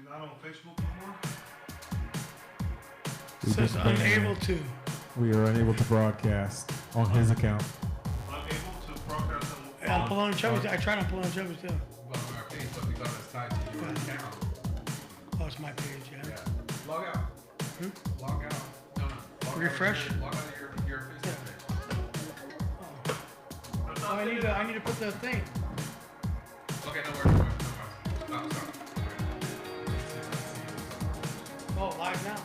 not on Facebook anymore? It says unable to. We are unable to broadcast on his account. Unable to broadcast on On Pelon and Chubby. I tried on Pelon and Chubby too. Well, on our Facebook, because it's tied to your account. Oh, it's my page, yeah. Yeah. Log out. Log out. No. Refresh? Log out of your Facebook page. Oh, I need to put the thing. Okay, no worries. Oh, sorry. Oh, live now.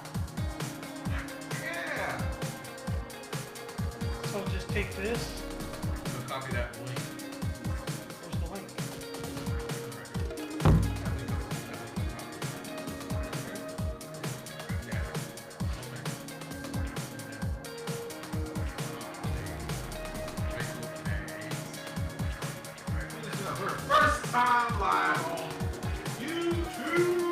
Yeah. So just take this. So copy that link. Where's the link? First time live on YouTube.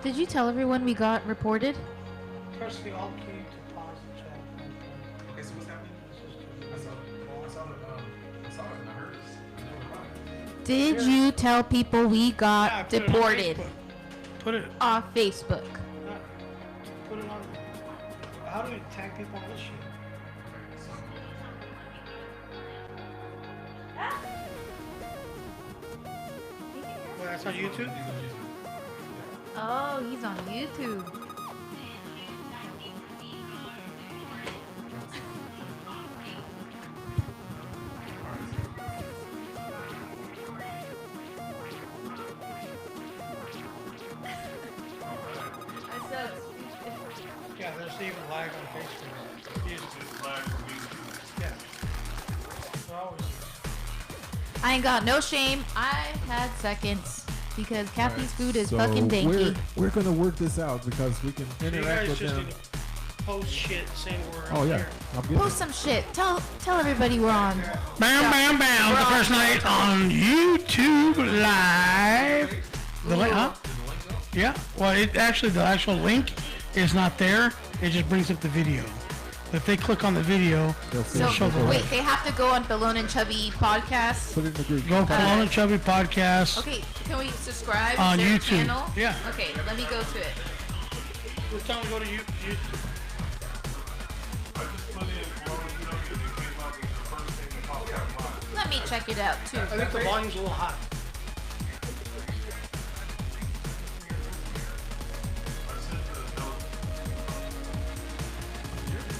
Did you tell everyone we got reported? Press the alt key to pause the chat. Okay, so what's happening? I saw it and I heard it. Did you tell people we got Yeah, I put it on deported Facebook. Put it. off Facebook? Put it on. How do we tag people on this shit? Well, that's on YouTube? Oh, he's on YouTube. Yeah, there's even lag on Facebook. It's lag from YouTube. Yeah. It's always. I ain't got no shame. I had seconds because Kathy's food is So fucking danky. We're gonna work this out because we can So you interact guys with just them. need to post shit saying we're Oh on yeah, here. I'm getting Post some shit. Tell everybody we're on. Bam, bam, bam. We're The on first night on YouTube Live. The link, huh? Yeah. Well, the actual link is not there. It just brings up the video. But if they click on the video, So show the wait, link. they have to go on Pelon and Chubby podcast. Put it in the group. Go Pelon and Chubby podcast. Okay, can we subscribe On to their YouTube. channel? Yeah. Okay, let me go to it. Just tell them to go to YouTube. I just put in Pelon and Chubby and it came up as the first thing that popped out mine. Let me check it out too. I think the volume's a little hot. I sent the note.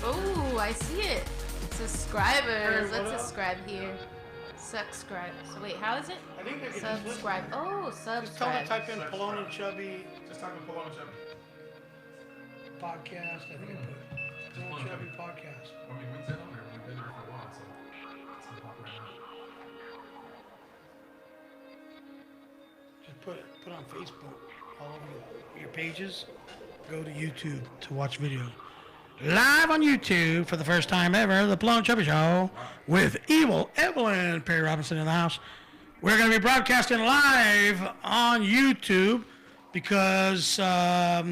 Oh, I see it. Subscribers. Hey, what Let's up? subscribe here. Subscribe. So wait, how is it? I think they can Subscribe. Oh, Just tell them subscribe. to type in Pelon and Chubby Just type in Pelon and Chubby. podcast. I think I put Pelon and Chubby podcast. I mean, we've been on there. We've been there for a while, so it's gonna pop right now. Just put on Facebook all over your pages. Go to YouTube to watch videos. Live on YouTube for the first time ever, the Pelon and Chubby Show with Evil Evelyn Perry Robinson in the house. We're going to be broadcasting live on YouTube because do I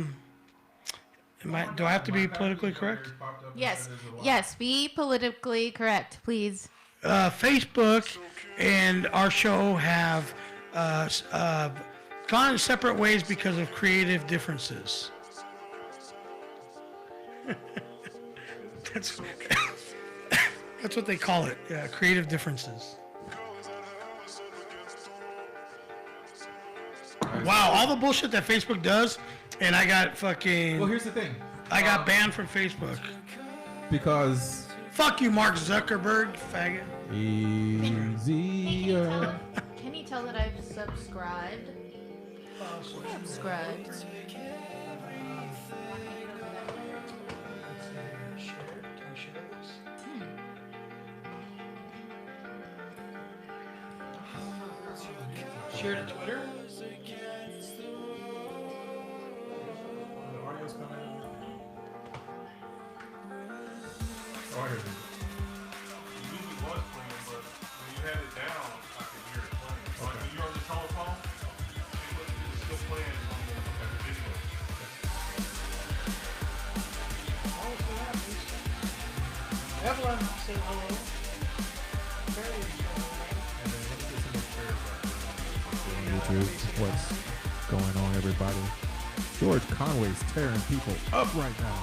have to be politically correct? Yes. Yes. Be politically correct, please. Facebook and our show have gone separate ways because of creative differences. That's what they call it. Yeah, creative differences. Wow, all the bullshit that Facebook does, and I got fucking. Well, here's the thing. I got banned from Facebook. Because Fuck you, Mark Zuckerberg, you faggot. easier. Can you tell that I've subscribed? Subscribed. Share to Twitter. The audio's coming in. Oh, I heard it. It usually was playing, but when you had it down, I could hear it playing. Like when you're on the telephone, it's still playing on the video. Evelyn said hello. Barely And then let me get some more shares up for YouTube. What's going on, everybody? George Conway's tearing people up right now.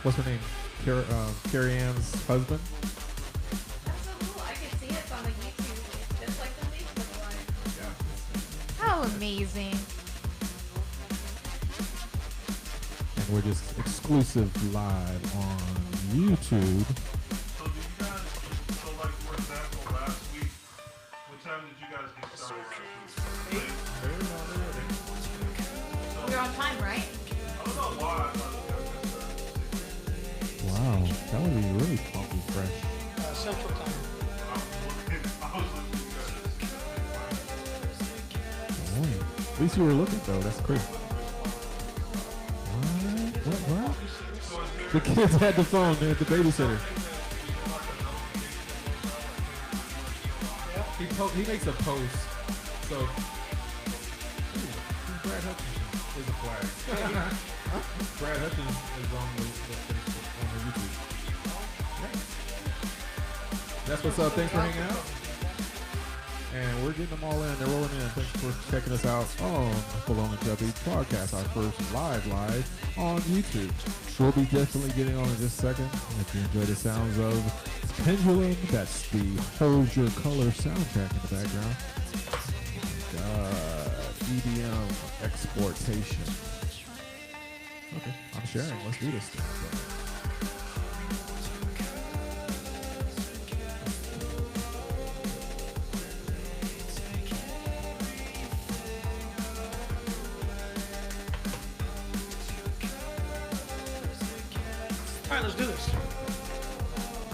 What's her name? Carrie Ann's husband. That's so cool. I can see it on the YouTube, just like the Facebook one. Yeah. How amazing. And we're just exclusive live on YouTube. So do you guys, so like for example, last week, what time did you guys get started last week? We're on time, right? I don't know why. I thought you guys got started. Wow, that would be really funky fresh. Central Time. I was looking at you guys. At least you were looking though. That's crazy. What? The kids had the phone. They're at the babysitter. He makes a post. So Brad Hutchinson is a flag. Brad Hutchins is on the YouTube. Yeah. That's what's up. Thanks for hanging out. And we're getting them all in. They're rolling in. Thanks for checking us out on Pelon and Chubby podcast, our first live on YouTube. We'll be definitely getting on in just a second. If you enjoy the sounds of Pendulum, that's the Hold Your Color soundtrack in the background. EDM exportation. Okay, I'm sharing. Let's do this thing. All right, let's do this.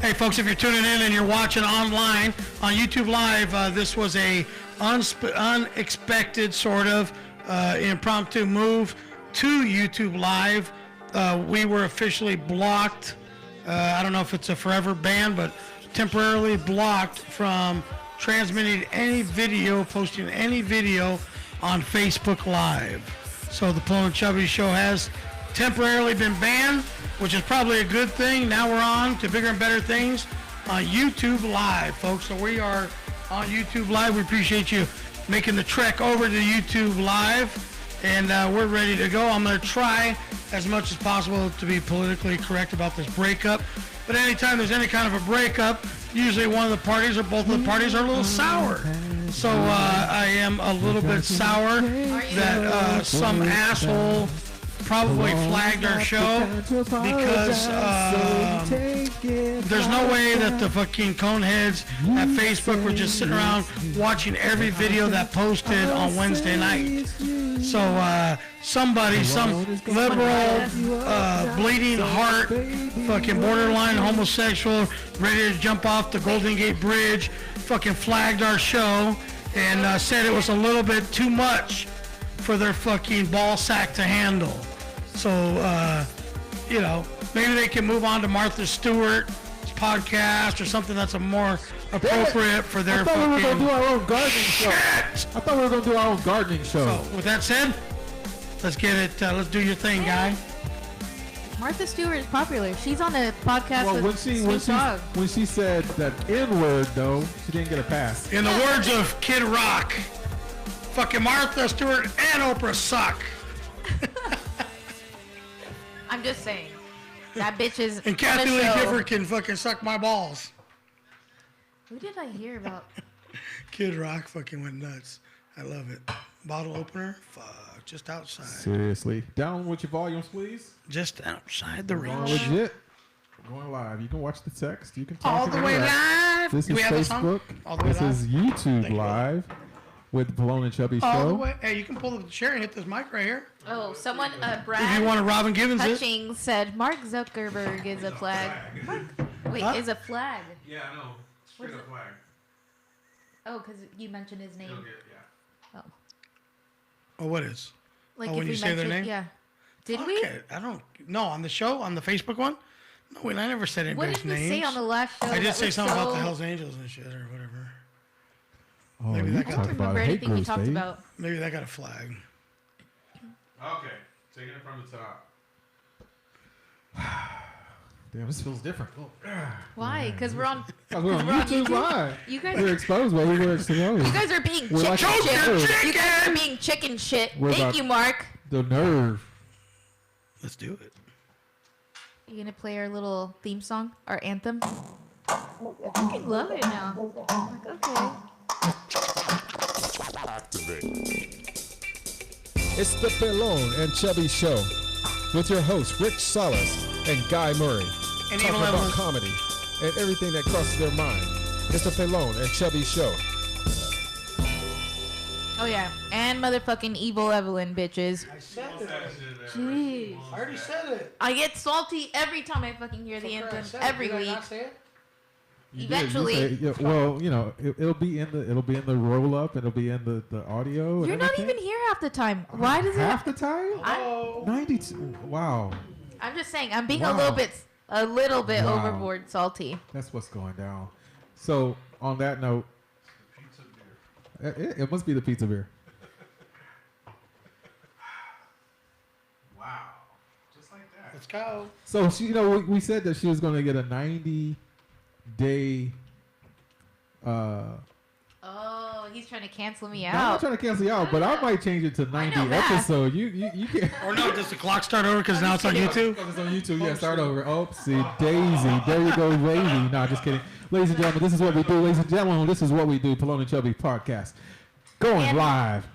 Hey, folks, if you're tuning in and you're watching online on YouTube Live, this was a unexpected sort of impromptu move to YouTube Live. We were officially blocked. I don't know if it's a forever ban, but temporarily blocked from transmitting any video, posting any video on Facebook Live. So the Pelon and Chubby Show has temporarily been banned, which is probably a good thing. Now we're on to bigger and better things on YouTube Live, folks. So we are on YouTube Live. We appreciate you making the trek over to YouTube Live, and we're ready to go. I'm going to try as much as possible to be politically correct about this breakup. But anytime there's any kind of a breakup, usually one of the parties or both of the parties are a little sour. So I am a little bit sour that some asshole probably flagged our show because there's no way that the fucking coneheads at Facebook were just sitting around watching every video that posted on Wednesday night. So somebody, some liberal, bleeding heart, fucking borderline homosexual, ready to jump off the Golden Gate Bridge, fucking flagged our show and said it was a little bit too much for their fucking ball sack to handle. So, you know, maybe they can move on to Martha Stewart's podcast or something that's a more appropriate for their fucking... I thought we were going to do our own gardening show. I thought we were going to do our own gardening show. So, with that said, let's get it, let's do your thing, guy. Martha Stewart is popular. She's on a podcast with Snoop Dogg. When she said that N-word, though, she didn't get a pass. In the words of Kid Rock, fucking Martha Stewart and Oprah suck. I'm just saying. That bitch is And Kathy Lee Gifford can fucking suck my balls. Who did I hear about? Kid Rock fucking went nuts. I love it. Bottle opener? Fuck. Just outside. Seriously. Down with your volumes, please. Just outside the reach. Legit. We're going live. You can watch the text. You can talk All the way live. This Do is we have a song? Facebook. All the way This live. is YouTube Thank you. Live with Pelon and Chubby All the show. way. Hey, you can pull up the chair and hit this mic right here. Oh, someone, If you Brad want to Robin Givens it. Hutchings said Mark Zuckerberg is a flag. Wait, Huh? is a flag. Yeah, I know. Straight up flag. Oh, because you mentioned his name. Oh, Oh, what is? like Oh, if when we you say their mentioned- name? Yeah. Did we? Okay, I don't. No, on the show, on the Facebook one. No, wait, I never said What anybody's did we names. say on the last show? I did that say was something about the so- Hells Angels and shit or whatever. Oh, Maybe you that got- talk I don't about remember hate anything we groups, talked babe. about. Maybe that got a flag. Okay. Taking it from the top. Damn, this feels different. Why? Because we're on. Because we're on We're on YouTube YouTube. Live. You guys, We're exposed, baby. We're exposed. you guys are being We're chicken like shit. chicken. You guys are being chicken shit. We're Thank about- you, Mark. The nerve. Let's do it. You gonna play our little theme song, our anthem? I fucking love it now. I'm like, okay. It's the Pelon and Chubby Show with your hosts Rich Salas and Guy Murray. And Talking Evil about Evelyn. comedy and everything that crosses their mind. It's the Pelon and Chubby Show. Oh yeah, and motherfucking evil Evelyn, bitches. I said it. Jeez. I already said it. I get salty every time I fucking hear the anthem every week. You Eventually. did. You say- yeah, well, you know, it'll be in the roll up. It'll be in the audio. And You're not everything. even here half the time. Why does it? half the time. Oh. 92. Wow, I'm just saying. I'm being Wow. a little bit Wow. overboard salty. that's what's going down. So on that note, it must be the pizza beer. Wow. Just like that. Let's go. So she, we said that she was going to get a 90-day. Oh, he's trying to cancel me I'm not out. trying to cancel you out, but I might change it to 90 know math. episode. You can't. Or no, does the clock start over because now it's on YouTube? It's on YouTube. Yeah, start over. Oopsie daisy. There you go, baby. No, just kidding. Ladies and gentlemen, this is what we do. Ladies and gentlemen, this is what we do. Pelon and Chubby podcast. Going And- live.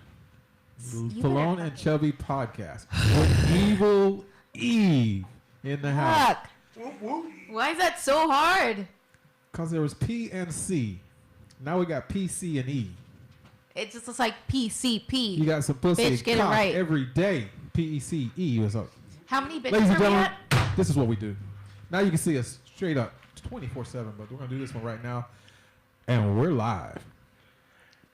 You Pelon better- and Chubby podcast. With Evil Eve in the house. Fuck. Why is that so hard? Because there was P and C. Now we got P, C, and E. It just looks like PCP. You got some pussy Bitch, get it cock right. every day. P-E-C-E. What's up? How many bitches Ladies and are we gentlemen, at? this is what we do. Now you can see us straight up 24/7, but we're going to do this one right now. And we're live.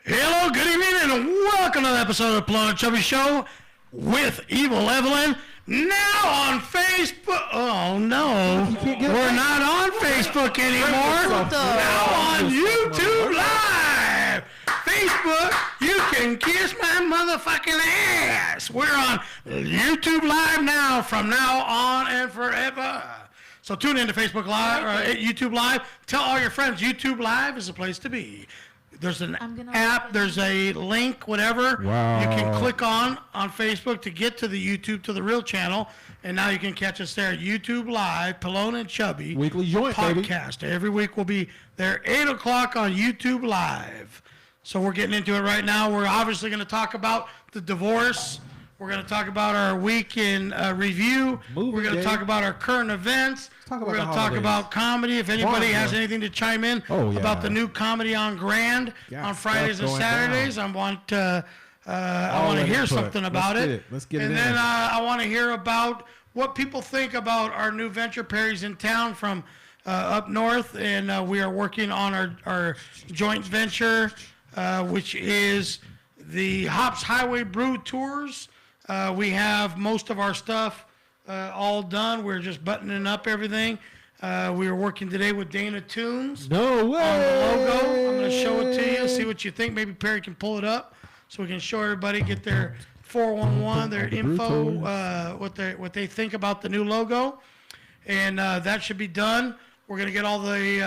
Hello, good evening, and welcome to the episode of Pelon and Chubby Show with Evil Evelyn. Now on Facebook. Oh no, we're not on Facebook anymore. Now on YouTube Live. Facebook, you can kiss my motherfucking ass. We're on YouTube Live now, from now on and forever. So tune into Facebook Live, or YouTube Live. Tell all your friends YouTube Live is the place to be. there's an I'm gonna app, look it there's a link, whatever. Wow. You can click on Facebook to get to the YouTube, to the real channel. And now you can catch us there at YouTube Live, Pelon and Chubby. Weekly joint, baby. podcast. Every week we'll be there 8 o'clock on YouTube Live. So we're getting into it right now. We're obviously going to talk about the divorce. We're going to talk about our week in review. Movie We're going to day. talk about our current events. talk about We're going the to talk holidays. about comedy. If anybody Fun, has bro. anything to chime in Oh, yeah. about the new Comedy on Grand Yeah, on Fridays and stuff going Saturdays, I want to hear input. something about Let's it. get it. Let's get it and in. then I want to hear about what people think about our new venture, Perry's in Town from up north, and we are working on our joint venture, which is the Hops Highway Brew Tours. We have most of our stuff all done. We're just buttoning up everything. We were working today with Dana Tunes No way. on the logo. I'm going to show it to you, see what you think. Maybe Perry can pull it up so we can show everybody, get their 411, their The info, Brutos. what they think about the new logo. And that should be done. We're going to get all the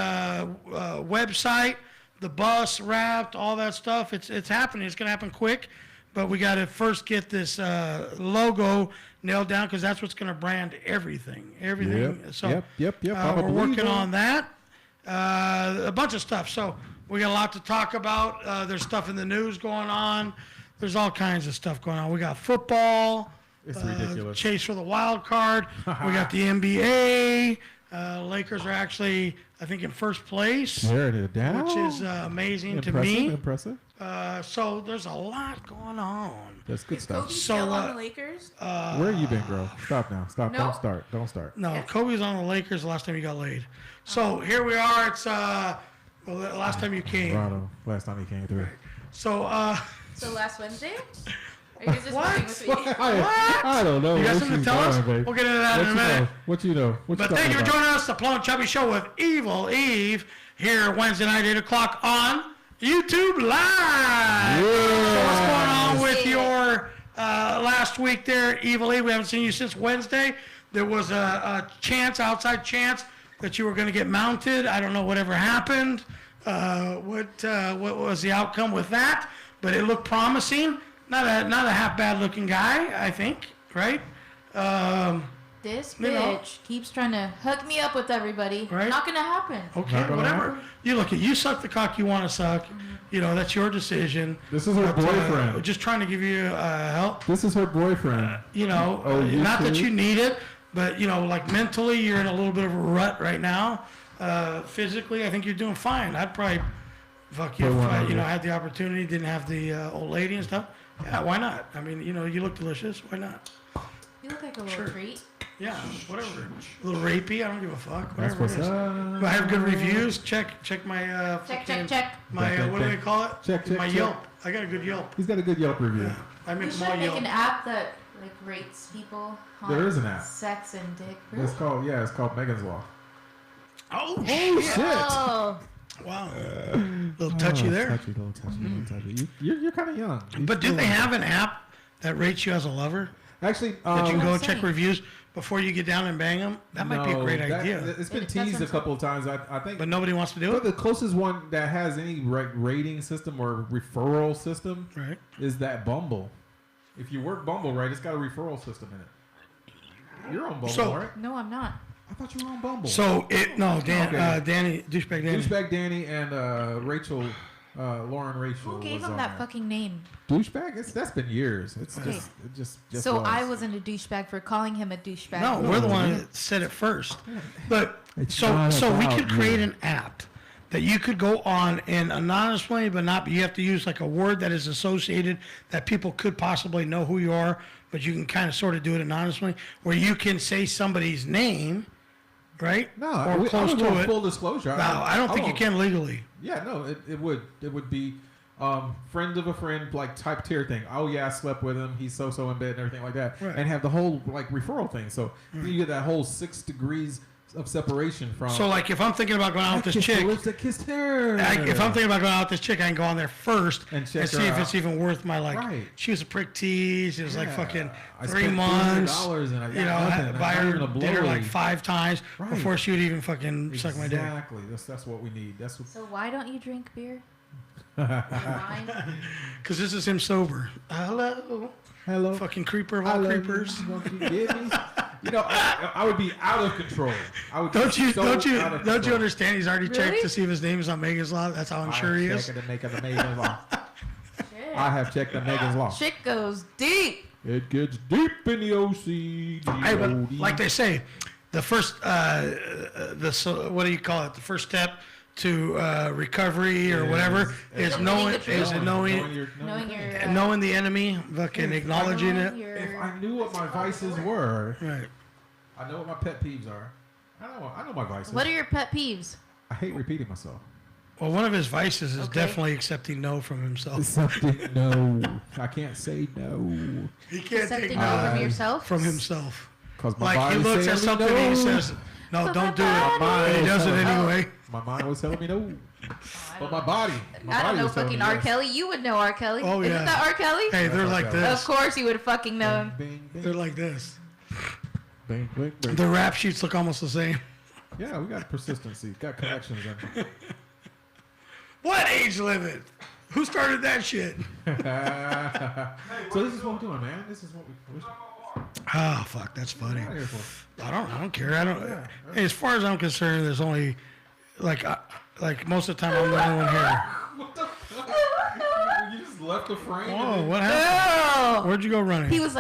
website, the bus wrapped, all that stuff. It's happening. It's going to happen quick. But we got to first get this logo nailed down because that's what's going to brand everything. Everything. Yep, So yep. I'm a we're working believer. on that. A bunch of stuff. So we got a lot to talk about. There's stuff in the news going on. There's all kinds of stuff going on. We got football. It's ridiculous. Chase for the wild card. We got the NBA. Lakers are actually, I think, in first place, There it is. Down. which is amazing to impressive. me. Impressive. So there's a lot going on. That's good Is stuff. Kobe So, still on the Lakers? Where you been, girl? Stop now. Stop. No. Don't start. Don't start. No, Yes. Kobe was on the Lakers the last time he got laid. So here we are. It's well, the last time you came. Toronto. Last time he came through. So So last Wednesday? Are you guys just What? working with me? I don't know. you got What something to you tell us? doing, babe? We'll get into that in a What you minute. know? What you know? What But you thank you for talking joining us, the Pelon and Chubby Show with Evil Eve here Wednesday night, 8 o'clock on YouTube Live. So what's going on with your last week there, Evil Eve? We haven't seen you since Wednesday. There was a chance, outside chance, that you were going to get mounted. I don't know whatever happened. What was the outcome with that? But it looked promising. Not a half bad looking guy, I think, right? This You know. bitch keeps trying to hook me up with everybody. Right. Not gonna happen. Okay, Not gonna whatever. happen? You look at you suck the cock you want to suck. You know that's your decision. This is her But, boyfriend. just trying to give you help. This is her boyfriend. You know, Oh, you not that too? you need it, but you know, like mentally, you're in a little bit of a rut right now. Physically, I think you're doing fine. I'd probably fuck you Put if one I, over. had the opportunity, didn't have the old lady and stuff. Yeah, why not? I mean, you look delicious. Why not? You look like a little Sure. treat. Yeah, whatever. A little rapey. I don't give a fuck. That's Whatever what's it is. up. Do I have good reviews? Check my Check. my Check, what do they check. call it? Check, check, my check. Yelp. I got a good Yelp. He's got a good Yelp review. I You make should them all make Yelp. an app that like rates people on There is an app. sex and dick. It's called it's called Megan's Law. Oh shit! Oh, Wow, little touchy there. Touchy, little touchy. You're kind of young. But do they have an app that rates you as a lover? Actually, That you can go I'm and check saying. reviews before you get down and bang them? That might be a great idea. It's been That's teased what a I'm couple of times. I think But nobody wants to do but it? the closest one that has any rating system or referral system Right. is that Bumble. If you work Bumble right, it's got a referral system in it. You're on Bumble, So- right? no, I'm not. I thought you were on Bumble. So, Okay. Danny, douchebag Danny. Douchebag Danny and Rachel, Lauren Rachel. Who gave was him on that there. fucking name? That's been years. It's Okay. just So was. I wasn't a douchebag for calling him a douchebag. No, we're the No, one yeah. that said it first. But It's so not we about could create you. an app that you could go on and anonymously, but not. You have to use like a word that is associated that people could possibly know who you are, but you can kind of sort of do it anonymously, where you can say somebody's name, right? No, or I close would to want it. full disclosure. No, I don't think you can legally. Yeah, no, it would be friend of a friend, like type tier thing. Oh yeah, I slept with him. He's so in bed and everything like that, Right. and have the whole like referral thing. So you get that whole 6 degrees of separation from. So like if I'm thinking about going out with this Kissed the chick, lips that kissed her. if I'm thinking about going out with this chick, I can go on there first And and check see her if out. it's even worth my like. Right. She was a prick tease. It was like Yeah. fucking I 3 spent months. $300 and I got you know, nothing. buy I'm not her even a dinner like blowy. 5 times Right. before she would even fucking suck my dick. Exactly. That's what we need. That's what. So why don't you drink beer? Mine. Because this is him sober. Hello. Hello. Fucking creeper of all creepers. Don't you get me? You know, I would be out of control. I would Don't be you so don't you out of don't you control. understand? He's already checked Really? to see if his name is on Megan's Law. That's how I'm sure he is. I have checked the Megan's Law. Shit. I have checked the Megan's Law. Shit goes deep. It gets deep in the OC. Hey, but like they say, the first what do you call it? The first step to recovery or whatever is knowing knowing the enemy, fucking acknowledging it. If I knew what my vices were, Right. I know what my pet peeves are. I know my vices. What are your pet peeves? I hate repeating myself. Well, one of his vices is Okay. definitely accepting no from himself. Something no. I can't say no. He can't Accepting no from yourself? from himself. Because my Like body he looks at saying something no. and he says, "No, But don't do my it." body- But he does it anyway. My mind was telling me no. But my body. I don't know fucking R. Kelly. You would know R. Kelly. Oh, Isn't yeah. that R. Kelly? Hey, they're That's like okay. Of this. course you would have fucking known. Bing, bing, They're like this. bing, bing, bing. The rap sheets look almost the same. Yeah, we got persistency. Got connections. In. What age limit? Who started that shit? So this is what we're doing, man. This is what we're Oh fuck, that's funny. out here for. I don't care. I don't. Hey, as far as I'm concerned, there's only like most of the time I'm the only one here. What the fuck? You just left the frame. Whoa, what happened? No. Where'd you go running? He's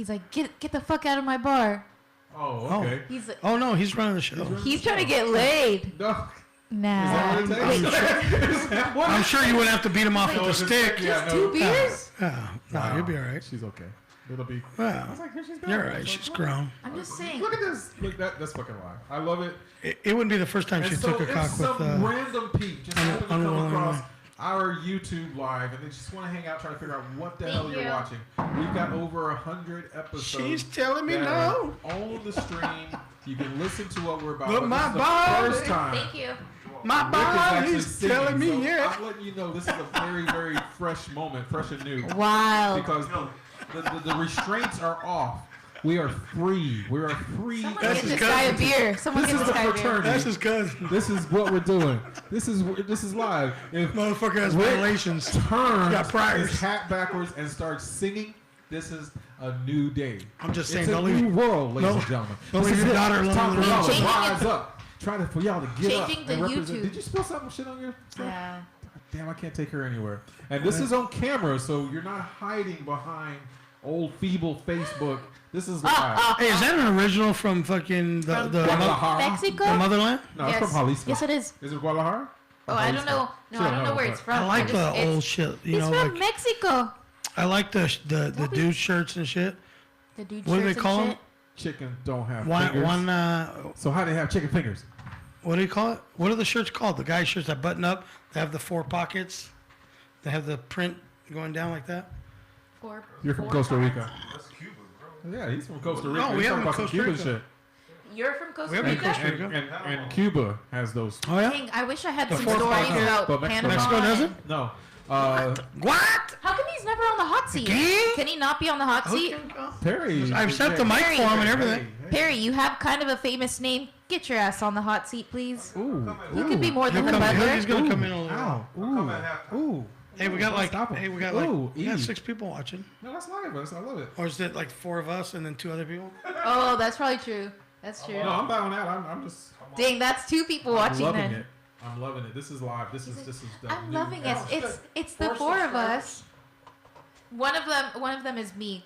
like, get the fuck out of my bar. Oh, okay. He's like, Oh no, he's running the show. he's trying to get laid. No. Nah. Is that what it I'm sure you wouldn't have to beat him off with a Just- stick. yeah, Just 2 beers? No, you'll be all right. She's okay. It'll be. Yeah, I was like, here she's back. you're all I right. was She's like, grown. I'm just saying. Look at this. Look, that's fucking live. I love it. It wouldn't be the first time And she so took a if cock some with. random peep just happened to come unwillingly. across our YouTube live and they just want to hang out, trying to figure out what the hell Thank you're you. watching. We've got over 100 episodes. She's telling me that no. are on the stream. You can listen to what we're about. But But my this is the body- first time. Thank you. My Rick is actually body's singing, telling me so yeah. I'm letting you know this is a very, very fresh moment, fresh and new. Wow. Because the restraints are off. We are free. We are free. Someone That's get his this guy a cousin. beer. Someone This get is this the guy a beer. fraternity. That's his cousin. This is what we're doing. This is live. If Motherfucker has Rick violations. turns Got priors. his hat backwards and starts singing, this is a new day. I'm just It's saying, a don't leave- new world, ladies no- and gentlemen. don't This leave is your it. daughter It's time alone. for y'all to Changing rise it- up. Trying for y'all to get up Changing the and represent. YouTube. Did you spill some shit on your stuff? Yeah. Damn, I can't take her anywhere. And this is on camera, so you're not hiding behind old feeble Facebook. This is live. Hey, is that an original from fucking the Guadalajara? Mexico? the motherland? No, Yes. it's from Jalisco. Yes, it is. Is it Guadalajara? Oh, I don't know. No, She I don't know where but- it's from. I like just- the it's- old shit. You He's know, from like Mexico. I like the Don't be- dude shirts and shit. The dude What do they shirts and call 'em? shit. Chicken don't have One fingers. So how do they have chicken fingers? what do you call it? What are the shirts called? The guy shirts that button up. They have the 4 pockets. They have the print going down like that. You're from Costa Rica. That's Cuba, bro. Yeah, he's from Costa Rica. No, we He's have talking in about some Costa Cuban Rica. shit. You're from Costa We have in Rica? Costa Rica. And Cuba has those. Oh yeah. Dang, I wish I had The some fourth stories pocket. about But Mexico- Panama. Mexico and- doesn't? No. What? How come he's never on the hot seat? Again? Can he not be on the hot seat? Perry. I've set the mic for him and everything. Perry, you have kind of a famous name. Get your ass on the hot seat, please. Ooh. You could be more He'll than the come in. butler. He's gonna come in a little. Ow. Come at halftime. Ooh. Hey, we got like. Stop him. Hey, we got Ooh, we got easy. 6 people watching. No, that's live. I love it. Or is it like 4 of us and then 2 other people? Oh, that's probably true. That's true. No, I'm bowing out. I'm just Dang, that's 2 people watching loving then. it. I'm loving it. This is live. This is the I'm new loving it. era. It's the 4 of us. One of them is me.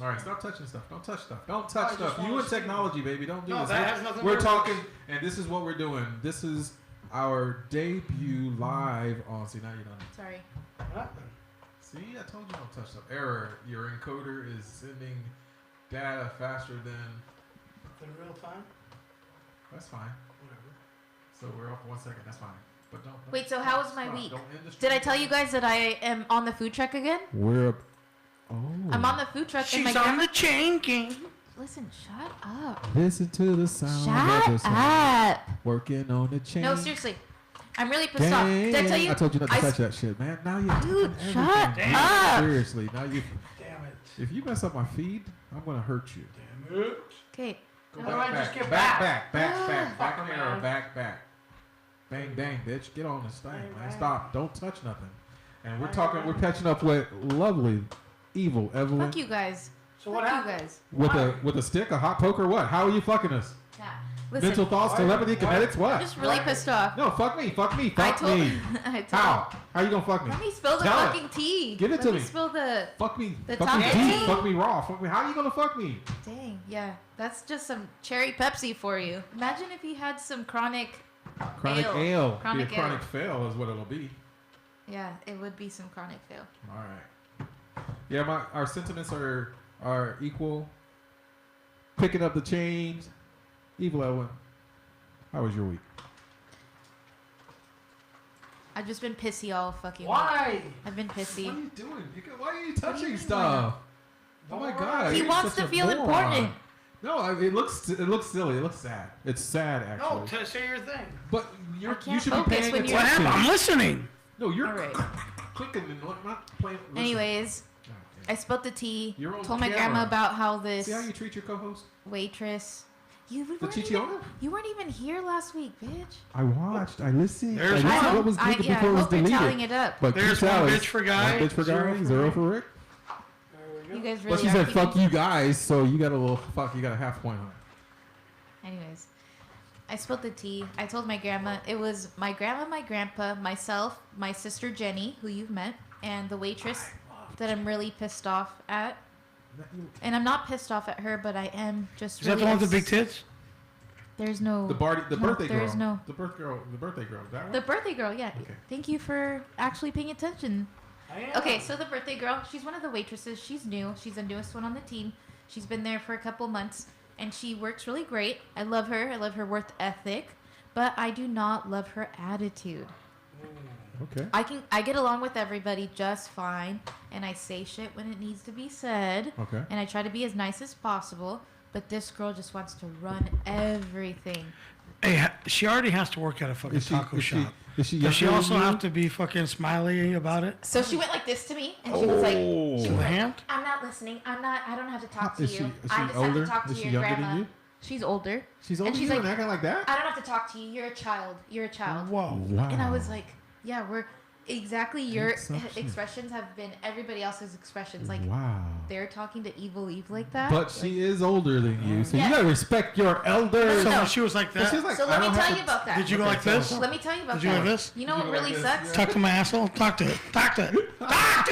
All right, stop touching stuff. Don't touch stuff. Don't touch stuff. You and technology, baby. Don't do No, this. that has nothing to We're do with talking, and this is what we're doing. This is our debut live on. See, now you don't. Sorry. See, I told you don't touch stuff. Error. Your encoder is sending data faster than. In real time? That's fine. So we're off 1 second. That's fine. But don't. Wait, so how was my stop. week? Don't end the Did I stream. tell you guys that I am on the food truck again? We're. Oh. I'm on the food truck and my She's on grandma. the chain gang. Listen, shut up. Listen to the sound Shut of the sound. up. Working on the chain. No, seriously. I'm really pissed off. Did I tell you? I told you not to I- touch that shit, man. Now you. Dude, shut up. Seriously, now you. Damn it. If you mess up my feed, I'm gonna hurt you. Damn it. Okay. Go How do I just get back, back? back, Ah. back, back, arrow, back, back. Bang, bang, bitch. Get on this thing, Bang, man. bang. Stop. Don't touch nothing. And we're Bang, talking, bang. we're catching up with lovely, evil Evelyn. Fuck you guys. So what Fuck happened? you guys. With a stick, a hot poker, what? How are you fucking us? Yeah. Listen, Mental thoughts, Why- telepathy, why- kinetics, what? I'm just really pissed off. No, fuck me, fuck me, I fuck told me. I told How? How you gonna fuck me? Let me spill the Tell it. fucking tea. Give it Let to me me. spill the. Fuck me. The Fuck me top deep. tea. Fuck me raw. Fuck me. How are you gonna fuck me? Dang, yeah. That's just some cherry Pepsi for you. Imagine if you had some chronic. Chronic Ale. ale. Chronic Be a chronic ale. fail is what it'll be. Yeah, it would be some chronic fail. All right. Yeah, our sentiments are equal. Picking up the chains. Evil Evelyn. How was your week? I've just been pissy all fucking week. Why? I've been What are pissy. you doing? Why are you do you touching mean, stuff? Oh my god. He you're wants such to a feel moron. important. No, it looks silly. It looks sad. It's sad actually. No, say your thing. But I you can't should be focus paying when you're- What attention. happened? I'm listening. No, you're All right. clicking and not playing. Listen. Anyways, Okay. I spilled the tea. You're on Told my camera. grandma about how this See how you treat your co-host? waitress. You The weren't, Chichi even, owner? you weren't even here last week, bitch. I watched. I listened. There's I one. listened what was I, good yeah, before I it was hope you're deleted. tallying it up. But There's keep one tallies. bitch for guy, One bitch for zero guy, for zero Rick. for Rick. You guys really Well, she are said, keeping- "Fuck you guys," so you got a little fuck. You got a half point on it. Anyways, I spilled the tea. I told my grandma. It was my grandma, my grandpa, myself, my sister Jenny, who you've met, and the waitress that I'm really pissed off at. And I'm not pissed off at her, but I am just. Is that really the one with the big ups- tits? There's no. The birthday there girl. is no. The birthday girl. Is that one? The birthday girl, yeah. Okay. Thank you for actually paying attention. I am. Okay, so the birthday girl, she's one of the waitresses. She's new. She's the newest one on the team. She's been there for a couple months, and she works really great. I love her. I love her work ethic, but I do not love her attitude. Okay. I get along with everybody just fine, and I say shit when it needs to be said, Okay. and I try to be as nice as possible. But this girl just wants to run everything. Hey, she already has to work at a fucking taco shop. Is she? Does she younger also than you? have to be fucking smiley about it? So she went like this to me, and she was like, Oh. she was like, Hand? I'm not listening. I don't have to talk to Is you. she I just older? have to talk to Is she your younger grandma. than you? She's older. She's And older than she's you like, and acting like that? I don't have to talk to you. You're a child. You're a child. Whoa. Wow. And I was like, yeah, we're exactly your Exception. expressions have been everybody else's expressions. Like wow. they're talking to Evil Eve like that. But she is older than you, so Yeah. you gotta respect your elders. So No. when she was like But that, she's like, So I let me don't tell have you to- about that. did you go like this? Let me tell you about Did you that. like this? You know what really sucks? Talk to my asshole. Talk to it. Talk to it. Talk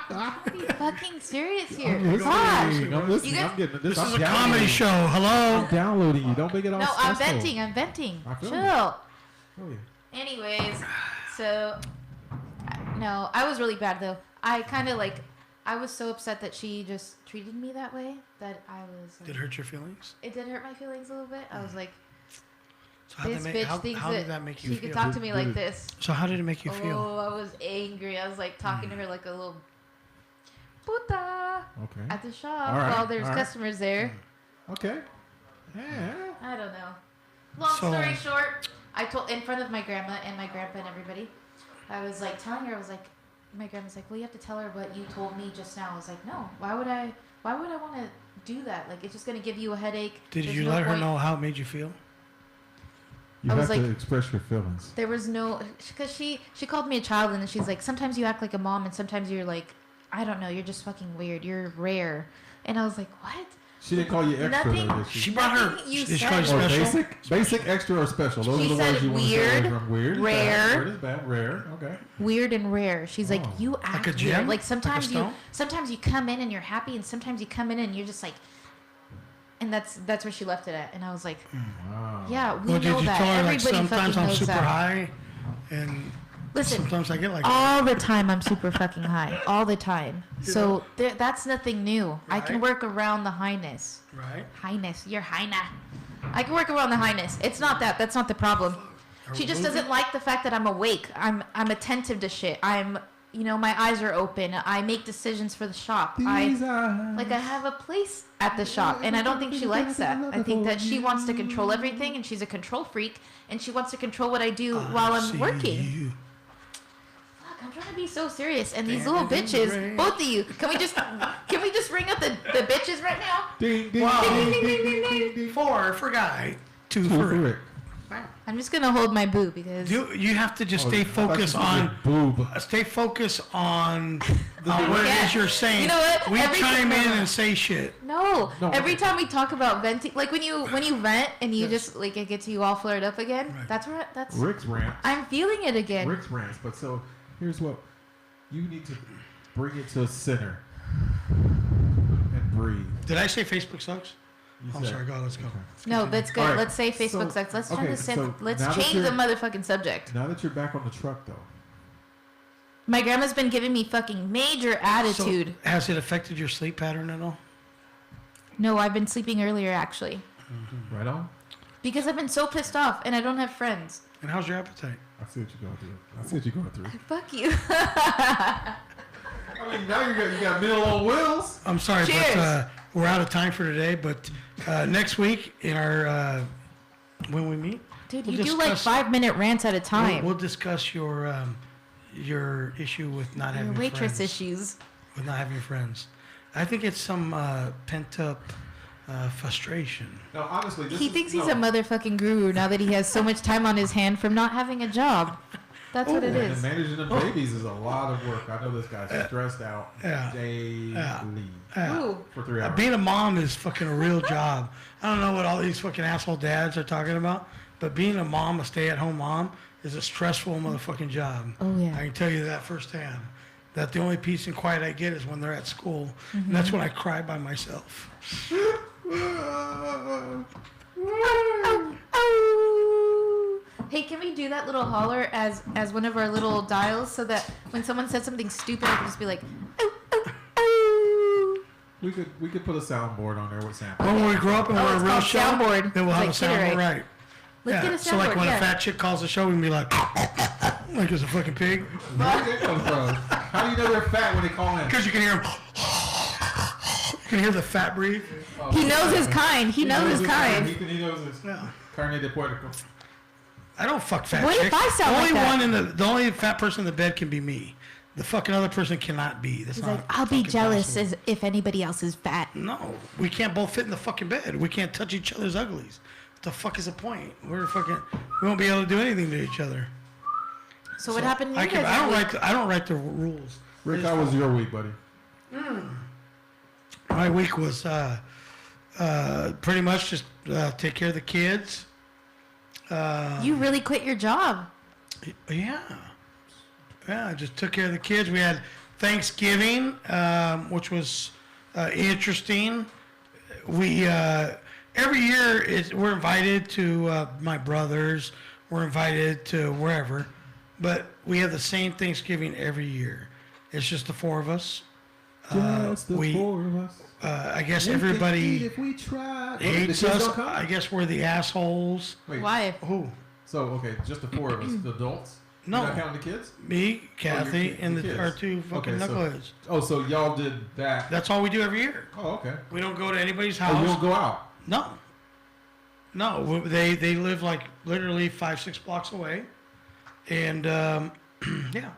to it. Be fucking serious here. I'm Gosh. listening. I'm listening. You guys- I'm getting This I'm is a downloading. comedy show. Hello. I'm downloading you. Don't make it all No, I'm stressful. venting. I'm venting. I feel Chill. you. Oh, yeah. Anyways, so no, I was really bad though. I kind of like, I was so upset that she just treated me that way that I was. Like, Did it hurt your feelings? It did hurt my feelings a little bit. I was like, So how, this did, bitch how, thinks how that did that make you she feel? could talk to me like this. So how did it make you feel? Oh, I was angry. I was like talking to her like a little puta Okay. at the shop All right, while there's all right. customers there. Okay. Yeah. I don't know. Long So- story short, I told in front of my grandma and my grandpa and everybody. I was like telling her. I was like, my grandma's like, well, you have to tell her what you told me just now. I was like, no. Why would I want to do that? Like, it's just gonna give you a headache. Did There's you no let her point. know how it made you feel? You I have was to like- express your feelings. There was no, because she called me a child, and then she's like, sometimes you act like a mom, and sometimes you're like, I don't know, you're just fucking weird. You're rare. And I was like, what? She didn't call you extra, Nothing- though, did She she? brought her. Nothing you Did she call you said. Or special? basic, extra, or special. Those She are the said words you want to say. weird, From weird, is rare. bad. Weird is bad. Rare. Okay. Weird and rare. She's like, Oh. you act a weird. gem? Like sometimes Like a stone? sometimes you come in and you're happy, and sometimes you come in and you're just like, and that's where she left it at. And I was like, Wow. yeah, we Well, did know you that. tell her like Everybody sometimes fucking I'm knows super that. high, and Listen, sometimes I get like that. all the time I'm super fucking high. All the time. So that's nothing new. I can Right. work around the highness. Right? Highness. You're highness. I can work around the highness. It's not that. That's not the problem. Are She we just moving? doesn't like the fact that I'm awake. I'm attentive to shit. My eyes are open. I make decisions for the shop. I have a place at the shop, and I don't think she likes that. I think that she wants to control everything, and she's a control freak, and she wants to control what I do while I I'm see working. you. Fuck, I'm trying to be so serious, and these Damn, little it is bitches, great. both of you, can we just ring up the bitches right now? Ding, ding, Wow. ding, ding, ding, ding, ding, ding. 4 for Guy, 2 Two for for Rick. Rick. I'm just gonna hold my boo because You have to just stay focused on stay focused on what it is you're saying. You know what? We chime in and say shit. No, every time we talk about venting, like when you vent and you just like it gets you all flared up again. Right. That's Rick's rant. I'm feeling it again. Rick's rants, but so here's what you need to bring it to a center and breathe. Did I say Facebook sucks? I'm sorry, go. Let's go. No, that's good. Right. Let's say Facebook sucks. Let's change the motherfucking subject. Now that you're back on the truck, though. My grandma's been giving me fucking major attitude. So, has it affected your sleep pattern at all? No, I've been sleeping earlier actually. Mm-hmm. Right on. Because I've been so pissed off and I don't have friends. And how's your appetite? I see what you're going through. Fuck you. I mean, now you got meal on wheels. I'm sorry, Cheers. but we're out of time for today. But next week in our when we meet, Dude, we'll you do like 5-minute rants at a time. We'll discuss your issue with not having waitress friends. issues. With not having friends. I think it's some pent up frustration. No, honestly, He thinks he's a motherfucking guru now that he has so much time on his hand from not having a job. That's what it is. And managing the babies is a lot of work. I know this guy's stressed out daily for 3 hours. Being a mom is fucking a real job. I don't know what all these fucking asshole dads are talking about, but being a mom, a stay-at-home mom, is a stressful motherfucking job. Oh, yeah. I can tell you that firsthand. That the only peace and quiet I get is when they're at school. And that's when I cry by myself. Hey, can we do that little holler as one of our little dials so that when someone says something stupid, I can just be like, oh, oh, oh. We could put a soundboard on there with samples. When we grow up and we're a real show, soundboard. then we'll have It's a like soundboard, right? Let's get a soundboard, So like when a fat chick calls the show, we can be like it's a fucking pig. Where did it come from? How do you know they're fat when they call in? Because you can hear them. You can hear the fat breathe. He knows his kind. He knows his kind. He knows his carne de puerco. I don't fuck fat What chicks. if I sound like that? The only fat person in the bed can be me. The fucking other person cannot be. That's He's not like, I'll be fucking jealous possible. as if anybody else is fat. No, we can't both fit in the fucking bed. We can't touch each other's uglies. What the fuck is the point? We won't be able to do anything to each other. So what happened to you I guys? don't write the rules. Rick, how was your week, buddy? My week was pretty much just take care of the kids. You really quit your job. Yeah, I just took care of the kids. We had Thanksgiving, which was interesting. We every year we're invited to my brothers. We're invited to wherever, but we have the same Thanksgiving every year. It's just the four of us. Just the four of us. I guess everybody if we try. hates us. I guess we're the assholes. Wait, Why? Who? So okay, just the four of us, the adults. No. You're not counting the kids. Me, Kathy, and kids. our two fucking knuckleheads. So y'all did that. That's all we do every year. Oh, okay. We don't go to anybody's Oh, house. you don't go out. No, they live like literally 5-6 blocks away, and yeah.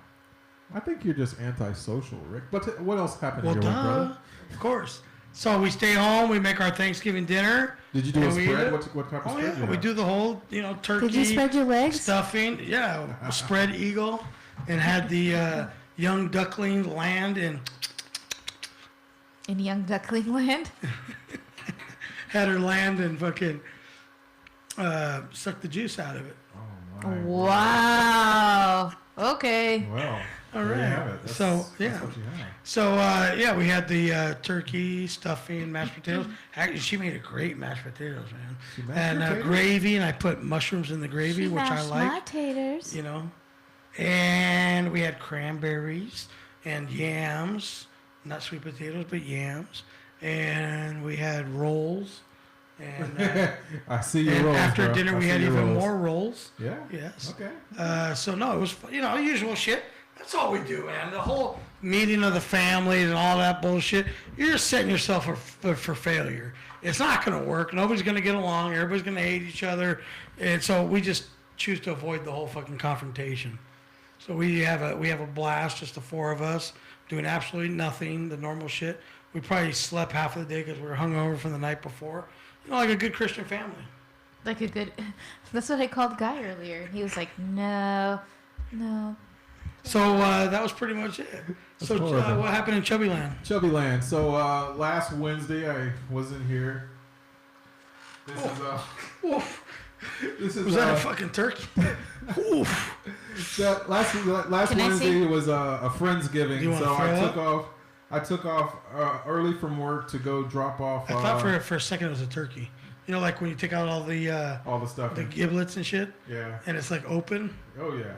I think you're just antisocial, Rick. But what else happened Well, here, brother? of course. So we stay home. We make our Thanksgiving dinner. Did you do a and we spread? eat it. What type of Oh spread? yeah, you we have? do the whole turkey. Did you spread your legs? Stuffing, yeah. Spread eagle, and had the young duckling land and In Young Duckling Land? had her land and fucking suck the juice out of it. Oh my. Wow. Okay. Well, All there you right. have it. That's what you have. So yeah, we had the turkey, stuffing, mashed potatoes. Actually, she made a great mashed potatoes, man. She mashed And potatoes? gravy, and I put mushrooms in the gravy, which I like. my taters. You know, and we had cranberries and yams, not sweet potatoes, but yams, and we had rolls. And I see your and rolls, after bro. dinner, I we see had your even rolls. more rolls. Yeah. Yes. Okay. So no, it was usual shit. That's all we do, man. The whole meeting of the families and all that bullshit. You're just setting yourself for failure. It's not going to work. Nobody's going to get along. Everybody's going to hate each other, and so we just choose to avoid the whole fucking confrontation. So we have a blast, just the four of us doing absolutely nothing, the normal shit. We probably slept half of the day because we were hungover from the night before. Like a good Christian family. Like a good. That's what I called Guy earlier. He was like, no. So that was pretty much it. So what happened in Chubbyland? Chubbyland. So last Wednesday I wasn't here. This Oof. This is. Was that a fucking turkey? Oof. That last Wednesday was a Friendsgiving, so I took off early from work to go drop off. I thought for a second it was a turkey. You know, like when you take out all the stuff, the giblets and shit. Yeah. And it's like open. Oh yeah.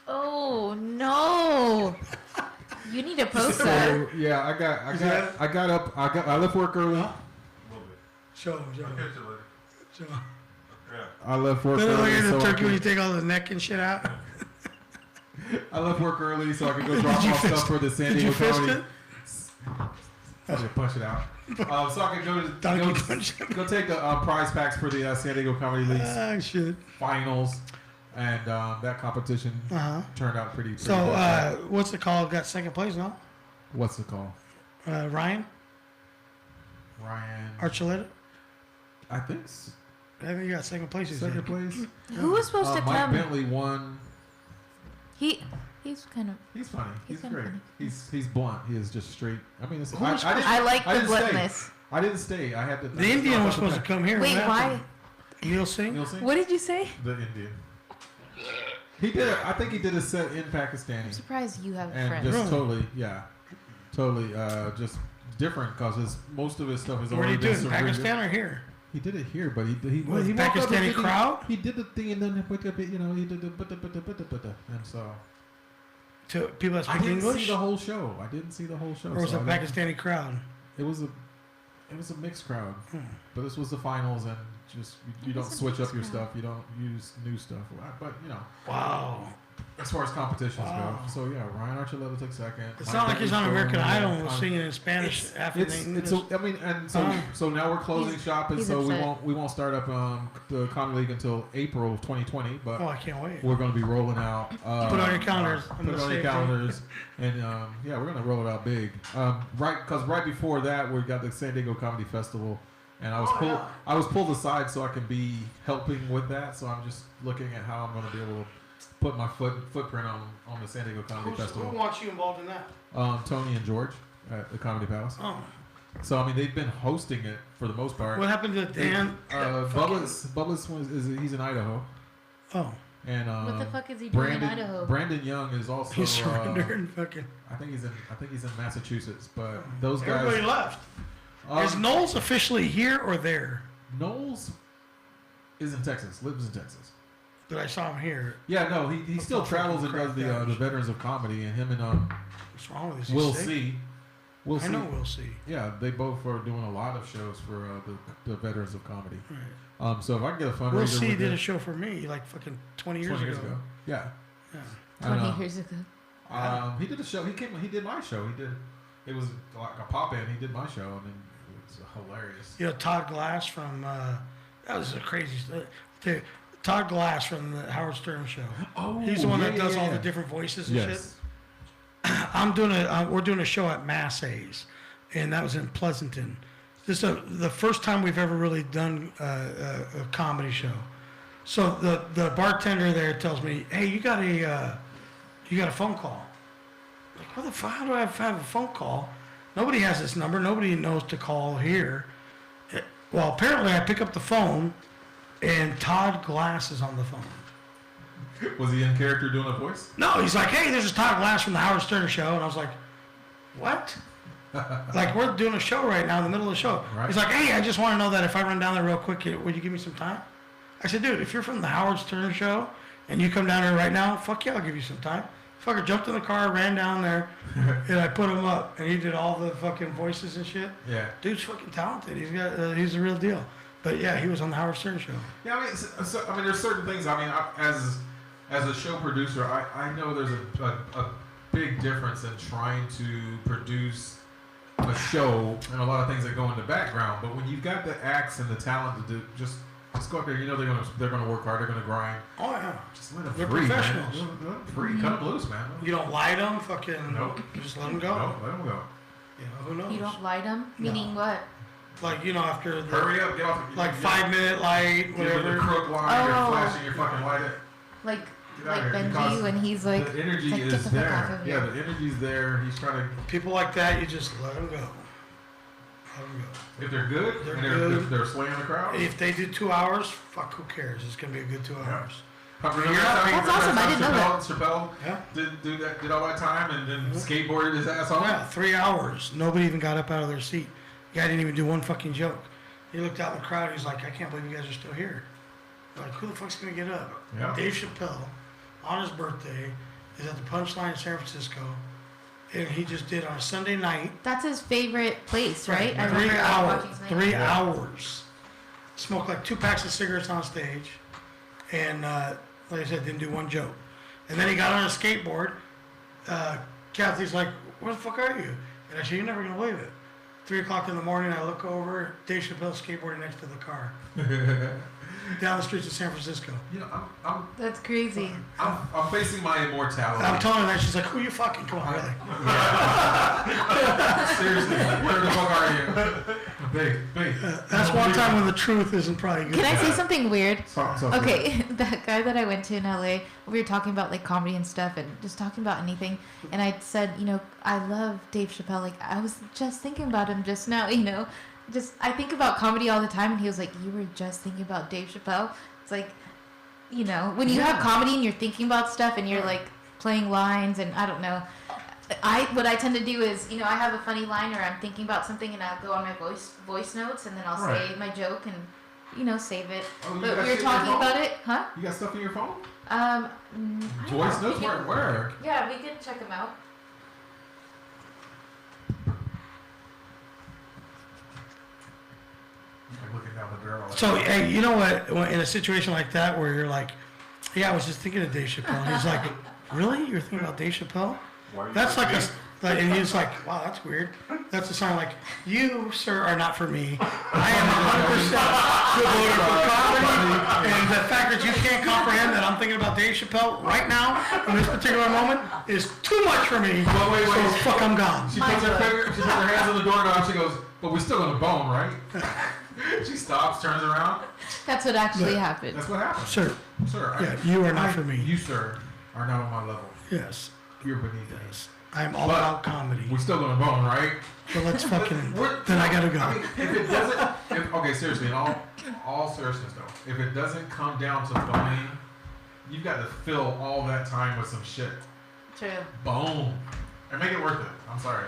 Oh no! You need to post that. So, yeah, I left work early. A little bit. Show. I'll catch it later. Show. Yeah. I left work Then early. like the So turkey when you take all the neck and shit out. I left work early so I could go drop off stuff for the San Diego Did you fist Comedy. it? I should punch it out. So I could go take the prize packs for the San Diego Comedy League's Shit. finals, and that competition turned out pretty So good. what's it called? Got second place, no? What's it called? Ryan Ryan Archuleta. I think You got second place. second place. Who was supposed to Mike come? Bentley won. He's kind of. He's funny. He's kinda great. funny. He's blunt. He is just straight. I mean, I like the bluntness. I didn't stay. I had to. The Indian was supposed to come here. Wait, What why? happened? Neil Singh. What did you say? The Indian. He did. I think he did a set in Pakistani. I'm surprised you have And friends. just totally, just different because most of his stuff is What did already he do been in surrendered. Pakistan or here? He did it here, but he With he the walked up and Pakistani crowd? He did the thing and then he put up, you know, he did the and so. To people that I speak didn't English? see the whole show. I didn't see the whole show. Or was so it a I didn't- Pakistani crowd? It was a mixed crowd, but this was the finals, and just you don't was a switch up mixed your crowd. stuff. You don't use new stuff, but you know. Wow. As far as competitions Wow. go, so yeah, Ryan Archuleta took second. It's not like he's on American Idol and was singing in Spanish. So now we're closing shop, and he's so upset. we won't start up the Comedy League until April of 2020. But Oh, I can't wait. we're going to be rolling out. Put it on your calendars. I'm Put it gonna on your save it. calendars, and yeah, we're going to roll it out big. Right before that, we got the San Diego Comedy Festival, and I was pulled aside so I can be helping with that. So I'm just looking at how I'm going to be able to put my footprint on the San Diego Comedy Festival. Who wants you involved in that? Tony and George at the Comedy Palace. Oh. So I mean, they've been hosting it for the most part. What happened to Dan? Bubba's he's in Idaho, Oh. and What the fuck is he doing in Brandon Idaho? Brandon Young is also. He surrendered. Fucking. I think he's in Massachusetts, but those Everybody guys. left. Is Knowles officially here or there? Knowles is in Texas. Lives in Texas. But I saw him here. Yeah, no, he still travels and does the Veterans of Comedy, and him and What's wrong with this? We'll see. I know we'll see. Yeah, they both are doing a lot of shows for the Veterans of Comedy. Right. So if I can get a fundraiser, We'll see. with Did them- a show for me like fucking 20 years ago. Yeah. Yeah. I don't know. 20 years ago. He did a show. He did my show. It was like a pop in. He did my show, and it was hilarious. You know, Todd Glass from that was a crazy. Todd Glass from the Howard Stern show. Oh, He's the one that does all yeah. the different voices and Yes. shit. We're doing a show at Massays, and that was in Pleasanton. This is the first time we've ever really done a comedy show. So the bartender there tells me, "Hey, you got a phone call." Like, what the fuck? How do I have a phone call? Nobody has this number. Nobody knows to call here. Well, apparently I pick up the phone, and Todd Glass is on the phone. Was he in character doing a voice? No, he's like, "Hey, this is Todd Glass from the Howard Stern show," and I was like, "What?" Like, we're doing a show right now in the middle of the show. Right. He's like, "Hey, I just want to know that if I run down there real quick, would you give me some time?" I said, "Dude, if you're from the Howard Stern show and you come down here right now, fuck yeah, I'll give you some time." Fucker jumped in the car, ran down there, and I put him up, and he did all the fucking voices and shit. Yeah. Dude's fucking talented. He's the real deal. But yeah, he was on the Howard Stern show. Yeah, I mean, there's certain things. I mean, as a show producer, I know there's a big difference in trying to produce a show and a lot of things that go in the background. But when you've got the acts and the talent to do, just go up there. You know they're gonna work hard. They're gonna grind. Oh yeah. Just let them They're free, professionals. man. Let them free. Cut them loose, man. You don't lie to them, fucking. Nope. Just let them go. No, let them go. You know, who knows? You don't lie to them? Meaning what? Like, you know, after the, Hurry up, get off. like 5-minute light, Give it the whatever. crook line, you're Oh. flashing your fucking light. Like Get out of here, Benji because when he's like, the energy like, get is the fuck off there. of Yeah, here. the energy's there. He's trying to. People like that, you just let them go. Let them go. If they're good, They're and good. they're slaying the crowd. If they do 2 hours, fuck, who cares? It's gonna be a good 2 hours. Remember You're not- that time- That's awesome, I didn't know that. Chappelle Yeah. did all that time and then skateboarded his ass off. Yeah, 3 hours. Nobody even got up out of their seat. The guy didn't even do one fucking joke. He looked out in the crowd. He's like, I can't believe you guys are still here. Like, who the fuck's gonna get up? Yeah. Dave Chappelle, on his birthday, is at the Punchline in San Francisco, and he just did on a Sunday night. that's his favorite place, right? I 3 remember hours. watching something 3 like that. hours. Smoked like 2 packs of cigarettes on stage, and like I said, didn't do one joke. And then he got on a skateboard. Kathy's like, "Where the fuck are you?" And I said, "You're never gonna believe it." 3 o'clock in the morning, I look over, Dave Chappelle skateboarding next to the car, down the streets of San Francisco. You know, That's crazy. I'm facing my immortality. I'm telling her that, she's like, "Who you fucking?" Come on, really? Seriously, where the fuck are you? Big. That's one time when the truth isn't probably good. Can I say something weird? So Okay, that guy that I went to in LA, we were talking about like comedy and stuff and just talking about anything. And I said, you know, I love Dave Chappelle. Like, I was just thinking about him just now, you know. Just, I think about comedy all the time. And he was like, you were just thinking about Dave Chappelle? It's like, you know, when you have comedy and you're thinking about stuff and you're like playing lines and I don't know. What I tend to do is, you know, I have a funny line or I'm thinking about something and I'll go on my voice notes and then I'll say my joke and, you know, save it. Oh, you But got we were shit in your talking phone? about it, huh? You got stuff in your phone? I Voice don't know. notes? We can- Where? Yeah, we can check them out. I'm looking down the barrel. So, hey, you know what? In a situation like that where you're like, "Yeah, I was just thinking of Dave Chappelle," and he's like, "Really? You're thinking about Dave Chappelle?" Why you That's like think- and he's like, "Wow, that's weird." That's a sign like, "You, sir, are not for me. I am 100% devoted for comedy, and the fact that you can't comprehend that I'm thinking about Dave Chappelle right now in this particular moment is too much for me. Well, wait. So fuck, I'm gone." She puts her hands on the doorknob. She goes, "But we're still gonna bone, right?" She stops, turns around. That's what actually happened. That's what happened. Sir, Sir, yeah, you are not for me. You, sir, are not on my level. Yes, You're beneath me. yes. I'm all But about comedy. We're still gonna bone, right? So let's fucking. We're- Then I gotta go. I mean, if it doesn't, okay, seriously, in all seriousness though, if it doesn't come down to boning, you've got to fill all that time with some shit. True. Bone. And make it worth it. I'm sorry.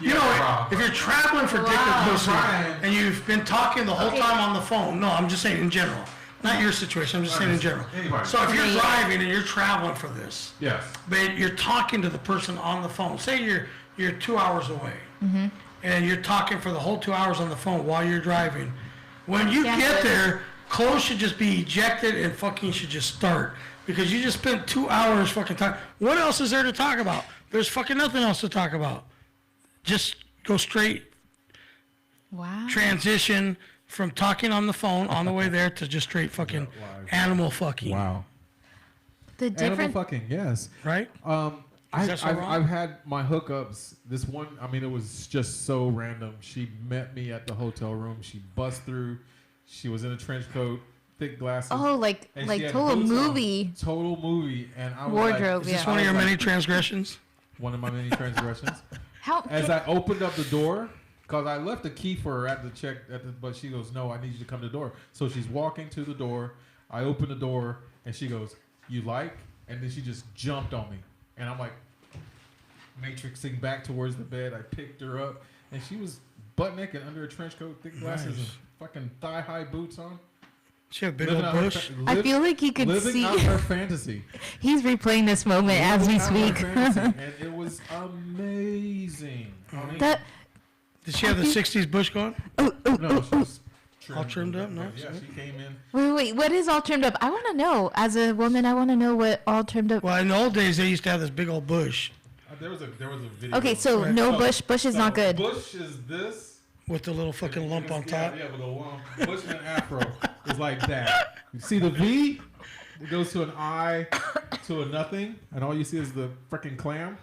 You know, if you're traveling for dick Wow. or pussy Right. and you've been talking the whole Okay. time on the phone, no, I'm just saying in general. Not your situation, I'm just saying in general. Anybody. So if you're Okay. driving and you're traveling for this, Yes. but you're talking to the person on the phone, say you're 2 hours away, and you're talking for the whole 2 hours on the phone while you're driving. When you Yeah, get but- there, clothes should just be ejected and fucking should just start. Because you just spent 2 hours fucking talking. What else is there to talk about? There's fucking nothing else to talk about. Just go straight, Wow. transition from talking on the phone on the way there to just straight fucking animal fucking. Wow. The Animal different. fucking, yes. Right? that so wrong? I've had my hookups. This one, I mean, it was just so random. She met me at the hotel room. She bust through. She was in a trench coat, thick glasses. Oh, like and she had total boots on. movie Total movie. And I was wardrobe. Is this Yeah. one of your I was many like- transgressions? one of my many transgressions. How? As I opened up the door, because I left the key for her at the check, but she goes, "No, I need you to come to the door." So she's walking to the door. I open the door, and she goes, "You like?" And then she just jumped on me, and I'm like, matrixing back towards the bed. I picked her up, and she was butt naked under a trench coat, thick glasses, Nice. and fucking thigh high boots on. She had a big Living old out her bush. I feel like you could living see. out her fantasy. He's replaying this moment as we Living out her speak. fantasy, and it was amazing. I mean, That. Did she have the 60s bush going? no, she was All trimmed up, nice. Yeah, she came in. Wait. What is all trimmed up? I want to know. As a woman, I want to know what all trimmed up. Well, in the old days, they used to have this big old bush There was a video. Okay, so Right. no bush. Bush is not good. Bush is this. with the little fucking lump on top. Yeah, with a lump. Bushman afro is like that. You see the V? It goes to an I, to a nothing, and all you see is the freaking clam.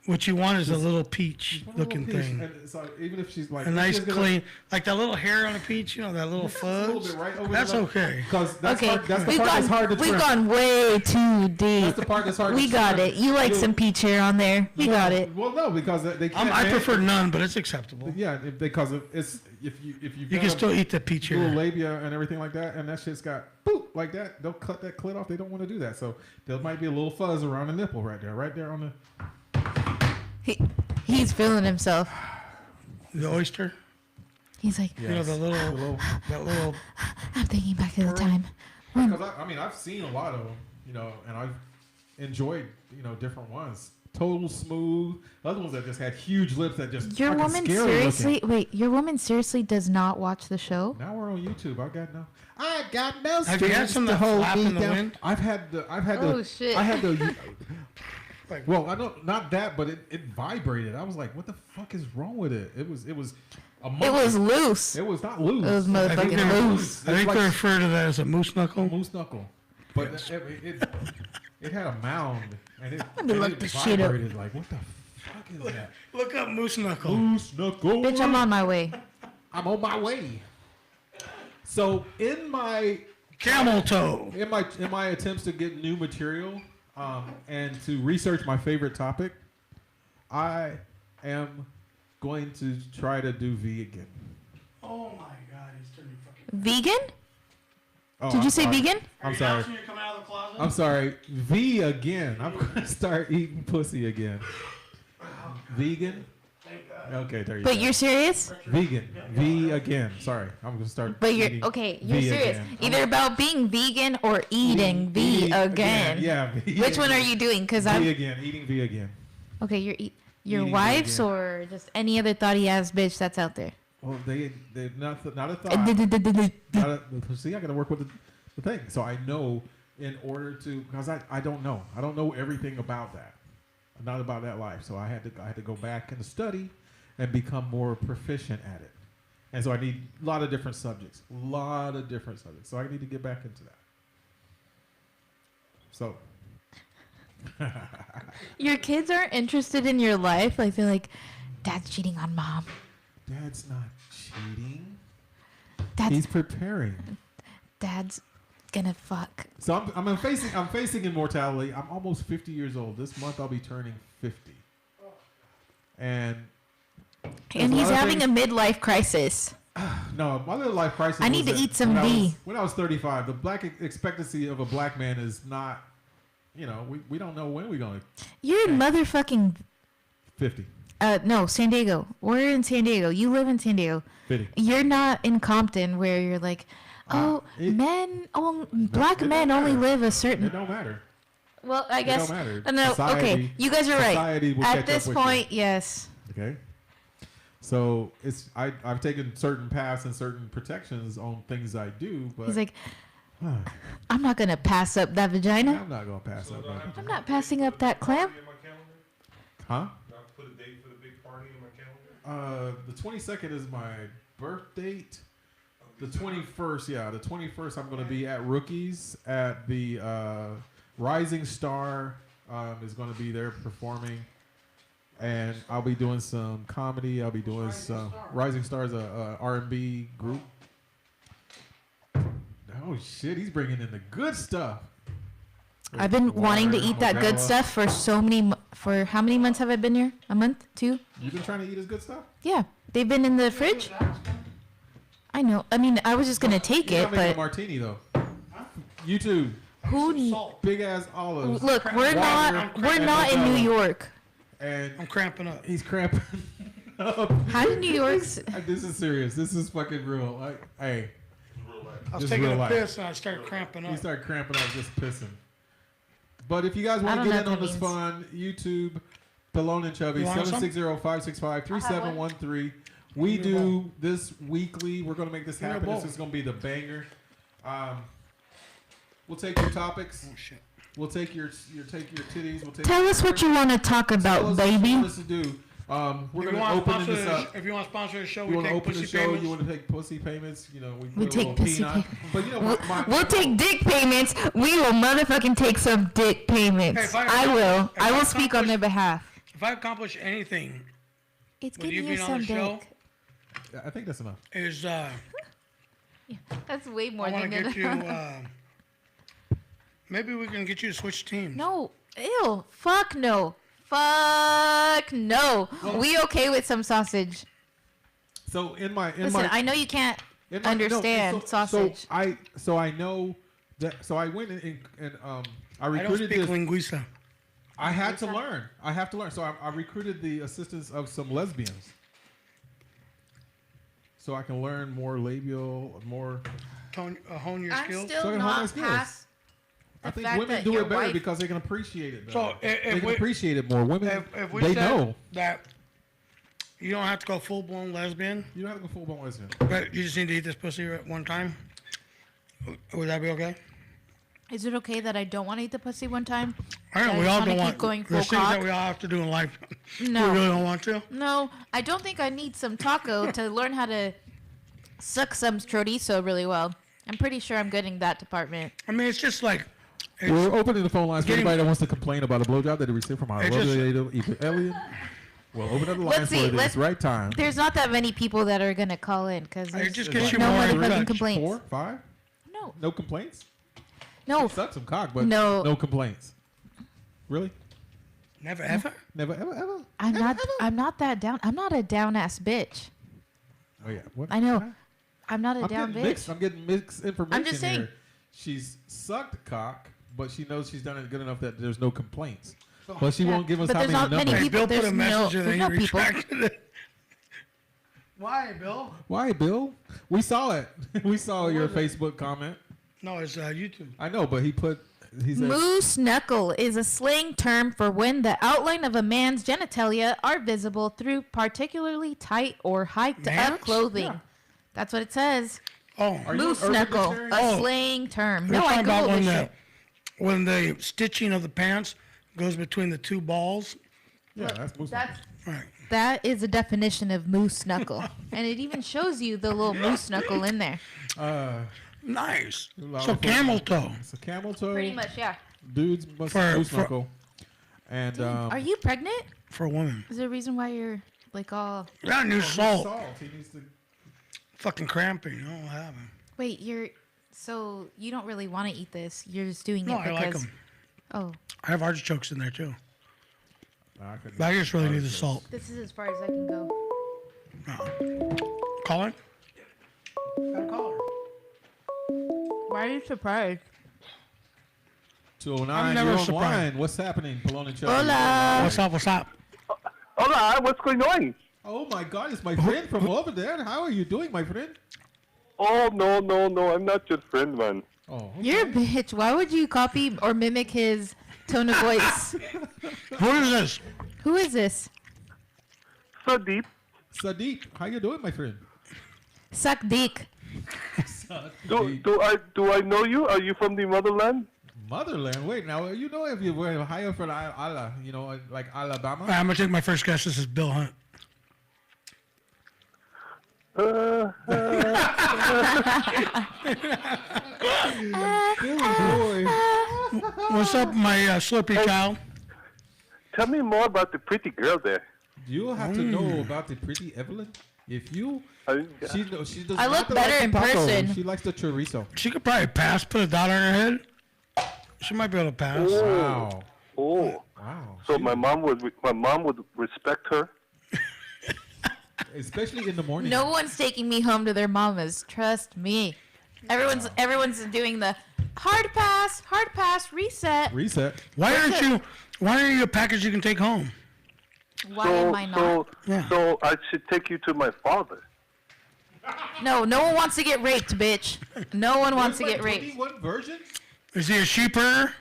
What you want is a little peach-looking thing. And so even if she's like A nice clean, like that little hair on a peach, that little fuzz. That's okay. Because that's Okay, that's the part that's hard to trim. we've gone way too deep. That's the part that's hard to We got trim. it. You like some peach hair on there. We got it. Well, no, because they can't. I prefer none, but it's acceptable. Yeah, because it's if you You can still eat the peach little hair. labia and everything like that, and that shit's got boop like that. They'll cut that clit off. They don't want to do that, so there might be a little fuzz around the nipple right there on the. He's feeling himself. The oyster. He's like, The little, that little. I'm thinking back to the time. Because I've seen a lot of them, and I've enjoyed, different ones. Total smooth. Other ones that just had huge lips that just Your fucking woman scary seriously, looking. wait, your woman seriously does not watch the show? Now we're on YouTube. I got no. Have you had some that flap in the wind? I've had Oh, shit. I had the. Well, I don't, not that, but it vibrated. I was like, "What the fuck is wrong with it?" It was a monkey. It was loose. It was not loose. It was motherfucking loose. I think they refer to that as a moose knuckle. Moose knuckle, but it had a mound and it look this shit up. vibrated. Like, what the fuck is that? Look up moose knuckle. Moose knuckle. Bitch, I'm on my way. I'm on my way. So in my Camel toe. in my attempts to get new material and to research my favorite topic, I am going to try to do V again. Oh my God, he's turning fucking. Vegan? Oh, Did you say sorry. vegan? I'm sorry. You're coming out of the closet? I'm sorry. V again. I'm going to start eating pussy again. Vegan? Okay, there you go. But you're serious? Vegan. V again. Sorry. I'm going to start But you're eating okay. You're V serious. again. Either about being vegan or eating V again. Yeah. V Which one are again. you doing? Because V I'm again. Eating V again. okay. Your Eating wife's vegan. or just any other thoughty ass bitch that's out there. Well, they're not a thought. See, I got to work with the thing. So I know in order to, because I don't know. I don't know everything about that. Not about that life. So I had to go back and study and become more proficient at it. And so I need a lot of different subjects. So I need to get back into that. So. Your kids aren't interested in your life. Like they're like, Dad's cheating on Mom. Dad's not cheating. Dad's He's preparing. Dad's gonna fuck. So I'm facing immortality. I'm almost 50 years old. This month I'll be turning 50. And He's having a midlife crisis. no, my little life crisis. I need was to that eat some when V. When I was 35, the black expectancy of a black man is not, we don't know when we're going to. You're motherfucking 50. No, San Diego. We're in San Diego. You live in San Diego. 50. You're not in Compton where you're like, black men only live a certain. It don't matter. Well, I guess. don't matter. No, okay. You guys are right. Society will catch At this up with point, yes. Okay. So I've taken certain paths and certain protections on things I do, but He's like, I'm not gonna pass up that vagina. I'm not gonna pass up. I'm not passing up that clam. In my calendar? Huh? Do I put a date for the big party in my calendar? The 22nd is my birth date. The 21st, the 21st, I'm going to be at Rookies at the Rising Star is going to be there performing, and I'll be doing some comedy. I'll be doing some Rising Star is a R&B group. Oh shit, he's bringing in the good stuff. I've been wanting to eat that good stuff for for how many months have I been here? A month? 2? You've been trying to eat his good stuff? Yeah, they've been in the fridge. I know. I mean, I was just gonna take You're it, not making a but martini though. You too. who? Big ass olives. Look, we're not in New York. And I'm cramping up. he's cramping up. How did New York's? This is serious. This is fucking real. Hey, I was Just taking real a life. piss and I started cramping he up. started cramping up just pissing. But if you guys want I to don't get know in on what this that fun, YouTube, Pelon and Chubby, You want some? 760-565-3713. We do this weekly. We're going to make this Give me a happen. bowl. This is going to be the banger. We'll take your topics. Oh shit. We'll take your titties. We'll take Tell your us what you want to talk Tell about, us what you baby. want us to do. We're going to open this up. If you want to sponsor the show, You we want to take open the pussy show? payments. You want to take pussy payments? We put a take little pussy peanut. But We'll take dick payments. We will motherfucking take some dick payments. Hey, I will if I speak on their behalf. if I accomplish anything It's with good you to hear being on some the show, dick. Yeah, I think that's enough. is That's way more I want than to get enough. you. Maybe we can get you to switch teams. No. Ew. Fuck no. Fuck no. We okay with some sausage. So in my Listen, I know you can't in my- understand sausage. So I know that. So I went and I I don't recruited speak this. linguista. I had to learn. I have to learn. So I recruited the assistance of some lesbians. So I can learn more labial, more. Hone your I'm skills. So I still can hone my not skills. past the I think fact women that do your it better wife- because they can appreciate it better. So they if can we- appreciate it more. Women, If we they said know. that you don't have to go full blown lesbian, You don't have to go full blown lesbian. but you just need to eat this pussy at one time. Would that be okay? Is it okay that I don't want to eat the pussy one time? I don't know. I We just all wanna don't keep want. going There's full things that cock? we all have to do in life. No. We really don't want to. No, I don't think I need some taco to learn how to suck some chorizo really well. I'm pretty sure I'm good in that department. I mean, it's just like. We're opening the phone lines for getting- anybody that wants to complain about a blowjob that they received from our It just- lovely alien. We'll open up the lines Let's see, for this let's- right time. There's not that many people that are gonna call in because It just there's gets you no more in motherfucking touch. complaints. 4, 5, No, no complaints. no, Suck some cock, but No. no complaints. Really? Never ever. Never, ever. I'm not. I'm not that down. I'm not a down ass bitch. Oh yeah. What? I know. Huh? I'm not a I'm down getting bitch. mixed. I'm getting mixed information just saying. here. She's sucked cock, but she knows she's done it good enough that there's no complaints. But she Yeah, won't give us but how there's many not many numbers. Hey, people- Bill put a there's message no- and there's then no he people. retracted it. Why, Bill? Why, Bill? We saw it. We saw your Facebook comment. No, it's YouTube. I know, but he said, Moose knuckle is a slang term for when the outline of a man's genitalia are visible through particularly tight or hiked Man's? up clothing. Yeah. That's what it says. Oh, Are you Moose an Urban knuckle, Dictionary? a Oh. slang term. We're No, I talking about googled this shit. when the stitching of the pants goes between the two balls. yeah, that's most That's Right. that is a definition of moose knuckle, and it even shows you the little moose knuckle in there. Nice. lot So of camel football. toe. It's a camel toe. Pretty much, yeah. Dudes must For- moose for- knuckle. And Are you pregnant? For women. Is there a reason why you're like all? That new salt. He needs to. Fucking cramping. I don't have him. Wait, so you don't really want to eat this? You're just doing No, it I like because. them. Oh, I have artichokes in there too. I couldn't- But I just really need the salt. this is as far as I can go. Call it? Gotta call her. Why are you surprised? 209. I'm never You're surprised. online. What's happening? Pelon and Chubby. Hola. What's up? What's up? Hola, what's going on? Oh my God! It's my friend from over there. How are you doing, my friend? Oh, no, I'm not your friend, man. Oh, okay. You're a bitch. Why would you copy or mimic his tone of voice? Who is this? Who is this? So deep. Sadiq. How you doing, my friend? Suck dick. Do I know you? Are you from the motherland? Motherland. Wait, now you know if you were higher for Allah, you know, like Alabama. I'm gonna take my first guess. This is Bill Hunt. What's up, my Slurpee cow? Tell me more about the pretty girl there. You have to know about the pretty Evelyn. If you, she does I not look like better the in taco. person. She likes the chorizo. She could probably pass. Put a dot on her head. She might be able to pass. Wow. Oh, Wow. so my mom would respect her. Especially in the morning. No one's taking me home to their mamas. Trust me. Everyone's doing the hard pass, reset. Reset. Why aren't you a package you can take home? Why am I not? So I should take you to my father. No one wants to get raped, bitch. No one wants to get raped. 21 virgins? Is he a sheep herder?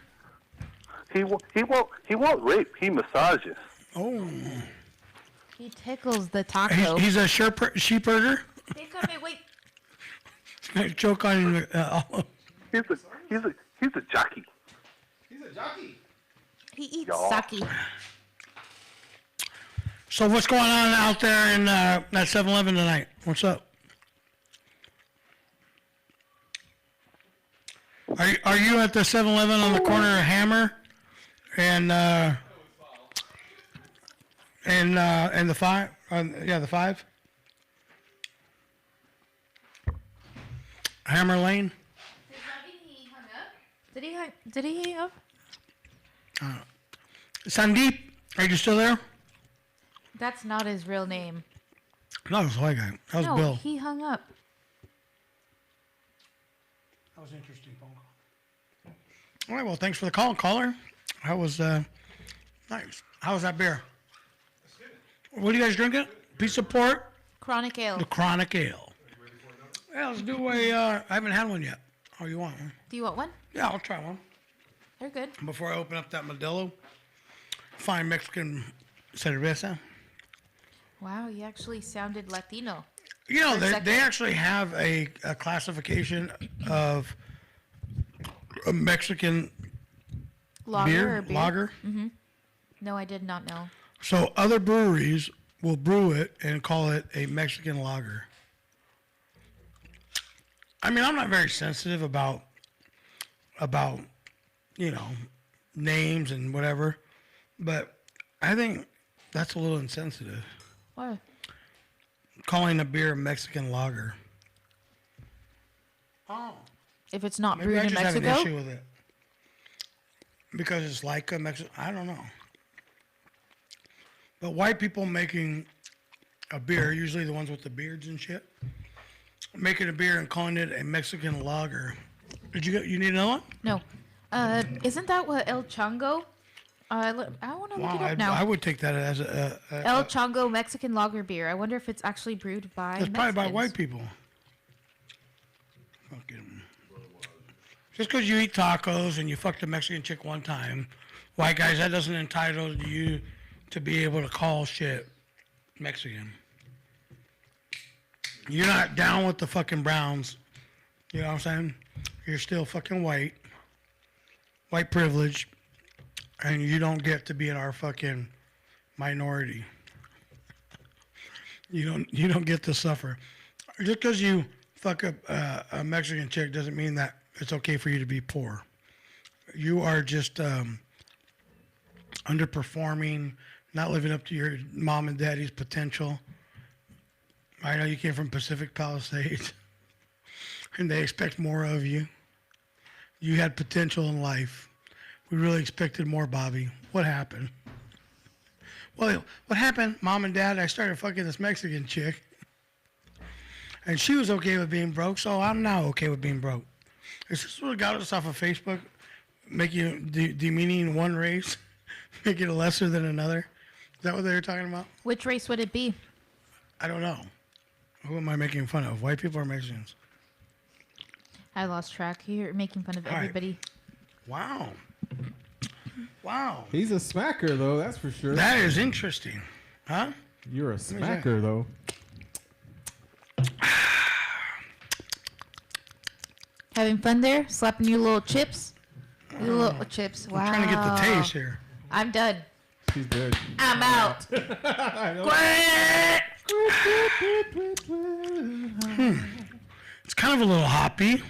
He won't rape. He massages. Oh, He tickles the taco. he's a sheep herder. Hey, come here, wait. Choke on. He's a jockey. He's a jockey. He eats Yeah. sake. So what's going on out there in that 7-Eleven tonight? What's up? Are you at the 7-Eleven on the corner of Hammer and And the 5. The 5. Hammer Lane. Does that mean he hung up? Did he hang up? Sandeep, are you still there? That's not his real name. No, it was the white guy. That was No, Bill. he hung up. That was an interesting phone call. All right, well, thanks for the call, caller. That was nice. How was that beer? What are you guys drinking? Pizza Port? Chronic Ale. The Chronic Ale. Yeah, let's do I haven't had one yet. Oh, you want one? Do you want one? Yeah, I'll try one. They're good. Before I open up that Modelo, fine Mexican cerveza. Wow, you actually sounded Latino. You know, For a they actually have a classification of a Mexican Lager or beer? lager. No, I did not know. So other breweries will brew it and call it a Mexican lager. I mean, I'm not very sensitive about names and whatever, but I think that's a little insensitive. What? Calling a beer a Mexican lager. Oh. If it's not Maybe brewed I in just have Mexico? an issue with it. Because it's like a Mexican, I don't know. But white people making a beer, usually the ones with the beards and shit, making a beer and calling it a Mexican lager. You need another one? No. Isn't that what El Chango? I want to look it up now. I would take that as El Chango Mexican lager beer. I wonder if it's actually brewed by it's probably by Mexicans. white people. Fucking. Just because you eat tacos and you fucked a Mexican chick one time, white guys, that doesn't entitle you to be able to call shit Mexican. You're not down with the fucking Browns. You know what I'm saying? You're still fucking white. White privilege. And you don't get to be in our fucking minority. You don't get to suffer. Just because you fuck up a Mexican chick doesn't mean that it's okay for you to be poor. You are just underperforming, not living up to your mom and daddy's potential. I know you came from Pacific Palisades, and they expect more of you. You had potential in life. We really expected more, Bobby. What happened? Well, what happened, Mom and Dad? I started fucking this Mexican chick, and she was okay with being broke, so I'm now okay with being broke. Is this what got us off of Facebook? Making demeaning one race, make it lesser than another? Is that what they were talking about? Which race would it be? I don't know. Who am I making fun of? White people or Mexicans? I lost track. You're making fun of All right. everybody. Wow. Wow. He's a smacker, though. That's for sure. That is interesting. Huh? You're a smacker, though. Having fun there? Slapping your little chips? Your little chips. Wow. I'm trying to get the taste here. I'm done. He's dead. I'm out. It's kind of a little hoppy.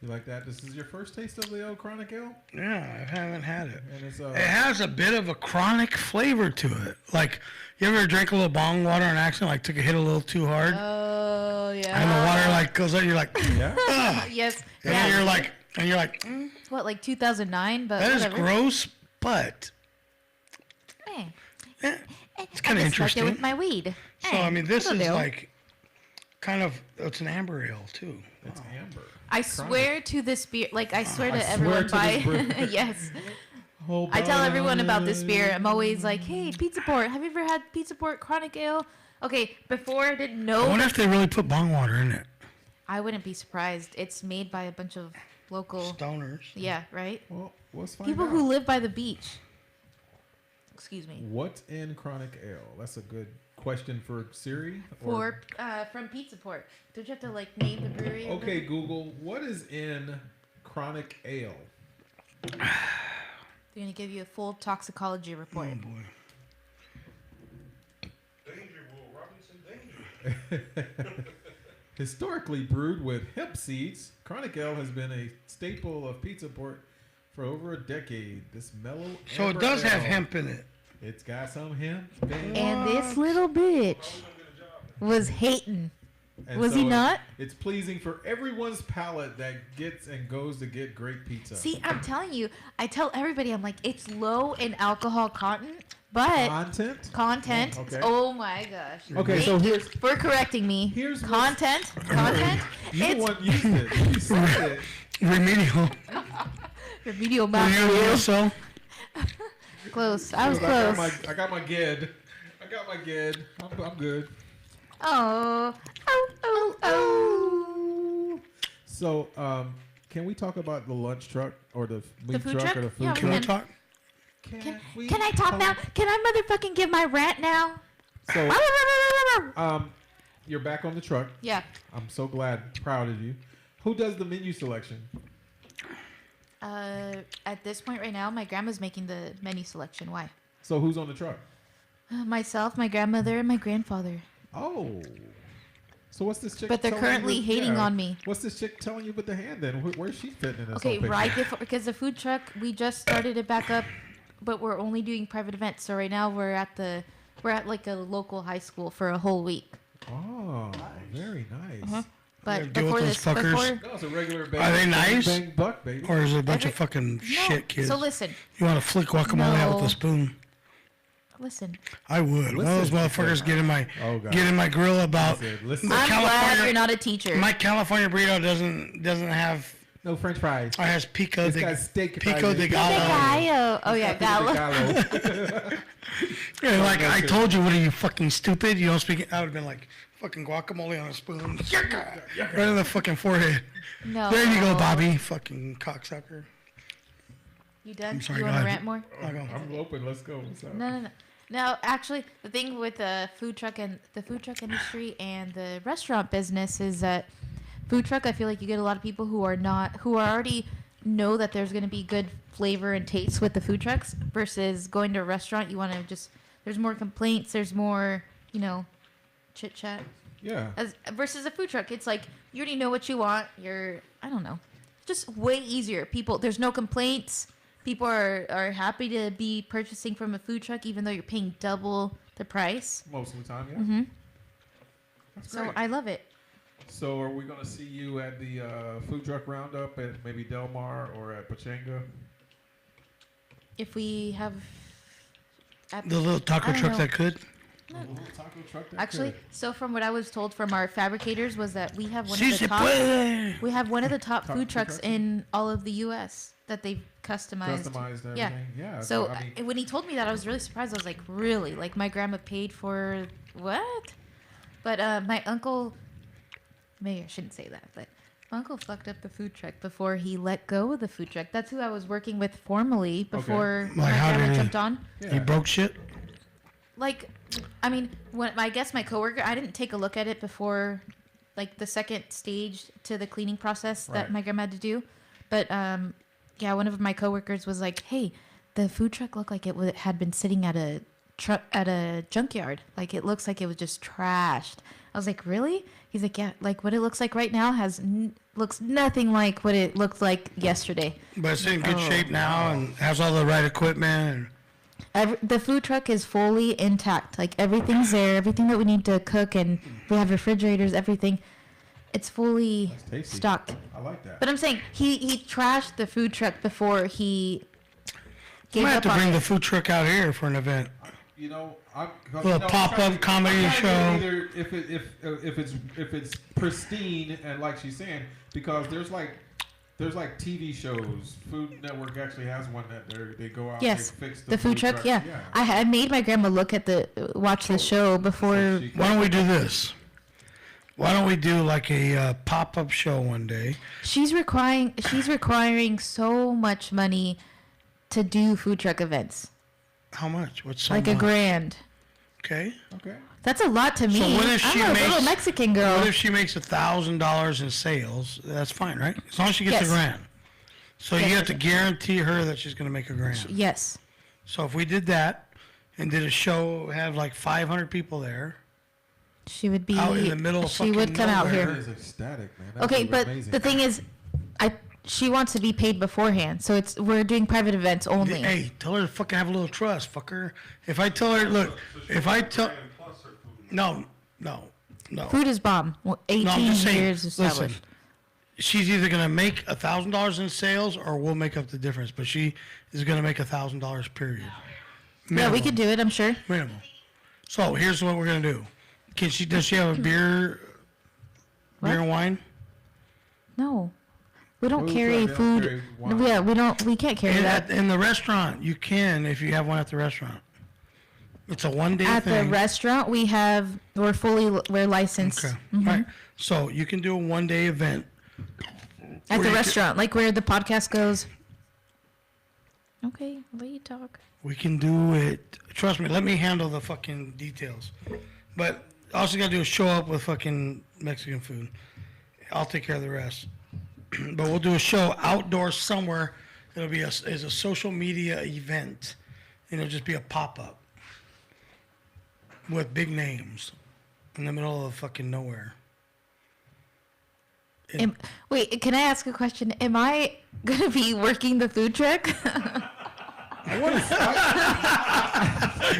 You like that? This is your first taste of the old Chronic Ale? Yeah, I haven't had it. And it's It has a bit of a chronic flavor to it. Like, you ever drank a little bong water on accident, like took a hit a little too hard? Oh, yeah. And the water like goes out, you're like, yeah. ugh. Yes. And Yeah. then you're like, What, like 2009? But that is whatever. gross, but it's kind of I just like interesting. it with my weed. So, I mean, this it'll is do. like kind of, it's an amber ale, too. It's amber. I swear to this beer, like I swear to I swear everyone to by, this brew. yes. I tell everyone about this beer. I'm always like, hey, Pizza Port, have you ever had Pizza Port Chronic Ale? Okay, before I didn't know. I wonder if they really put bong water in it. I wouldn't be surprised. It's made by a bunch of local. Stoners. Yeah, right? Well, let's find People out. who live by the beach. Excuse me. What's in Chronic Ale? That's a good question for Siri. From Pizza Port. Don't you have to like name the brewery? or Okay, Google, what is in Chronic Ale? They're gonna give you a full toxicology report. Oh, boy. Danger, Will Robinson, danger. Historically brewed with hemp seeds, Chronic Ale has been a staple of Pizza Port for over a decade. This mellow So it amber does have ale- hemp in it. It's got some hemp. And this little bitch was hating. And Was so he not? It's pleasing for everyone's palate that gets and goes to get great pizza. See, I'm telling you, I tell everybody, I'm like, it's low in alcohol content, but content. Okay. Oh my gosh. Okay, so here's for correcting me. Here's content. You the one used it. You said it. Remedial. Remedial Remedial math. so. Close. I was close. I got my gid. I'm good. Oh. So, can we talk about the lunch truck or the meat food truck? or the food Yeah, truck? Can we talk? Can I talk now? Can I motherfucking give my rant now? So, you're back on the truck. Yeah. I'm so proud of you. Who does the menu selection? At this point right now, my grandma's making the menu selection. Why? So who's on the truck? Myself, my grandmother, and my grandfather. Oh. So what's this chick? But they're telling you currently hating on me. What's this chick telling you with the hand then? Where's she fitting in this Okay, whole picture? right before, because the food truck, we just started it back up, but we're only doing private events. So right now we're at like a local high school for a whole week. Oh, very nice. Uh-huh. But deal before with this, those fuckers. No, it's a regular bang. Are they nice? Bang buck, baby. Or is it a bunch of fucking shit kids? So listen. You want to flick guacamole out with No. a spoon? Listen. I would. One of those motherfuckers get in my grill about. Listen. I'm glad you're not a teacher. My California burrito doesn't have no French fries. It has pico It's de got steak pico fries. de gallo. Gallo. Oh yeah, gallo. Yeah, like I told you, what are you fucking stupid? You don't speak. I would have been like fucking guacamole on a spoon, right in the fucking forehead. No. There you go, Bobby. Fucking cocksucker. You done? I'm sorry, You go want to ahead. rant more? I'll go. I'm open. Let's go. What's up? No. No, actually, the thing with the food truck industry and the restaurant business is that food truck, I feel like you get a lot of people who already know that there's going to be good flavor and taste with the food trucks versus going to a restaurant. You want to there's more complaints. There's more, chit chat. Yeah. Versus a food truck, it's like you already know what you want. I don't know, just way easier. There's no complaints. People are happy to be purchasing from a food truck, even though you're paying double the price. Most of the time, yeah. Mm-hmm. That's So great. I love it. So are we going to see you at the food truck roundup at maybe Del Mar or at Pachanga? If we have The little taco truck that could. A little taco truck that Actually, could. so from what I was told from our fabricators was that we have one Si of the se top. puede. We have one of the top Top food food trucks trucks? in all of the U.S. that they've customized. Customized everything. Yeah. Yeah. So I mean, when he told me that, I was really surprised. I was like, really? Like my grandma paid for what? But my uncle, maybe I shouldn't say that, but my uncle fucked up the food truck before he let go of the food truck. That's who I was working with formally before my Like, how grandma did he- jumped on. yeah. He broke shit. Like, I mean, I guess my coworker, I didn't take a look at it before, like the second stage to the cleaning process that Right. my grandma had to do. But yeah, one of my coworkers was like, "Hey, the food truck looked like it had been sitting at a junkyard. Like it looks like it was just trashed." I was like, "Really?" He's like, "Yeah, like what it looks like right now looks nothing like what it looked like yesterday." But it's in good shape now and has all the right equipment. The food truck is fully intact. Like everything's there, everything that we need to cook, and we have refrigerators, everything. It's fully That's tasty. stocked. I like that. But I'm saying he trashed the food truck before he You gave might have up to on bring it. the food truck out here for an event. You know, I'm Little pop-up comedy show. Either if it's pristine and like she's saying, because there's like TV shows. Food Network actually has one that they go out. Yes, and they fix the food truck. Yeah, Yeah. I had made my grandma watch the show before. So she- Why don't we do this? Why don't we do like a pop-up show one day? She's requiring so much money to do food truck events, How much? What's so like much? $1,000. Okay. Okay. That's a lot to me. what if she I'm a little makes- Mexican girl. What if she makes $1,000 in sales? That's fine, right? As long as she gets Yes. $1,000. So Yes. you have to guarantee her that she's going to make $1,000. Yes. So if we did that and did a show, have like 500 people there, She would be out in the middle of She would fucking come out nowhere. here. That is ecstatic, man. That Okay, would be but amazing. the thing is, she wants to be paid beforehand, so we're doing private events only. Hey, tell her to fucking have a little trust, fucker. If I tell her, look, if I tell, no. Food is bomb. Well, 18 No, I'm just saying, years established. listen, she's either gonna make $1,000 in sales or we'll make up the difference. But she is gonna make $1,000 period. Yeah, we could do it. I'm sure. Minimum. So here's what we're gonna do. Does she have a beer and wine? No, we don't Food carry truck, they don't food. carry wine. Yeah, we don't. We can't carry that In the restaurant, you can if you have one at the restaurant. It's a one-day at thing. the restaurant. We're licensed. Okay. Right. So you can do a one-day event At Where the you restaurant, like where the podcast goes. Okay, I'll let you talk. We can do it. Trust me, let me handle the fucking details. But all you gotta do is show up with fucking Mexican food. I'll take care of the rest. But we'll do a show outdoors somewhere. It'll be is a social media event. And it'll just be a pop-up with big names in the middle of fucking nowhere. Wait, can I ask a question? Am I gonna be working the food truck?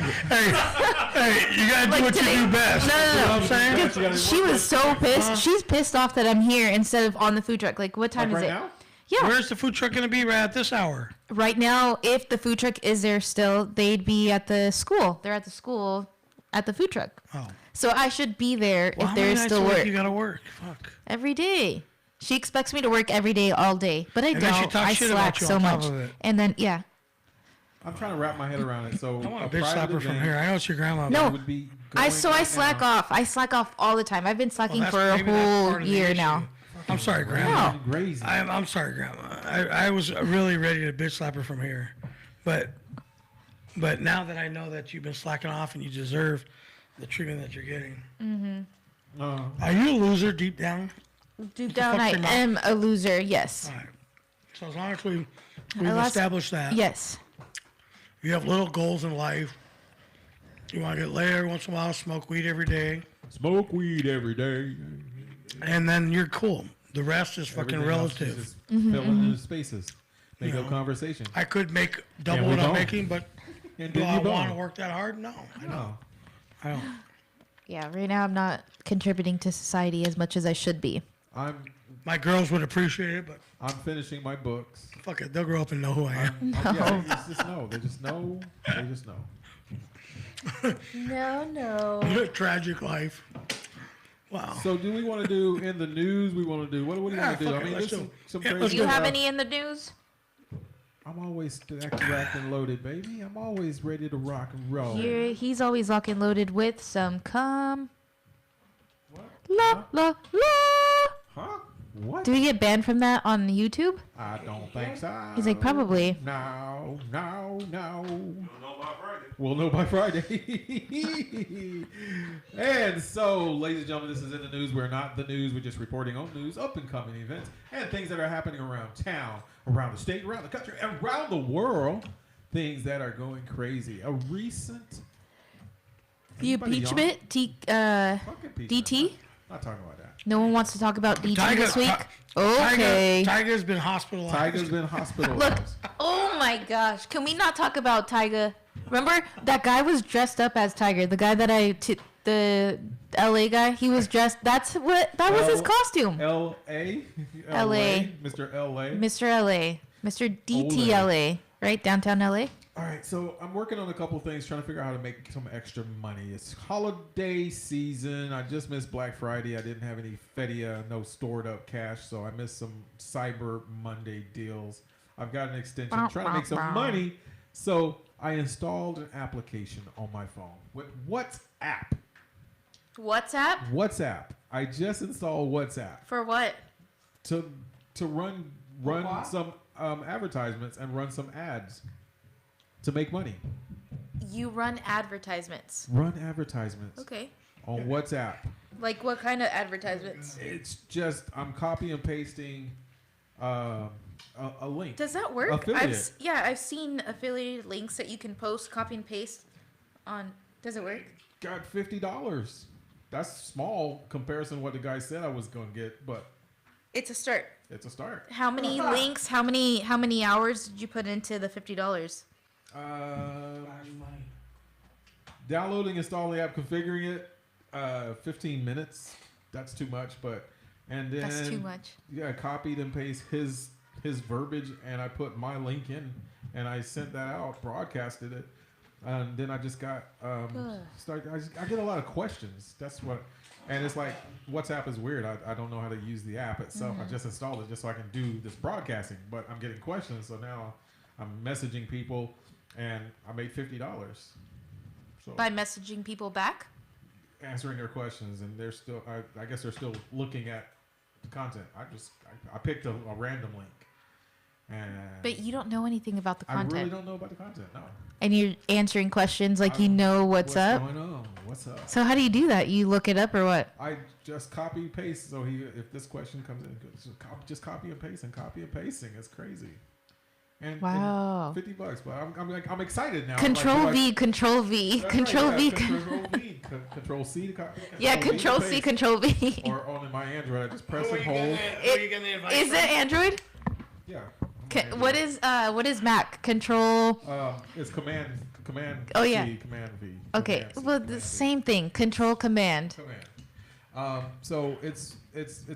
Hey, you gotta do what you do best. No. You know what I'm saying? She was so pissed. She's pissed off that I'm here instead of on the food truck. Like, what time Like is right it? now? Yeah. Where's the food truck gonna be right at this hour? Right now, if the food truck is there still, they'd be at the school. They're at the school at the food truck. Oh. So I should be there Well, if how there many is nights still a week work. You gotta work. Fuck. Every day. She expects me to work every day, all day. But I And then she don't. talks I shit slack about you so on top much. of it. And then, yeah. I'm trying to wrap my head around it. So I want a a bitch private slapper from event here. I know it's your grandma. No. but- would be I going I right slack now. off. I slack off all the time. I've been slacking Well, for a maybe that's whole part of the year issue. now. I'm sorry, Grandma. No. Crazy. I'm sorry, Grandma. I was really ready to bitch slap her from here, but now that I know that you've been slacking off and you deserve the treatment that you're getting, are you a loser deep down? Deep down, fuck I your mouth. am a loser. Yes. All right. So as long as we've lost- established that, Yes. you have little goals in life. You want to get laid every once in a while, smoke weed every day, Smoke weed every day. and then you're cool. The rest is fucking Everything else is relative. just filling in the spaces. Make You up know. conversation. I could make double And we what I'm don't. making, but And do then I you want to don't. work that hard? No, I don't. No. I don't. Yeah. Right now, I'm not contributing to society as much as I should be. My girls would appreciate it, but I'm finishing my books. fuck it, they'll grow up and know who I am. Yeah, they just know. They just know. They just know. No. Tragic life. Wow. So, do we want to do in the news? We want to do what do we Yeah, want to do? fuck I it, mean, let's there's do some it. Yeah, crazy. let's Do you have stuff. any in the news? I'm always stacked and loaded, baby. I'm always ready to rock and roll. He's always lock and loaded with some cum. La la la. Huh? What? Do we get banned from that on YouTube? I don't think so. He's like, probably. No. No, by Friday. We'll know by Friday. And so, ladies and gentlemen, this is in the news. We're not the news. We're just reporting on news, up and coming events, and things that are happening around town, around the state, around the country, around the world. Things that are going crazy. A recent. The Anybody impeachment? Fucking impeachment. DT? Not talking about that. No one wants to talk about DT Tiger- this week? Ti- Okay. Tiger's been hospitalized. Tiger's been hospitalized. Look, oh my gosh. Can we not talk about Tiger? Remember that guy was dressed up as Tiger. The guy that the LA guy, he was dressed. That was his costume. L.A. LA. Mr. L.A. Mr. LA. Mr. DTLA. Right? Downtown LA? All right, so I'm working on a couple things, trying to figure out how to make some extra money. It's holiday season. I just missed Black Friday. I didn't have any FEDIA, no stored up cash, so I missed some Cyber Monday deals. I've got an extension, trying to make some money. So I installed an application on my phone with WhatsApp. WhatsApp? WhatsApp. I just installed WhatsApp For what? to run some advertisements and run some ads to make money. You run advertisements. Run advertisements Okay. on WhatsApp. Like what kind of advertisements? It's just I'm copy and pasting a link. Does that work? Affiliate. I've seen affiliated links that you can post, copy and paste on. Does it work? Got $50. That's small comparison to what the guy said I was gonna get, but It's a start. It's a start. How many links? How many hours did you put into the $50? Downloading, installing the app, configuring it, 15 minutes. That's too much, and then That's too much. Yeah, copied and paste his verbiage, and I put my link in, and I sent that out, broadcasted it, and then I just got I get a lot of questions. That's what. And it's like, WhatsApp is weird. I don't know how to use the app itself. I just installed it just so I can do this broadcasting. But I'm getting questions, so now I'm messaging people, and I made $50. So By messaging people back? answering their questions, and they're still. I guess they're still looking at the content. I picked a random link, and But you don't know anything about the content. I really don't know about the content. No. And you're answering questions like you know what's up. What's going on? What's up? So how do you do that? You look it up or what? I just copy paste. So if this question comes in, just copy and paste and copy and pasting. It's crazy. And Wow. $50, but I'm excited now. Control I'm V, like, Control V, that's Control right, V. yeah, Control V, Control C to copy. Yeah, V to Control C, paste. Control V. Or on my Android, I just press and hold. Is it Android? Yeah. What is Mac? Control. It's command. Oh, yeah. C, command V. Okay, Command C, well the command V. same thing. Control Command. Command. So it's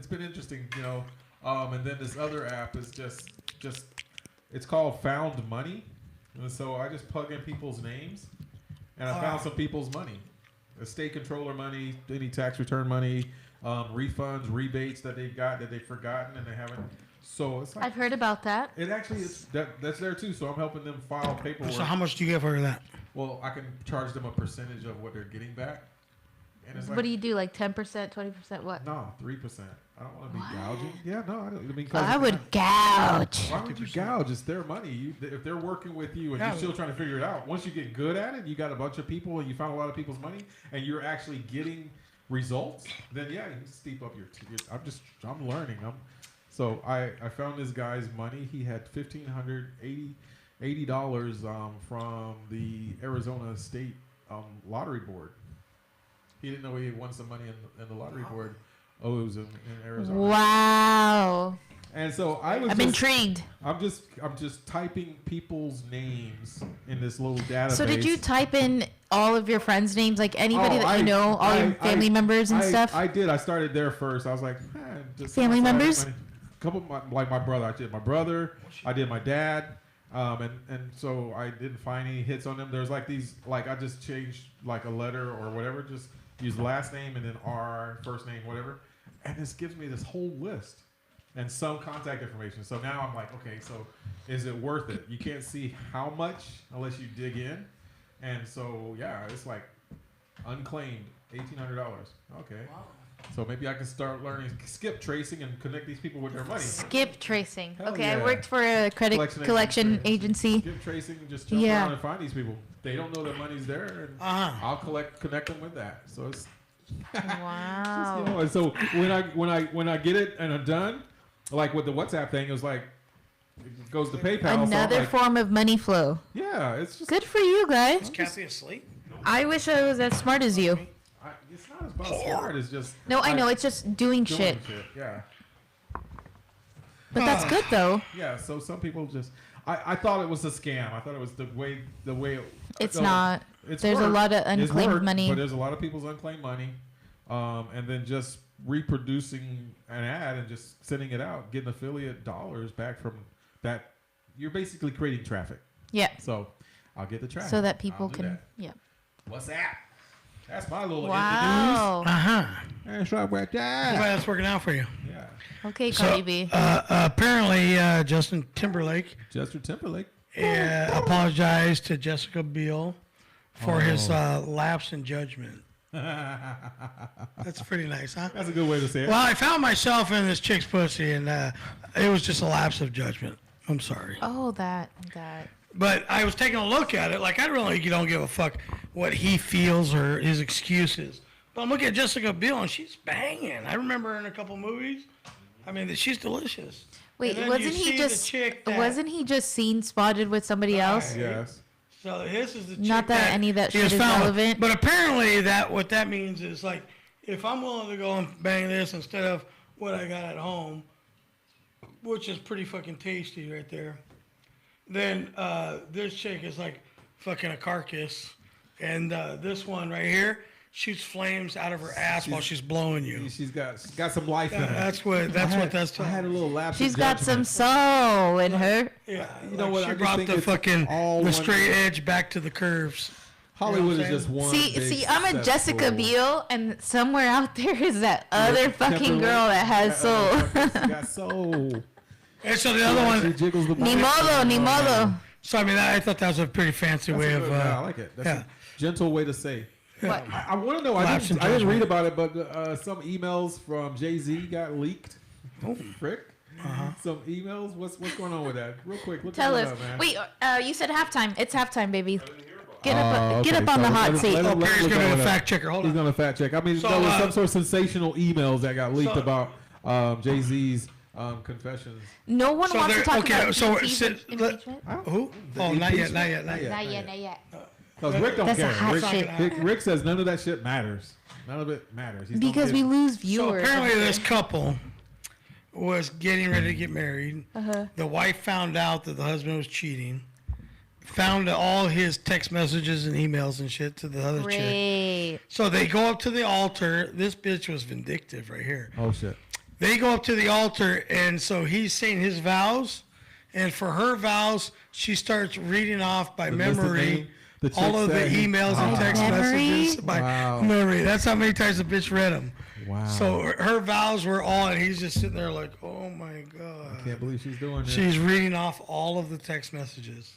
been interesting, and then this other app is just it's called Found Money, and so I just plug in people's names, and I found some people's money, estate controller money, any tax return money, refunds, rebates that they got that they've forgotten and they haven't. So it's like I've heard about that. it actually is that's there too. So I'm helping them file paperwork. So how much do you get for that? Well, I can charge them a percentage of what they're getting back. And it's What do you do? Like 10%, 20%? What? No, 3%. I don't want to be gouging. Yeah, no, I don't. I mean, I would gouge. Why would you gouge? It's their money. If they're working with you and you're still trying to figure it out, once you get good at it, you got a bunch of people and you found a lot of people's money, and you're actually getting results. Then yeah, you can steep up your. I'm learning. So I found this guy's money. He had $1,580 from the Arizona State Lottery Board. He didn't know he had won some money in the lottery board. Oh, it was in Arizona. Wow. And so I'm intrigued. I'm just typing people's names in this little database. So did you type in all of your friends' names, like anybody that you know, all your family members and stuff? I did. I started there first. I was like, just family members. A couple of my brother. I did my brother. I did my dad. And so I didn't find any hits on them. There's like these, like I just changed like a letter or whatever, just use last name and then R, first name, whatever. And this gives me this whole list and some contact information. So now I'm like, okay, so is it worth it? You can't see how much unless you dig in. And so, yeah, it's like unclaimed, $1,800. Okay. Wow. So maybe I can start learning skip tracing and connect these people with their money. Skip tracing. Hell okay, yeah. I worked for a credit collection agency. Skip tracing and just jump around and find these people. They don't know their money's there, and I'll connect them with that. So it's wow. And so when I get it and I'm done, like with the WhatsApp thing, it was like it goes to PayPal. Another form of money flow. Yeah, it's just good for you guys. Is Kathy asleep? I wish I was as smart as you. It's not as about smart. It's just no. I know. It's just doing shit. Yeah. But that's good though. Yeah. So some people just. I thought it was a scam. I thought it was the way. It's not. There's a lot of unclaimed money. But there's a lot of people's unclaimed money, and then just reproducing an ad and just sending it out, getting affiliate dollars back from that. You're basically creating traffic. Yeah. So I'll get the traffic. So that people can. Yeah. What's that? That's my little wow. That's right about that. Glad that's working out for you. Yeah. Okay, Cardi B. Apparently, Justin Timberlake apologized to Jessica Biel for his lapse in judgment. That's pretty nice, huh? That's a good way to say it. Well, I found myself in this chick's pussy, and it was just a lapse of judgment. I'm sorry. Oh, that. But I was taking a look at it. Like, I really don't give a fuck what he feels or his excuses. But I'm looking at Jessica Biel, and she's banging. I remember her in a couple movies. I mean, she's delicious. Wait, wasn't he just seen spotted with somebody else? Yes. So this is the chick Not that any of that shit is relevant. But apparently what that means is, like, if I'm willing to go and bang this instead of what I got at home, which is pretty fucking tasty right there. Then this chick is like fucking a carcass, and this one right here shoots flames out of her ass while she's blowing you. She's got some life in her. That's what that's I had a little lapse. She's got some soul in her. Yeah, You know what? She I just brought think the it's fucking all the one- straight edge back to the curves. Hollywood You know is just one. See, big I'm a successful- Jessica Biel, and somewhere out there is that other fucking Timberlake. girl that has soul. She got soul. And so the other She one, jiggles the Ni body. modo, ni modo. so I mean, I thought that was a pretty fancy That's way a of. good- yeah, I like it. That's yeah. a gentle way to say. What? I want to know. I Lapse in didn't judgment. read about it, but some emails from Jay-Z got leaked. Oh, frick. Some emails. What's going on with that? Real quick. Look Tell that us. up, man. Wait, you said halftime. It's halftime, baby. Get Oh, up, get okay. up on the So hot let seat. him- Oh, Perry's look gonna that do a up. fact checker. Hold He's on. going to fact check. I mean, So, there was some sort of sensational emails that got leaked about Jay-Z's confessions. No one So wants to there- talk okay, about so DT's sit- impeachment. Who? Oh, not yet, not yet, not yet. Not yet, not yet. Because Rick don't That's a care. hot shit. Rick says none of that shit matters. None of it matters. He's Because we lose So viewers. apparently this couple was getting ready to get married. The wife found out that the husband was cheating. Found all his text messages and emails and shit to the other chick. Great. So they go up to the altar. This bitch was vindictive right here. Oh, shit. They go up to the altar, and so he's saying his vows. And for her vows, she starts reading off by The list of memory names, the all chicks of the that he- emails and Wow. text Memory? messages by Wow. memory. That's how many times the bitch read them. Wow. So her vows were all, and he's just sitting there like, oh my God. Can't believe she's doing this. She's reading off all of the text messages.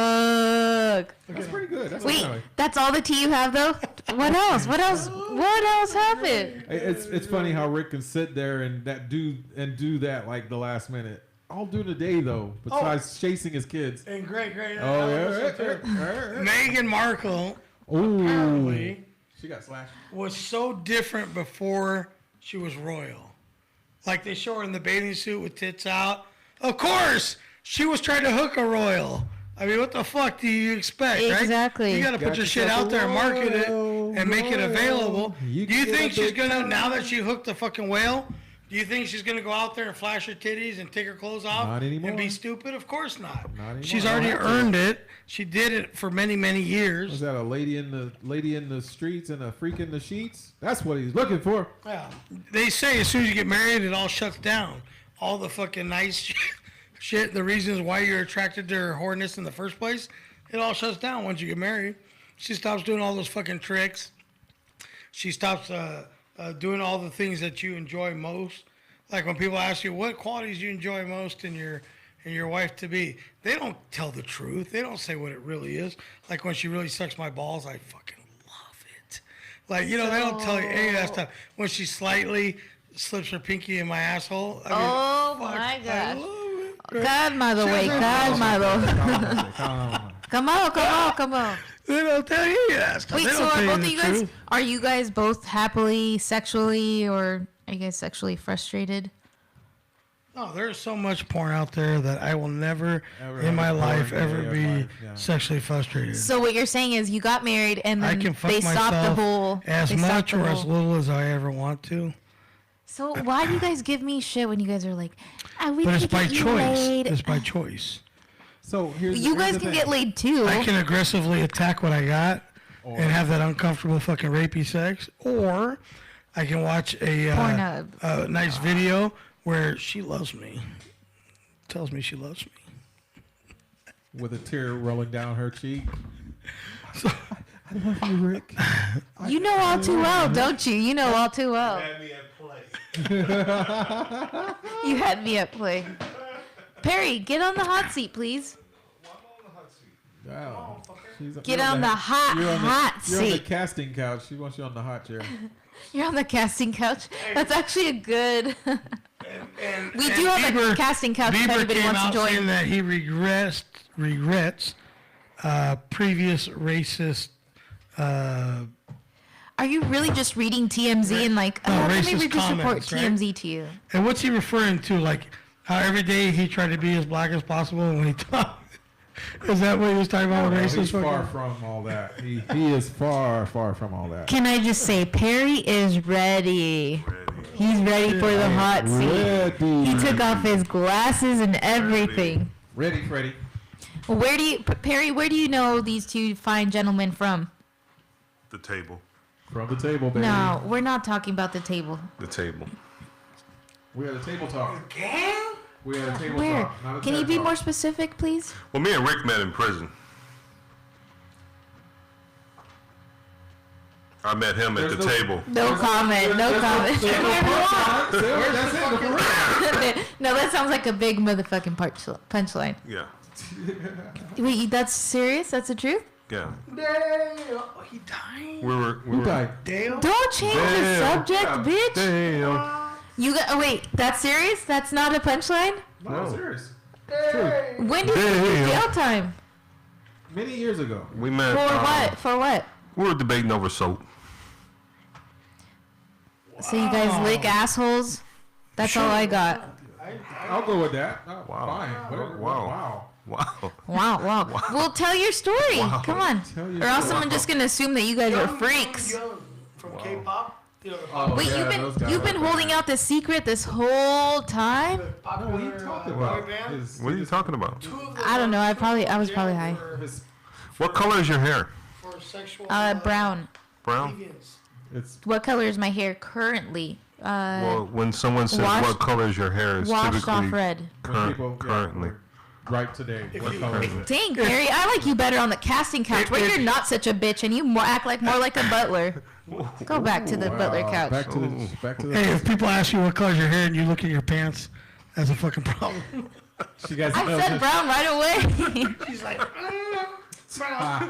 Fuck. That's pretty good. That's Wait, okay. that's all the tea you have, though? What else? What else? What else happened? It's funny how Rick can sit there and do that like the last minute. All during the day though, besides chasing his kids. And great. Oh yeah. Meghan Markle Ooh. apparently She got slashed. was so different before she was royal. Like they show her in the bathing suit with tits out. Of course, she was trying to hook a royal. I mean, what the fuck do you expect, right? Exactly. You got to put Got your shit yourself out there and market it royal, and make it available. You Do you get think a she's big going to, now that she hooked the fucking whale, do you think she's going to go out there and flash her titties and take her clothes off Not anymore. and be stupid? Of course not. Not anymore. She's Don't already have to. earned it. She did it for many, many years. Was that a lady in the streets and a freak in the sheets? That's what he's looking for. Yeah. They say as soon as you get married, it all shuts down. All the fucking nice shit, the reasons why you're attracted to her whoreness in the first place, it all shuts down once you get married. She stops doing all those fucking tricks. She stops doing all the things that you enjoy most. Like when people ask you what qualities you enjoy most in your wife to be, they don't tell the truth. They don't say what it really is. Like when she really sucks my balls, I fucking love it. Like, you know, they don't tell you any of that stuff. When she slightly slips her pinky in my asshole. I mean, Oh fuck, my I gosh. love it. Calmado, güey, calmado. Come on. They don't tell you that stuff. Wait, They so don't are tell both of the you guys, truth. are you guys both happily sexually, or are you guys sexually frustrated? Oh, there's so much porn out there that I will never Ever in my have porn life in ever your be life, yeah. sexually frustrated. So what you're saying is you got married and I then can fuck they stopped the myself whole as they stopped much the or as whole- little as I ever want to. So why do you guys give me shit when you guys are like, we But it's can by get you choice. laid? It's by choice. So here's You guys the can thing. get laid too. I can aggressively attack what I got and have that uncomfortable fucking rapey sex, or I can watch Pornhub. a nice video where she loves me, tells me she loves me. with a tear rolling down her cheek. I love you, Rick. You know all too well, don't you? You know all too well. Had me at play. You had me at play. Perry, get on the hot seat, please. Wow. Get on the hot You're on the seat. casting couch. She wants you on the hot chair. You're on the casting couch. That's actually a good. We do have a casting couch if Bieber anybody came wants to out join. saying that he regrets previous racist. Are you really just reading TMZ and like, No, let me racist read this report comments, right? TMZ to you? And what's he referring to? Like how every day he tried to be as black as possible when he talked. Is that what he was talking about? No, Racist? he's far fucking- from all that. He is far from all that. Can I just say, Perry is ready. He's ready for the hot seat. Ready. He took off his glasses and everything. Ready, Freddie. Well, Perry, where do you know these two fine gentlemen from? The table. From the table, baby. No, we're not talking about the table. The table. We had a table talk. We had a table Where? talk. Not a Can you TED be talk. more specific, please? Well, me and Rick met in prison. I met him at There's the table. No comment. No comment. That's it. No, that sounds like a big motherfucking punchline. Yeah. Wait, that's serious? That's the truth? Yeah. He died. We were. Who died? Dale. Don't change the subject, bitch. Damn. You got. Oh, wait, that's serious? That's not a punchline? No, serious. It's true. When did you do Damn. jail time? Many years ago. We met. For what? For what? We were debating over soap. So you guys lick assholes? That's all I got. I'll go with that. Oh, Wow. Fine. Whatever. Wow. Wow. Wow. Well, tell your story. Wow. Come on. Tell your Or else story. I'm just gonna assume that you guys are freaks. From K-pop. Oh, Wait, yeah, those guys you've are been bad. holding out this secret this whole time? No, what are you talking about? His- What are you talking about? I don't know. I was probably high. his- What color is your hair? For sexual Brown. Brown? deviance. It's What color is my hair currently? Well, when someone says washed- what color is your hair, it's Washed typically off red. when people currently. right today. What you- color is it? Dang, Gary, I like you better on the casting couch where you're not such a bitch and you act like more like a butler. Go back to the butler Wow. couch. Back to the. Hey, if people ask you what color's your hair and you look at your pants, that's a fucking problem. She guys I know said this. brown right away. She's like, Ah.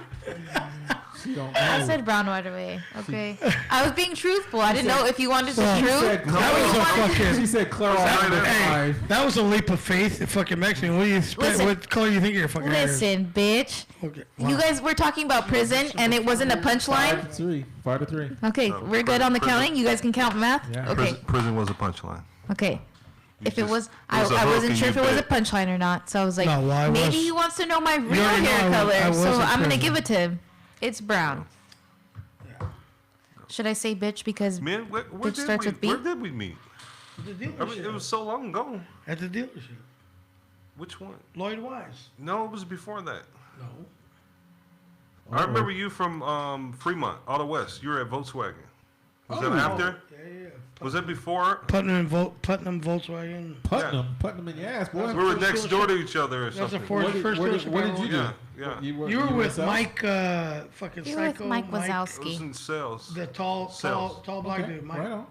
She don't I know. said brown right away. Okay. I was being truthful. I didn't know if you wanted the Well, She truth. said that was a fucking. She said clarify. Hey, that was a leap of faith. It fucking makes me. What do you expect? Listen. What color do you think your fucking hair is? Listen, bitch. Okay. You guys were talking about prison and it wasn't a punchline. 5-3. 5-3. Okay, No, we're good on the prison- counting. You guys can count math. Yeah. Okay. Prison was a punchline. Okay. If it just- was, it I was a hook wasn't and sure you if it was a bit. punchline or not. So I was like, No, well, I maybe was- he wants to know my real already know hair I color. was So in I'm gonna prison. give it to him. It's brown. Should I say bitch because Man, where Which did starts we? with B? Where did we meet? The I mean, it was so long ago. At the dealership. Which one? Lloyd Wise. No, it was before that. No. I remember you from Fremont, Auto West. You were at Volkswagen. Was that Oh. after? Yeah. Was that before? Putnam Volkswagen. Putnam in your ass, boy. We were next door to each other or That's the something. first what dealership did I you worked do? Yeah, yeah. You were with yourself? Mike, fucking you were with psycho. Mike It was Wazowski? in sales. The tall Sales. black Okay, dude, Mike. right on.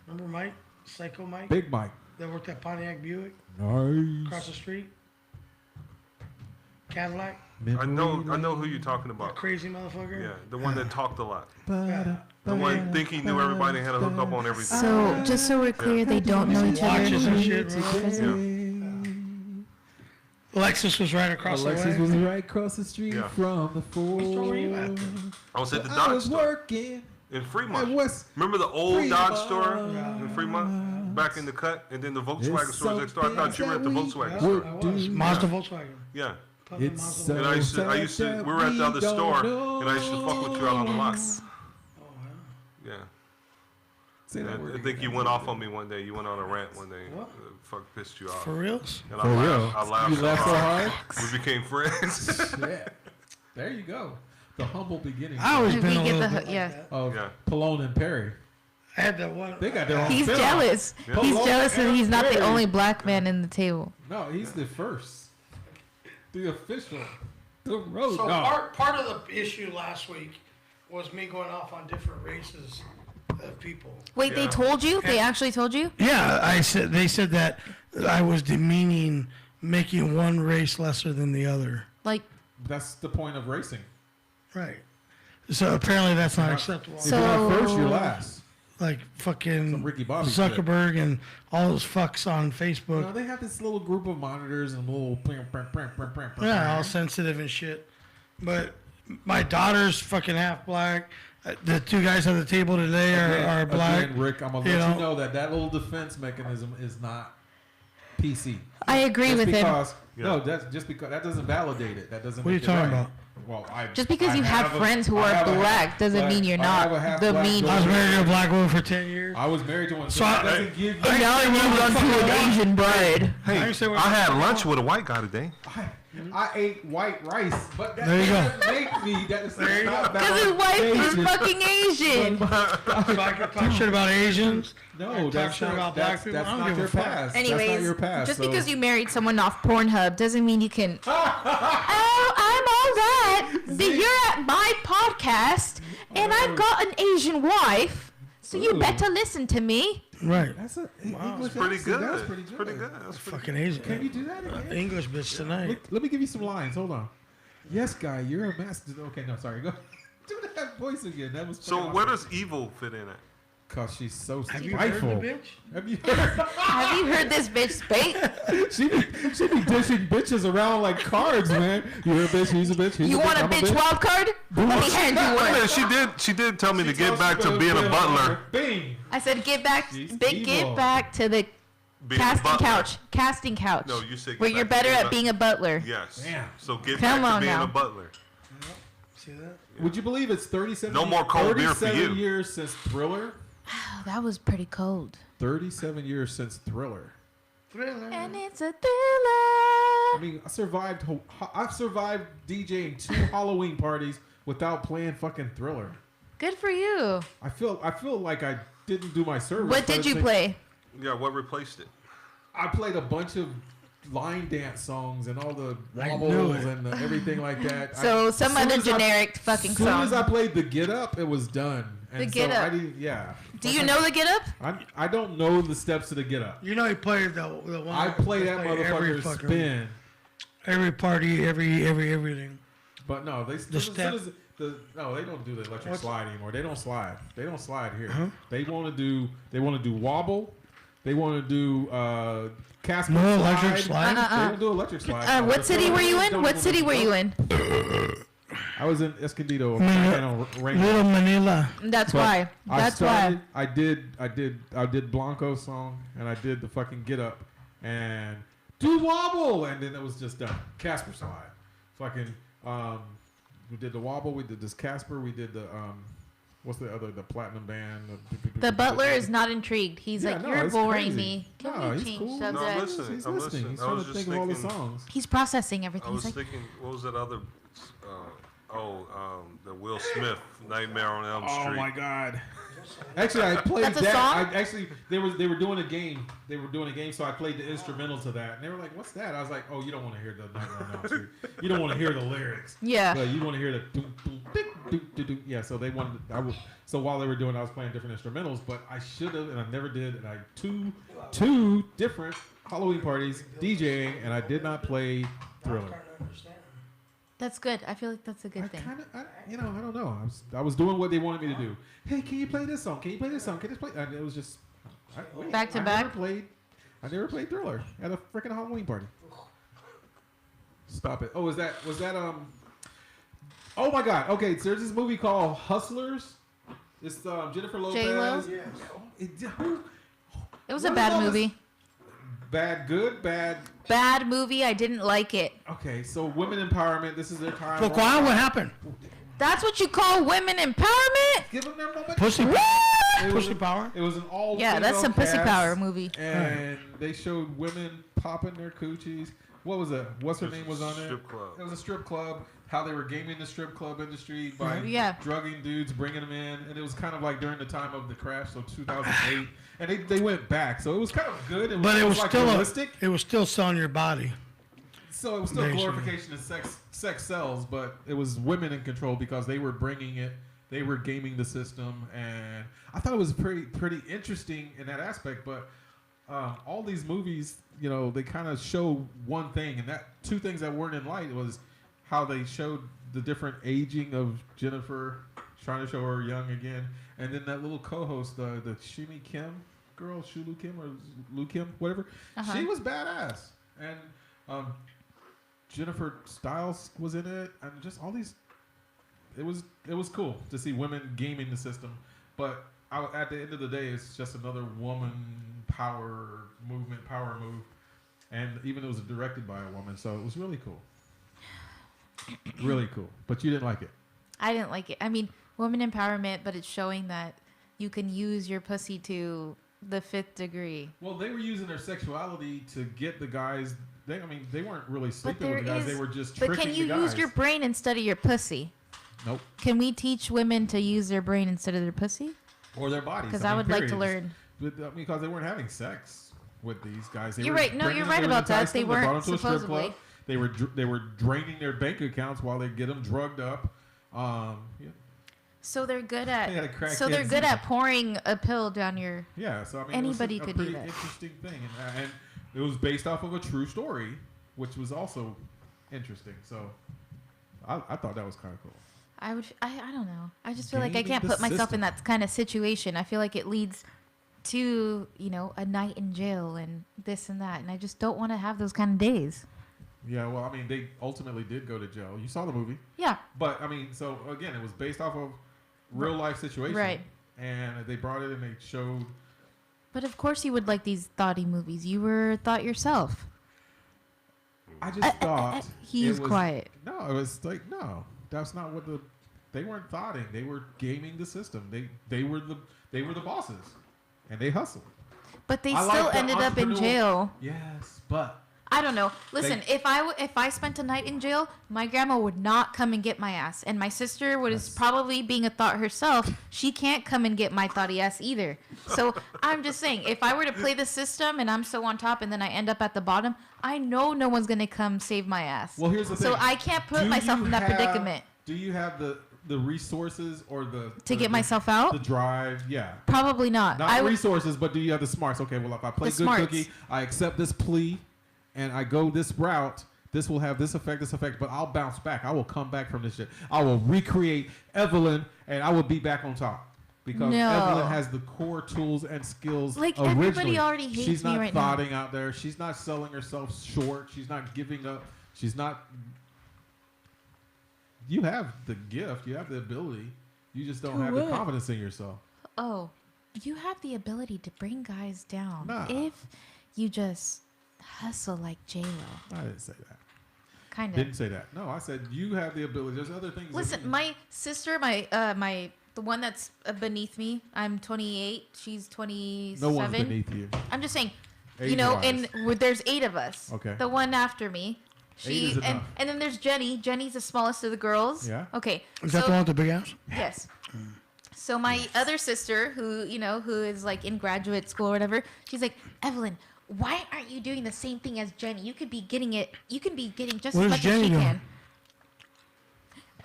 Remember Mike? Psycho Mike? Big Mike. That worked at Pontiac Buick Nice. across the street. Cadillac. I know who you're talking That about. crazy motherfucker. Yeah, the one that talked a lot. Yeah. The one think he knew everybody and had a hook up on everything. So just so we're clear, they don't know each Watches and other. shit. Yeah. Lexus was right across Alexis the way. was right across the street Yeah. from the store were you at? Ford. I was at the I Dodge was store working in at Fremont. West. Remember the old Fremont. Dodge store in Fremont? Back in the cut? And then the Volkswagen It's store next door. I thought you were at the something Volkswagen Yeah, store. I was. Mazda Volkswagen. Yeah. Putnam It's Mazda so And I used to, we were at the other store, and I used to fuck with you out on the lot. Yeah. Say that And word I think you went off on me one day. You went on a rant one day. What? Fuck pissed you off. For reals? And For real? I laughed You so laughed so hard. hard? We became friends. Yeah. There you go. The humble beginning I always Did been we a get little the bit like yeah. that. of Yeah. Pelon and Perry. I had that one. They got their own He's spin-off. jealous. Yeah. He's Hello, jealous that he's not the Perry. only black man in the table. No, he's the first. The official. The road So dog. part of the issue last week was me going off on different races of people. Wait, they Yeah. told you? They actually told you? Yeah, they said that I was demeaning making one race lesser than the other. Like, That's the point of racing. Right. So apparently that's not acceptable. If you're not first, you're last. Like fucking Some Ricky Bobby shit. Zuckerberg and all those fucks on Facebook. No, they have this little group of monitors and little. Yeah, all sensitive and shit. But my daughter's fucking half black. The two guys at the table today are black. Again, Rick, I'm gonna You let you know. know that little defense mechanism is not PC. I agree Just with him. because, Yeah. No, that's just because that doesn't validate it. That doesn't. What are you make it talking right. about? Well, just because you have friends who are black doesn't mean you're not the mean. I was married to a black woman for 10 years. I was married to one. So that doesn't give you. Now you run to an Asian bride. Hey, I had lunch with a white guy today. I ate white rice, but that There you go. doesn't make me. That's not Because his wife is fucking Asian. So I can talk shit about Asians. No, that's shit not about black people. That's I don't not give your a fuck. past. Anyways, that's not your past. just because you married someone off Pornhub doesn't mean you can. Oh, I'm all right. You're at my podcast, and I've got an Asian wife, so you better listen to me. Right. That's a It's pretty good. That's pretty good. Pretty good. That's pretty Fucking Asian. Can you do that again? English bitch tonight. Let me give you some lines. Hold on. Yes, guy, you're a master. Okay, no, sorry. Go. Do that voice again. That was. So where does evil fit in it? Cause she's so Have you heard the spiteful. bitch? Have you heard? Have you heard this bitch speak? she be dishing bitches around like cards, man. You're a bitch. He's a bitch. He's You a want a I'm bitch wild card? Let me hand you Wait a one. minute, she did tell me to get back to being a butler. Bing. I said get back, She's get evil. back to the Being a casting butler. couch. Casting couch. No, you said get where you're back to better being at being a butler. Yes. Damn. So get Come back on to being now. a butler. See that? Would you believe it's 37? No more cold beer for 37 you. years since Thriller. Oh, that was pretty cold. 37 years since Thriller. And it's a I thriller. mean, I've survived DJing 2 Halloween parties without playing fucking Thriller. Good for you. I feel like I didn't do my service. What but did it's you like- play? Yeah, what replaced it? I played a bunch of line dance songs and all the I knew wobbles it. and everything like that. So some as soon other as I- generic fucking As soon as I song. played the Get Up, it was done. And The Get so Up. I didn't, yeah. Do you know the Get Up? I don't know the steps to the Get Up. You know he played the one. I play that every motherfucker fucking- spin. Every party, everything. But no, they no, they don't do the electric slide anymore. They don't slide. They don't slide here. Huh? They want to do wobble. They want to do Casper No slide. electric slide? They don't do electric slide. What city were you in? What city were you in? I was in Escondido, Little Manila. That's But why. That's why. I did Blanco's song and I did the fucking Get Up and do wobble and then it was just done. Casper slide. Fucking we did the wobble, we did this Casper, we did the what's the other, the platinum band. The butler is not intrigued. He's Yeah, like, no, you're it's boring crazy. me. Can No, we he's change cool. subject? No, I'm listening. He's I'm listening. listening. He's I trying was to just think of all the thinking. songs. He's processing I everything. was He's like, thinking, what was that other? The Will Smith Nightmare on Elm Street. Oh my God! Actually, I played That's a that. song? They were doing a game. They were doing a game, so I played the instrumental to that, and they were like, "What's that?" I was like, "Oh, you don't want to hear the Nightmare on Elm Street. You don't want to hear the lyrics. yeah. But you want to hear the doo, doo, doo, doo, doo, doo. Yeah." So they wanted. So while they were doing, I was playing different instrumentals, but I should have, and I never did. And I two different Halloween parties DJing, and I did not play Thriller. That's good. I feel like that's a good thing. I don't know. I was doing what they wanted me to do. Hey, can you play this song? Can you play this song? Can you play? And it was just Back to I back? I never played Thriller at a freaking Halloween party. Stop it. Oh, was that Oh my God. Okay, so there's this movie called Hustlers. It's Jennifer Lopez. J-Lo? It- It was a What bad is all this- movie. Bad, good, bad. Bad movie. I didn't like it. Okay, so women empowerment. This is their time. Look, why? What happened? That's what you call women empowerment? Give them their moment. Pussy. What? It was Pussy power. It was an all. Yeah, that's some pussy power movie. And they showed women popping their coochies. What was it? What's her name was on it? Strip club. It was a strip club. How they were gaming the strip club industry by Yeah. drugging dudes, bringing them in, and it was kind of like during the time of the crash, so 2008, and they went back, so it was kind of good. But it was like still realistic. it was still selling your body. So it was still Basically. glorification of sex sells, but it was women in control because they were bringing it. They were gaming the system, and I thought it was pretty interesting in that aspect. But all these movies, they kind of show one thing, and that two things that weren't in light was how they showed the different aging of Jennifer, trying to show her young again, and then that little co-host, the Shimi Kim girl, Shulu Kim or Lu Kim, whatever, she was badass, and Jennifer Stiles was in it, and just all these. It was cool to see women gaming the system, but at the end of the day, it's just another woman power move, and even it was directed by a woman, so it was really cool. really cool. But you didn't like it. I didn't like it. I mean, woman empowerment, but it's showing that you can use your pussy to the 5th degree. Well, they were using their sexuality to get the guys. They weren't really sleeping with the guys. They were just tricking the guys. But can you use your brain instead of your pussy? Nope. Can we teach women to use their brain instead of their pussy? Or their bodies. Because I would like to learn. Because they weren't having sex with these guys. You're right. No, you're right about that. They weren't supposedly. They were draining their bank accounts while they get them drugged up. Yeah. So they're good at pouring a pill down your. Yeah. So I mean, anybody could do that. Interesting thing, and it was based off of a true story, which was also interesting. So I thought that was kind of cool. I don't know. I just feel like I can't put myself in that kind of situation. I feel like it leads to, a night in jail and this and that. And I just don't want to have those kind of days. Yeah, well, I mean, they ultimately did go to jail. You saw the movie. Yeah. But, I mean, so, again, it was based off of real life situation. Right. And they brought it and they showed. But, of course, you would like these thoughty movies. You were thought yourself. I just thought. He was quiet. No, it was like, no. That's not what they weren't thoughting. They were gaming the system. They were the bosses, and they hustled. But they still ended up in jail. Yes, but I don't know. Listen, if I spent a night in jail, my grandma would not come and get my ass, and my sister was probably being a thought herself. She can't come and get my thoughty ass either. So I'm just saying, if I were to play the system and I'm so on top, and then I end up at the bottom, I know no one's gonna come save my ass. Well, here's the thing. So I can't put myself in that predicament. Do you have the resources or to get myself out? The drive, yeah. Probably not. Not resources, but do you have the smarts? Okay, well, if I play good cookie, I accept this plea, and I go this route, this will have this effect, but I'll bounce back. I will come back from this shit. I will recreate Evelyn, and I will be back on top. Because Evelyn has the core tools and skills. Like, originally. Everybody already hates She's me not right now. thoughting out there. She's not selling herself short. She's not giving up. She's not... You have the gift. You have the ability. You just don't have the confidence in yourself. Oh, you have the ability to bring guys down. Nah. If you just hustle like J-Lo. I didn't say that. Kind of. Didn't say that. No, I said you have the ability. There's other things. Listen, my sister, the one that's beneath me, I'm 28. She's 27. No one's beneath you. I'm just saying, Age-wise. and there's 8 of us. Okay. The one after me. Eight is enough. And then there's Jenny. Jenny's the smallest of the girls. Yeah. Okay. Is that the one with the big ass? Yes. So my other sister, who is like in graduate school or whatever, she's like, Evelyn, why aren't you doing the same thing as Jenny? You could be getting it. You can be getting just as much as she can.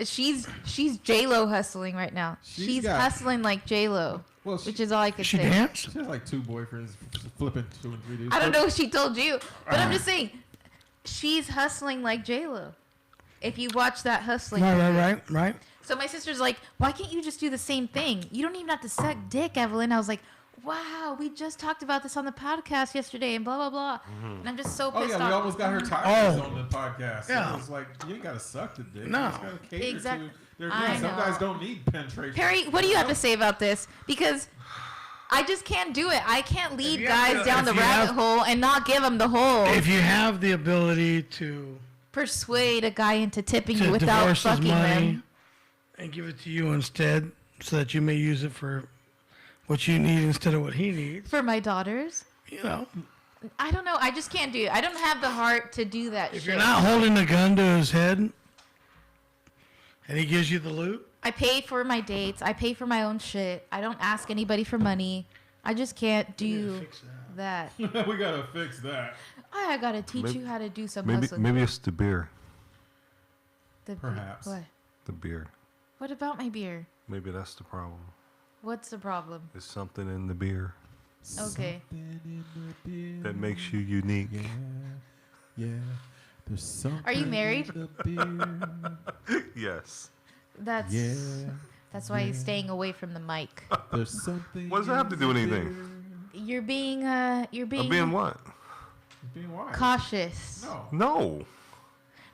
She's J-Lo hustling right now. She's hustling like J-Lo, which is all I could say. She dance? She has like 2 boyfriends flipping 2 and 3 dudes. I don't know if she told you, but I'm just saying, she's hustling like J-Lo. If you watch that hustling. Right. So my sister's like, why can't you just do the same thing? You don't even have to suck dick, Evelyn. I was like, wow, we just talked about this on the podcast yesterday and blah, blah, blah. Mm-hmm. And I'm just so pissed off. We almost got her tires on the podcast. Yeah. So it's like, you ain't got to suck the dick. No. You just got to cater to. Some guys don't need penetration. Perry, what do you have to say about this? Because I just can't do it. I can't lead guys down the rabbit hole and not give them the hole. If you have the ability to persuade a guy into tipping you without fucking them and give it to you instead so that you may use it for what you need instead of what he needs. For my daughters? I don't know. I just can't do it. I don't have the heart to do that If you're not holding a gun to his head and he gives you the loot. I pay for my dates. I pay for my own shit. I don't ask anybody for money. I just can't do that. We gotta fix that. I gotta teach you how to do some hustling. Maybe it's the beer. Perhaps. What? The beer. What about my beer? Maybe that's the problem. What's the problem? There's something in the beer. Okay. That makes you unique. Yeah. There's something. Are you married? In the beer. Yes. That's why he's staying away from the mic. There's something. What does that have to do with anything? You're being being what? Being what? Cautious. No.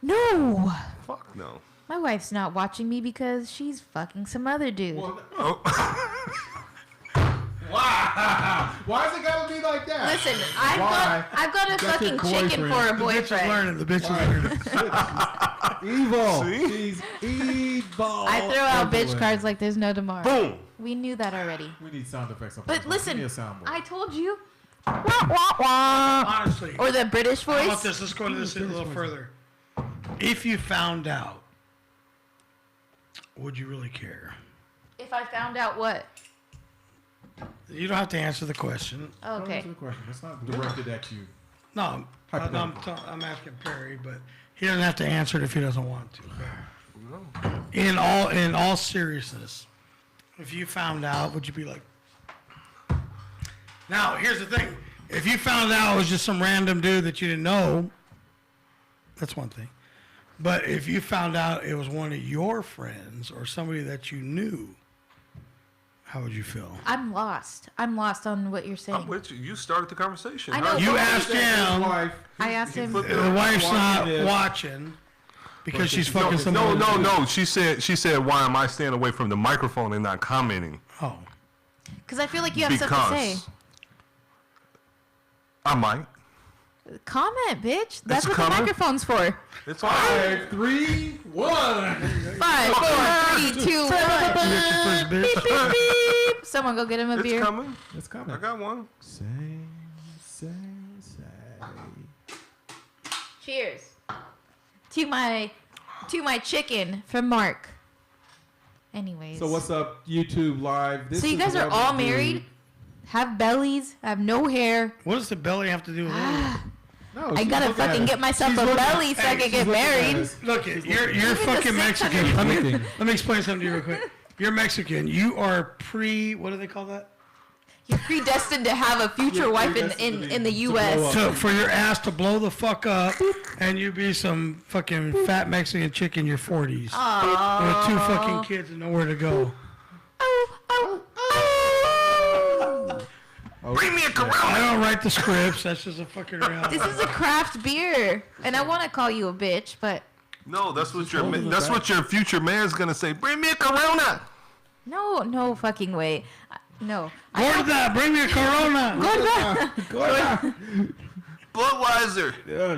No. Fuck no. My wife's not watching me because she's fucking some other dude. Wow. Why is it gotta be like that? Listen, I've got a fucking chicken for a boyfriend. The bitch is learning. Evil. See? She's evil. I throw out bitch Evelyn. cards like there's no tomorrow. Boom. We knew that already. We need sound effects. On But this. listen, Give me a soundboard. I told you. Wah, wah, wah. Honestly. Or the British How about voice. this? Let's go into this a little further. If you found out, would you really care? If I found out what? You don't have to answer the question. Don't Okay. answer the question. It's not directed at you. No, I'm asking Perry, but he doesn't have to answer it if he doesn't want to. In all seriousness, if you found out, would you be like? Now, here's the thing: if you found out it was just some random dude that you didn't know, that's one thing. But if you found out it was one of your friends or somebody that you knew, how would you feel? I'm lost. I'm lost on what you're I'm saying. with you. You started the conversation. I know. You asked him. Wife. I asked him. The wife's not Watching this. watching because she's No, fucking somebody. no. She said, why am I staying away from the microphone and not commenting? Oh, Because I feel like you have something to say. I might. Comment, bitch. That's what coming. the microphone's for. It's all right. 5, 3, 1. 5, 4, 3, 2, 1. you got your first bitch. Beep, beep, beep. Someone go get him a It's beer. coming. It's coming. I got one. Say. Cheers to my chicken from Mark. Anyways. So what's up, YouTube Live? This So you is guys are what we all do. married, have bellies, have no hair. What does the belly have to do with it? No, I she's gotta looking at fucking us. get myself She's a looking- belly so I Hey, can she's get looking at married. us. Look, you're Even the fucking 600 Mexican. Let Looking. me explain something to you real quick. You're Mexican. You are what do they call that? You're predestined to have a future wife in the U.S. For your ass to blow the fuck up, and you be some fucking fat Mexican chick in your 40s with 2 fucking kids and nowhere to go. Bring me a Corona. I don't write the scripts. That's just a fucking reality. This is a craft beer, and I want to call you a bitch, but No, that's what your future man's gonna say. Bring me a Corona. no fucking way. No. Gorda, bring me a Corona. Budweiser.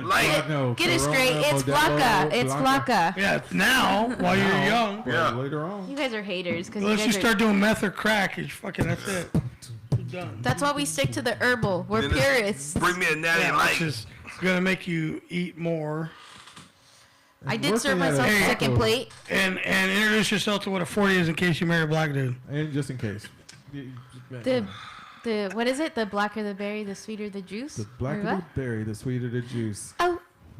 Light. No, Get it Corona, straight. It's Modelo, Blanca. It's Blanca. Yeah, now while you're young. Yeah. Later on. You guys are haters because Unless you start doing meth or crack, it's fucking that's it. You're done. That's why we stick to the herbal. We're Then it's- purists. Bring me a natty Yeah, which light. is gonna make you eat more. I did serve Working at myself a a second taco. plate. And introduce yourself to what a 40 is in case you marry a black dude. And just in case. The what is it? The blacker the berry, the sweeter the juice. The Or blacker what? the berry, the sweeter the juice. Oh,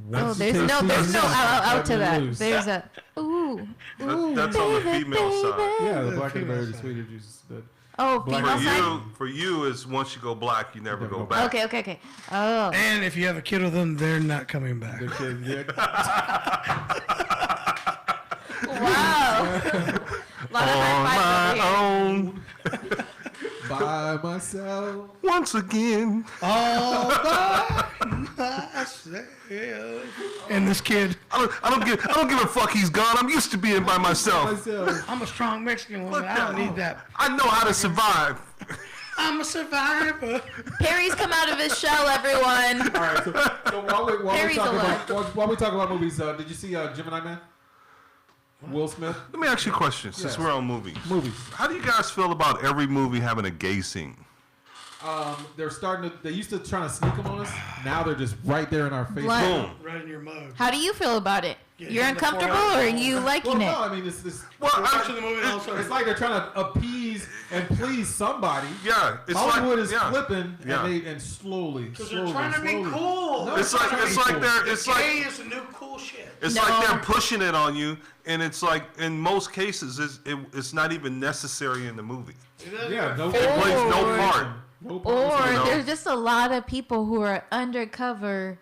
Once you there's taste no these, out to let me that. loose. There's a ooh. That's on the female side. Yeah, the The blacker the female berry, the side. sweeter juice is good. Oh, Black- female For side. for you is once you go black, you never Never go go back. Okay. Oh, And if you have a kid with them, they're not coming back. The kid, yeah. wow. Lot of high On fives my over here. own, By myself. once again. All by myself. And this kid, I don't give a fuck. He's gone. I'm used to being by myself. Myself. I'm a strong Mexican woman. I don't need that. I know how to survive. I'm a survivor. Perry's come out of his shell, everyone. All right, so while Harry's alive. we talk about movies, did you see Gemini Man? Will Smith? Let me ask you a question, since Yes. we're on movies. Movies. How do you guys feel about every movie having a gay scene? They're starting to. They used to try to sneak them on us. Now they're just right there in our face. Blood. Boom. Right in your mug. How do you feel about it? Yeah, You're in the uncomfortable, forehead. or are you Well, liking no, it? I mean it's this. Well, Watching the movie also. It's like they're trying to appease and please somebody. Yeah, it's Hollywood like is yeah. flipping, Yeah. and slowly, Because slowly, they're trying to be slowly. cool. No, It's like trying to be cool. Gay is the new cool shit. It's No. like they're pushing it on you, and it's like in most cases it's not even necessary in the movie. Yeah, no. It plays no Or- part. No Or purpose. know. there's just a lot of people who are undercover,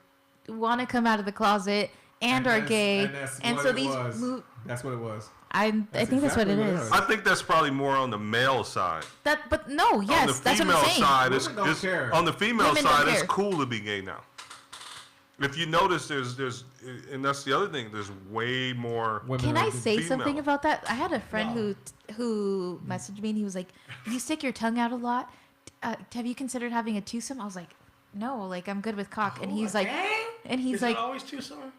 want to come out of the closet, and are that's- gay, and that's and what so it these was. That's what it was. I think that's what exactly it what it is. is. I think that's probably more on the male side. But no, On the yes, that's what female I'm saying. side, Women don't care. on the female Women don't side, it's care. cool to be gay now. If you notice, there's, and that's the other thing. There's way more. Women Can are I the- say female. something about that? I had a friend who messaged me and he was like, "You stick your tongue out a lot. Have you considered having a twosome?" I was like, "No, like I'm good with cock." And he's like, Is like, it always twosome?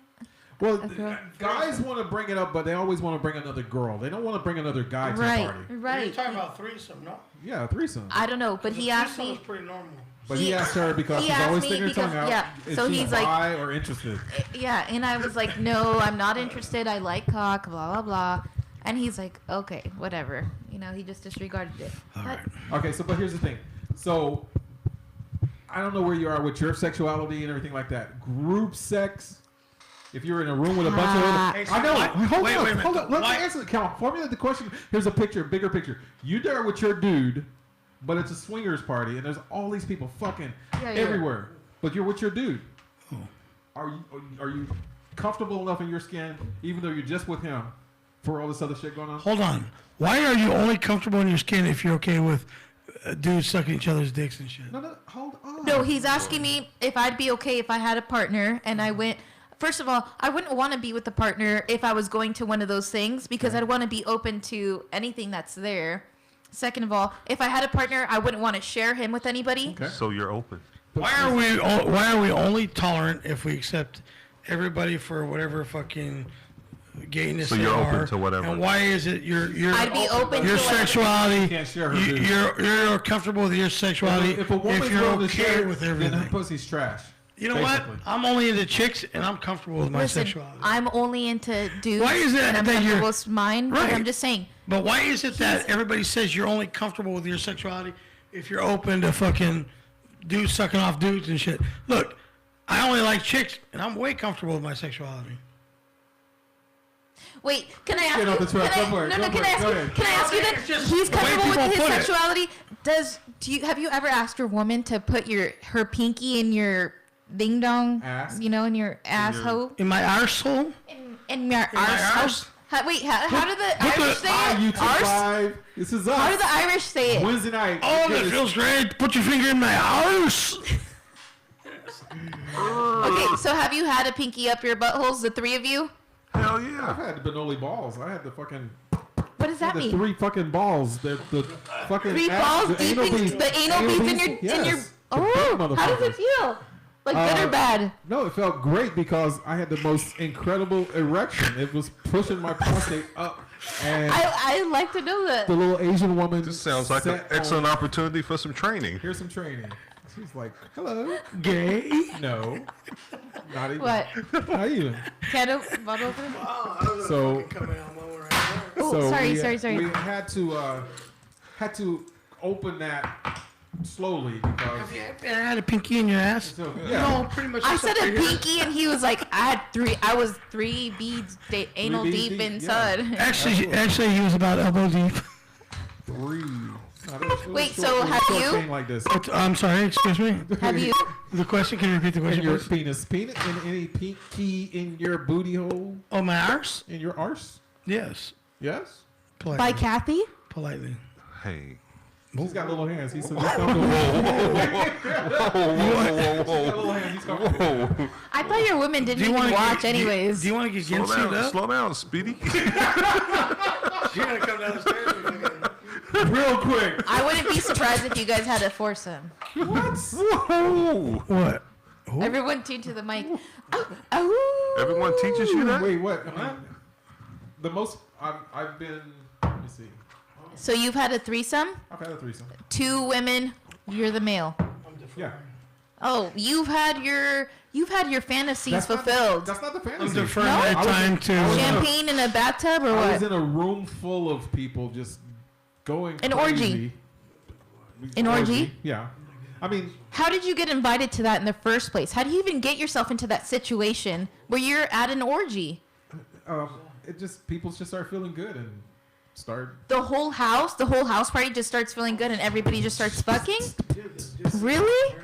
Well, a girl. guys want to bring it up, but they always want to bring another girl. They don't want to bring another guy to the Right, party. You're right. talking about threesome, no? Yeah, threesome. I don't know, but he asked Threesome me. is pretty normal. But he asked her because he she's asked always me sticking her tongue because- out. yeah, Is so she he's like- bi or interested? Yeah, and I was like, no, I'm not interested. I like cock, blah, blah, blah. And he's like, okay, whatever. You know, he just disregarded it. But Okay, but here's the thing. So, I don't know where you are with your sexuality and everything like that. Group sex, if you're in a room with a bunch of other... Hey, so I know. why- Hold wait a on. minute. Hold on. Let me Why- answer. Formulate the question. Here's a picture, bigger picture. You there with your dude, but it's a swingers party, and there's all these people fucking everywhere. But you're with your dude. Are you comfortable enough in your skin, even though you're just with him, for all this other shit going on? Hold on. Why are you only comfortable in your skin if you're okay with dudes sucking each other's dicks and shit? No, hold on. no, he's asking me if I'd be okay if I had a partner and I went. First of all, I wouldn't want to be with the partner if I was going to one of those things because I'd want to be open to anything that's there. Second of all, if I had a partner, I wouldn't want to share him with anybody. Okay. So you're open. Why are we only tolerant if we accept everybody for whatever fucking gayness So they you're open are? to whatever. And why is it you're I'd be open your to whatever. sexuality? Can't share her dude. You're comfortable with your sexuality If a woman's you're willing to okay share, with then her everything. pussy's trash. You know basically. what? I'm only into chicks and I'm comfortable with my Listen, sexuality. I'm only into dudes. Why is it and I'm that you're- comfortable with mine? But Right. I'm just saying. But why is it that everybody says you're only comfortable with your sexuality if you're open to fucking dudes sucking off dudes and shit? Look, I only like chicks, and I'm way comfortable with my sexuality. Wait, can I ask Get you? off the track. Can I, Go for it. no, Go no, for can it. I ask Go you? ahead. Can I ask you It's that just he's the way comfortable with people his put it. sexuality? Have you ever asked your woman to put her pinky in your ding dong? Ass? You know, in your asshole? In my arsehole? In your my arsehole? arse? Wait, how do the put Irish the- say it? YouTube Arse? Live. This is us. How do the Irish say it? Wednesday night. Oh, Get that us- feels great. Put your finger in my arse. Okay, so have you had a pinky up your buttholes, the three of you? Hell I've yeah. had the Benoli balls. I had the fucking. What does that The mean? three fucking balls. The fucking. Three ass- balls the deep anal in beads. the anal beads in your Yes. The Oh, big how does it motherfuckers. feel? Like good or bad? No, it felt great because I had the most incredible erection. It was pushing my prostate up, and I like to know that. the little Asian woman. This sounds like an sat excellent on- opportunity for some training. Here's some training. She's like, "Hello." Gay? No, not even. What? Not even. Candle bottle opener? So, Oh, so sorry, we, sorry. We had to open that slowly because. Have you ever had a pinky in your ass? So, yeah. No, pretty much. I just said up a right here. pinky, and he was like, I was three beads anal beads deep deep, inside. Actually, he was about elbow deep. Three. No, it was Wait, short- so it was have short you- thing Like this. I'm sorry, excuse me. Have you? The question, can you repeat the In question, your please? penis in any pinky in your booty hole Oh, my arse? in your arse? Yes. Yes. Politely. By Kathy? Politely. Hey. He's got little hands. He's so comfortable. He's comfortable. Whoa. I thought your women didn't even wanna watch get, anyways. Do you want to get Slow Ginsued down, up? slow down, Speedy. You're going to come down the stairs. Real quick. I wouldn't be surprised if you guys had a foursome. Whoa. What? Everyone tune to the mic. Oh. Everyone teaches you that? Wait, what? I mean, the most I've been. Let me see. So you've had a threesome? I've had a threesome. 2 women, you're the male. Yeah. Oh, you've had your fantasies fulfilled. That's not the I'm fantasy. deferring No? that I was time in- to... I was in- Champagne in a bathtub or I was what? in a room full of people just going An orgy. crazy. An orgy? Yeah. I mean, How did you get invited to that in the first place? How do you even get yourself into that situation where you're at an orgy? it just people just start feeling good and start. The whole house party just starts feeling good and everybody just starts fucking? Really?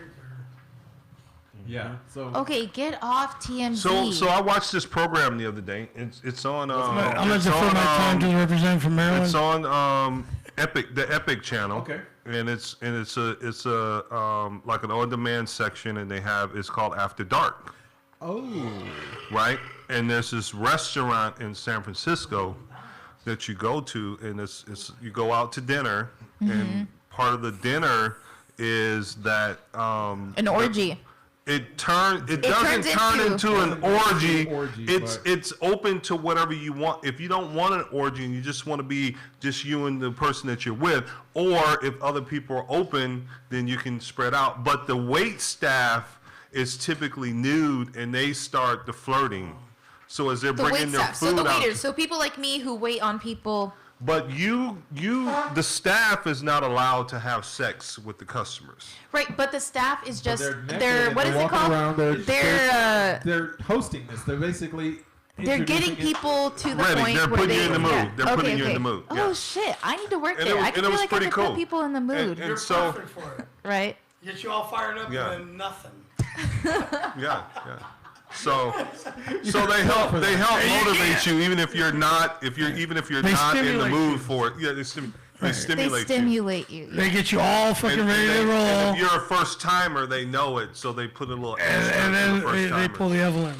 Yeah. So. Okay, get off TMZ. So I watched this program the other day. It's on. I'm going to it's defer on, my time to the representative from Maryland. It's on the Epic channel. Okay. And it's a like an on-demand section, and it's called After Dark, Oh. right? And there's this restaurant in San Francisco that you go to, and it's you go out to dinner, and part of the dinner is that An orgy. It doesn't turns turn into an orgy. But It's open to whatever you want. If you don't want an orgy and you just want to be just you and the person that you're with, or if other people are open, then you can spread out. But the wait staff is typically nude and they start the flirting. So as they're The bringing wait their staff. food So the out. waiters. So people like me who wait on people. But the staff is not allowed to have sex with the customers. Right, but the staff is just they're naked they're and what they're is it walking called? around, They're hosting this. They're basically they're getting introducing it. people to the Ready. point They're where putting they you in the mood. yeah. They're okay, putting you in okay. the mood. Oh Yeah. shit! I need to work And there. it was- I and can it feel was like I pretty could cool. put people in the mood, And You're so, perfect for it. right? Get you all fired up Yeah. and then nothing. yeah. So they help motivate you even if you're not They in the stimulate mood you. for it. Yeah, they They stimulate you. stimulate you. They get you all fucking And ready to and roll, if you're a first timer, they know it, so they put a little extra and for then the first they pull the Evelyn.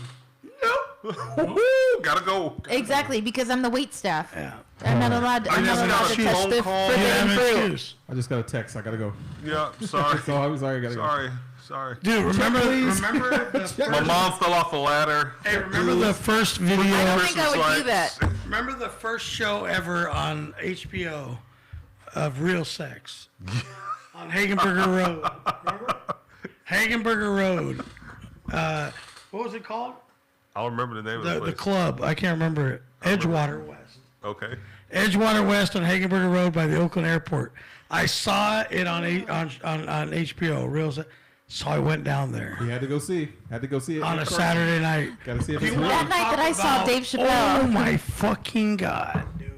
Gotta go. Exactly, because I'm the wait staff. Yeah. I'm not allowed. I I'm not just allowed got to a touch phone the call. You forbidden have an fruit. excuse. I just got a text. I gotta go. Yeah, sorry. So I'm sorry. I gotta go. Sorry. Dude, remember the My mom fell off a ladder. hey, remember the first video? I don't think I would do Christmas that. Remember the first show ever on HBO of real sex on Hagenberger Road? Remember? Hagenberger Road. What was it called? I'll remember the name of the The place. club. I can't remember it. Edgewater West. Okay. Edgewater West on Hagenberger Road by the Oakland Airport. I saw it on HBO. Real sex. So I went down there You had to go see. Had to go see it on in a person. Saturday night. Gotta see if it's You real. That night that I saw Dave Chappelle. Oh my fucking god, dude!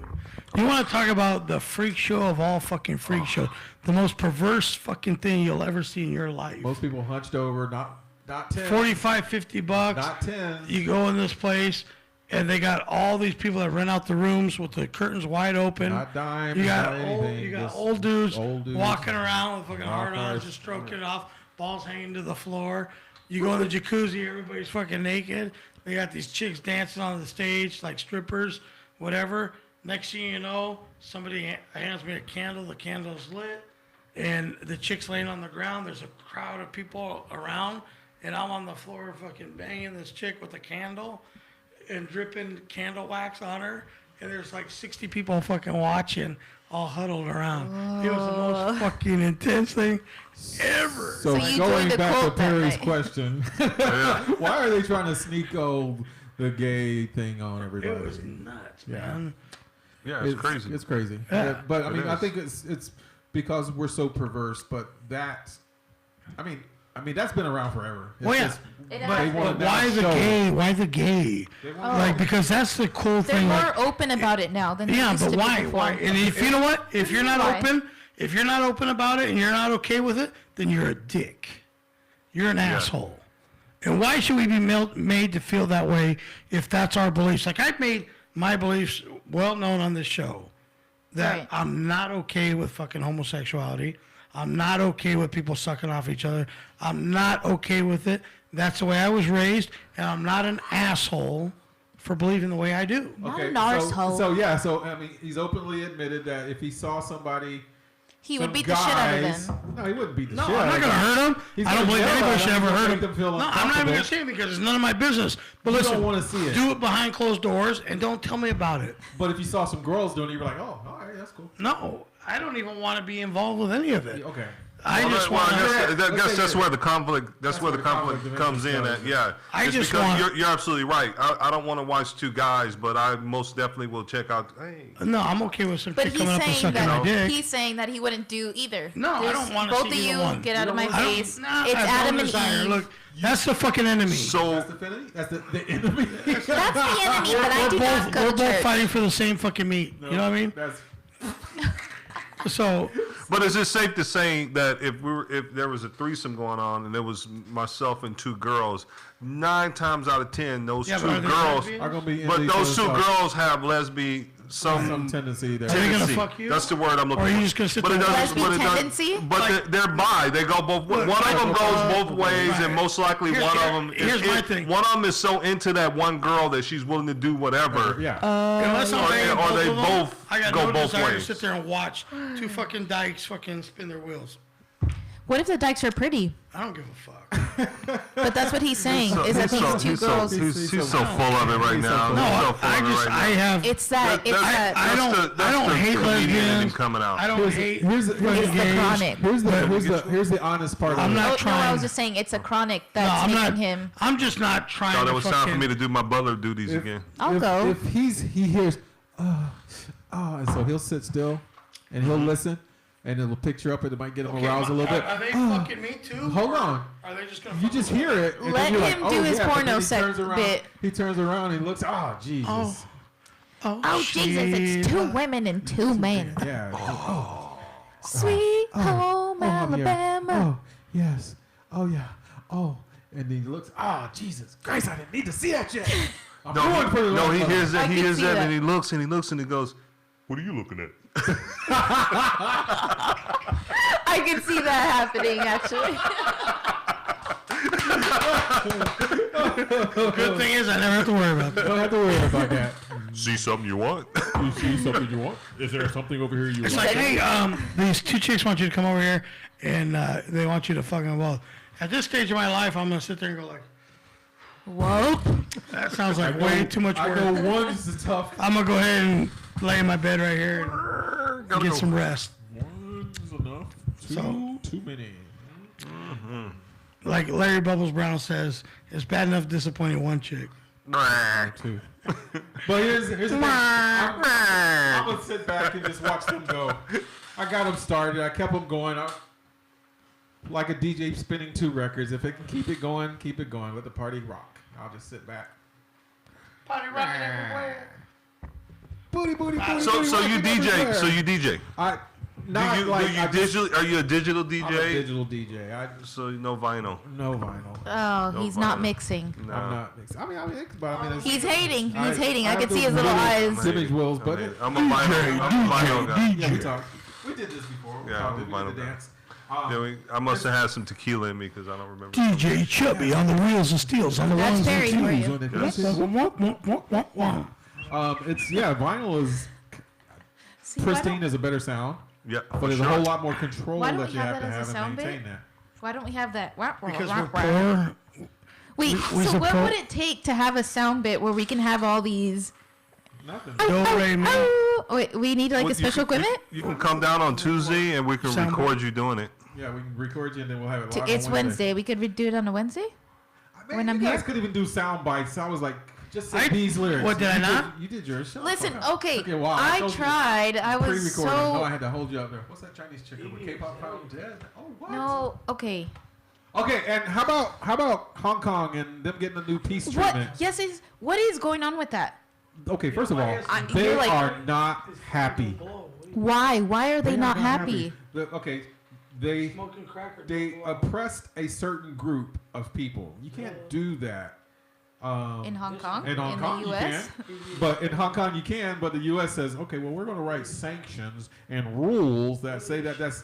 You want to talk about the freak show of all fucking freak shows? The most perverse fucking thing you'll ever see in your life. Most people hunched over, not 10. 45, 50 bucks. Not 10. You go in this place, and they got all these people that rent out the rooms with the curtains wide open. Not dimes, You got not old, anything, you got just old dudes, old dudes. walking around with fucking Rock hard-ons, hard. just stroking it off, balls hanging to the floor. You go in the jacuzzi, everybody's fucking naked. They got these chicks dancing on the stage like strippers, whatever. Next thing you know, somebody hands me a candle. The candle's lit, and the chick's laying on the ground. There's a crowd of people around, and I'm on the floor fucking banging this chick with a candle and dripping candle wax on her. And there's like 60 people fucking watching, all huddled around. It was the most fucking intense thing ever. So you going joined the back to cult that Perry's night. question, why are they trying to sneak the gay thing on everybody? It was nuts, man. Yeah, it's crazy. It's crazy. Yeah. But I It mean, I is. think it's because we're so perverse. But that, I mean, that's been around forever. It's Well, yeah. just- It they has wanna But why now the show- gay? Why the gay? They wanna- Like, because that's the cool They're thing. more Like, open about it now than they yeah, used but to why? be before. Why? And if you know what? If you're not Why? open about it, and you're not okay with it, then you're a dick. You're an asshole. And why should we be made to feel that way if that's our beliefs? Like, I've made my beliefs well known on this show that Right. I'm not okay with fucking homosexuality. I'm not okay with people sucking off each other. I'm not okay with it. That's the way I was raised, and I'm not an asshole for believing the way I do. Not an arsehole. So I mean, he's openly admitted that if he saw somebody, He some would beat the shit out of guys- them. No, he wouldn't beat the No, shit I'm out not of going to them. hurt him. He's I don't gonna believe yell anybody at should them. ever He's gonna hurt make him. them feel No, I'm not even going uncomfortable. to say it because it's none of my business. But You listen, don't wanna see it. do it behind closed doors and don't tell me about it. But if you saw some girls doing it, you'd be like, oh, all right, that's cool. No, I don't even want to be involved with any of it. Okay. I just want I to. guess that's where the conflict. That's where the where the conflict conflict comes in. At yeah. I It's just because want- you're absolutely right. I don't want to watch two guys, but I most definitely will check out. Hey. No, I'm okay with some But chick he's coming up and saying sucking my that dick. he's saying that he wouldn't do either. No, I don't wanna Both see of either you one. get out of my I don't- face. nah, It's I have Adam no and desire. Eve. Look, that's the fucking enemy. So That's the enemy? That's the enemy? That's the enemy, but I do not go We're to both church. fighting for the same fucking meat. You know what I mean? That's, So, But is it safe to say that if there was a threesome going on and there was myself and two girls, 9 times out of 10 those yeah, two but are they girls, lesbians? are going to be but into those each two other's girls have lesbian some tendency there. Are they gonna tendency. fuck you? That's the word I'm looking Or are for. you just gonna sit but it there and doesn't- Lesbian but it doesn't- tendency? But they're bi. They go both. One of them goes both ways, and most likely Here- one here- of them. here's my thing. One of them is so into that one girl that she's willing to do whatever. Yeah. unless I'm Or banging they both of them, both I got go no both desire to ways. sit there and watch two fucking dykes fucking spin their wheels. What if the dykes are pretty? I don't give a fuck. But that's what he's saying. Is that these two girls? He's so full of it right now. No, He's so full I of it just right I now. have. It's that. It's that. I don't hate comedian in him lesbians. coming out. I don't hate. Here's the chronic. Here's the honest part. I'm of it. not No, trying. I was just saying it's a chronic No, that's I'm making not. him. I'm just not trying Thought to it was time for fucking. me to do my butler duties again. I'll go. If he hears, and so he'll sit still, and he'll listen, and it'll picture up, and it might get him aroused a little bit. Are they fucking me too? Hold or on. Are they just gonna? You just hear it. And Let then you're him like, do his but then porno he sex turns around, bit. He turns around and he looks. Oh, Jesus. Oh Jesus! It's 2 women and 2 men. Yeah. Sweet home yeah. Alabama. Oh, yes. Oh, yeah. Oh. And then he looks. Oh, Jesus Christ! I didn't need to see that yet. I'm going for the No, he hears I that. He can hears see that, that. and he looks and he looks and he goes, "What are you looking at?" I can see that happening actually. Good thing is I never have to worry about that. Don't have to worry about that. See something you want? You see something you want? Is there something over here you It's want? like, hey, these 2 chicks want you to come over here, and they want you to fucking well. At this stage of my life, I'm gonna sit there and go like, Whoa. that sounds like way too much I work. know one's the tough. I'm gonna go ahead and lay in my bed right here and get some rest. One's enough. Too many. Like Larry Bubbles Brown says, it's bad enough disappointing one chick. Too. But here's the thing. I'm gonna sit back and just watch them go. I got them started. I kept them going. Like a DJ spinning 2 records. If it can keep it going, keep it going. Let the party rock. I'll just sit back. Party rocking everywhere. Booty, booty, booty. So you rocking DJ. everywhere. So you DJ. Not Do you like I just- digital? Are you a digital DJ? I'm a digital DJ. So no vinyl. No vinyl. Oh, No he's not vinyl. mixing. No. I'm not mixed. I mean, it's- He's hating. He's hating. I have can the see his little really eyes. Image wills, but I'm a vinyl guy. yeah, we talked. We did this before. We Yeah, talked. I'm a We vinyl did the guy. dance. I must have had some tequila in me because I don't remember. DJ Chubby on the wheels and steels on the That's ones Terry and for twos. you. It's vinyl is See, why pristine don't- is a better sound, Yeah, but for there's a sure. whole lot more control Why don't that we you have have to that as a have and sound maintain bit? that. Why don't we have that? Because we're poor. Wait, we so what support- would it take to have a sound bit where we can have all these? Nothing. Do, re, mi. Wait, we need like Well, a special equipment? You can come down on Tuesday and we can Sound record you doing it. Yeah, we can record you and then we'll have it live It's on Wednesday. We could do it on a Wednesday? Man, when I'm you guys here? could even do sound bites. I was like, just say I- these lyrics. what, did I You not? You did yours. Shut the Listen, fuck up. okay, Took you a while. I told you. tried. I was Pre-recorded. No, I so... had to hold you up there. What's that Chinese chicken with K-pop power dead? Oh, what? No, okay. Okay, and how about Hong Kong and them getting a new peace What? treatment? Yes, what is going on with that? Okay, first of all, I- they you're like- are not happy. Why? Why are they not happy? Okay, they Smoking cracker. they oppressed a certain group of people. You can't do that. In Hong Kong? In Hong Kong, the you U.S.? can. But in Hong Kong, you can. But the U.S. says, okay, well, we're going to write sanctions and rules that say that that's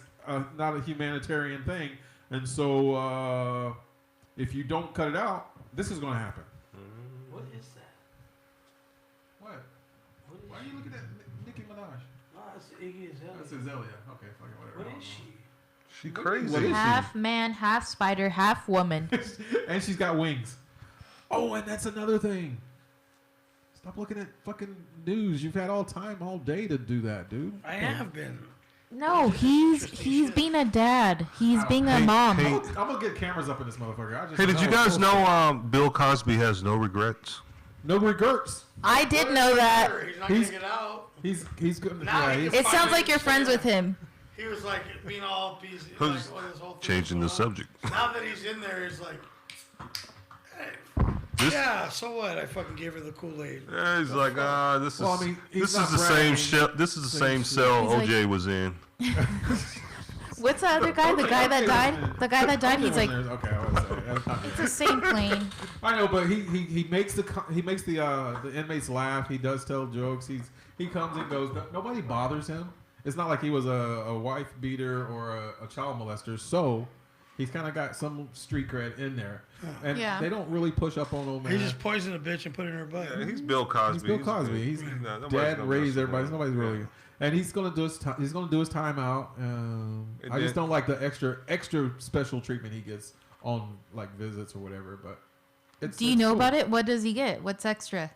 not a humanitarian thing. And so if you don't cut it out, this is going to happen. What is that? What? Why are you looking at Nicki Minaj? No, it's Iggy Azalea. That's Azalea. Okay, fucking whatever. What is she? She What crazy. is she? Half man, half spider, half woman. And she's got wings. Oh, and that's another thing. Stop looking at fucking news. You've had all day to do that, dude. I have been. No, he's being a dad. He's being a mom. hey. I'm gonna get cameras up in this motherfucker. I just Hey, did you know. guys know Bill Cosby has no regrets? No regrets. I did know that. He's not He's- gonna get out. He's good. Now Yeah, he he's, can It sounds like you're friends with him. He was like being all busy. Who's Like, oh, this whole thing Changing the was going on. subject. Now that he's in there, he's like, This- yeah, so what? I fucking gave her the Kool-Aid. Yeah, he's like, this is Well, I mean, he's this is not the bragging. same shell. This is the same cell He's like- OJ was in. What's the other guy? The guy that died? The guy that died, he's like, okay. I was say, that's not it's the same plane. I know, but he makes the inmates laugh. He does tell jokes. He comes and goes. Nobody bothers him. It's not like he was a wife beater or a child molester. So He's kind of got some street cred in there, and Yeah. they don't really push up on old man. He just poisoned a bitch and put it in her butt. Yeah, he's Bill Cosby. He's Bill Cosby. He's nobody's dad gonna raised mess with everybody. him. Nobody's really, and he's gonna do his he's gonna do his time out. I just don't like the extra special treatment he gets on like visits or whatever. But Do you know about it? What does he get? What's extra?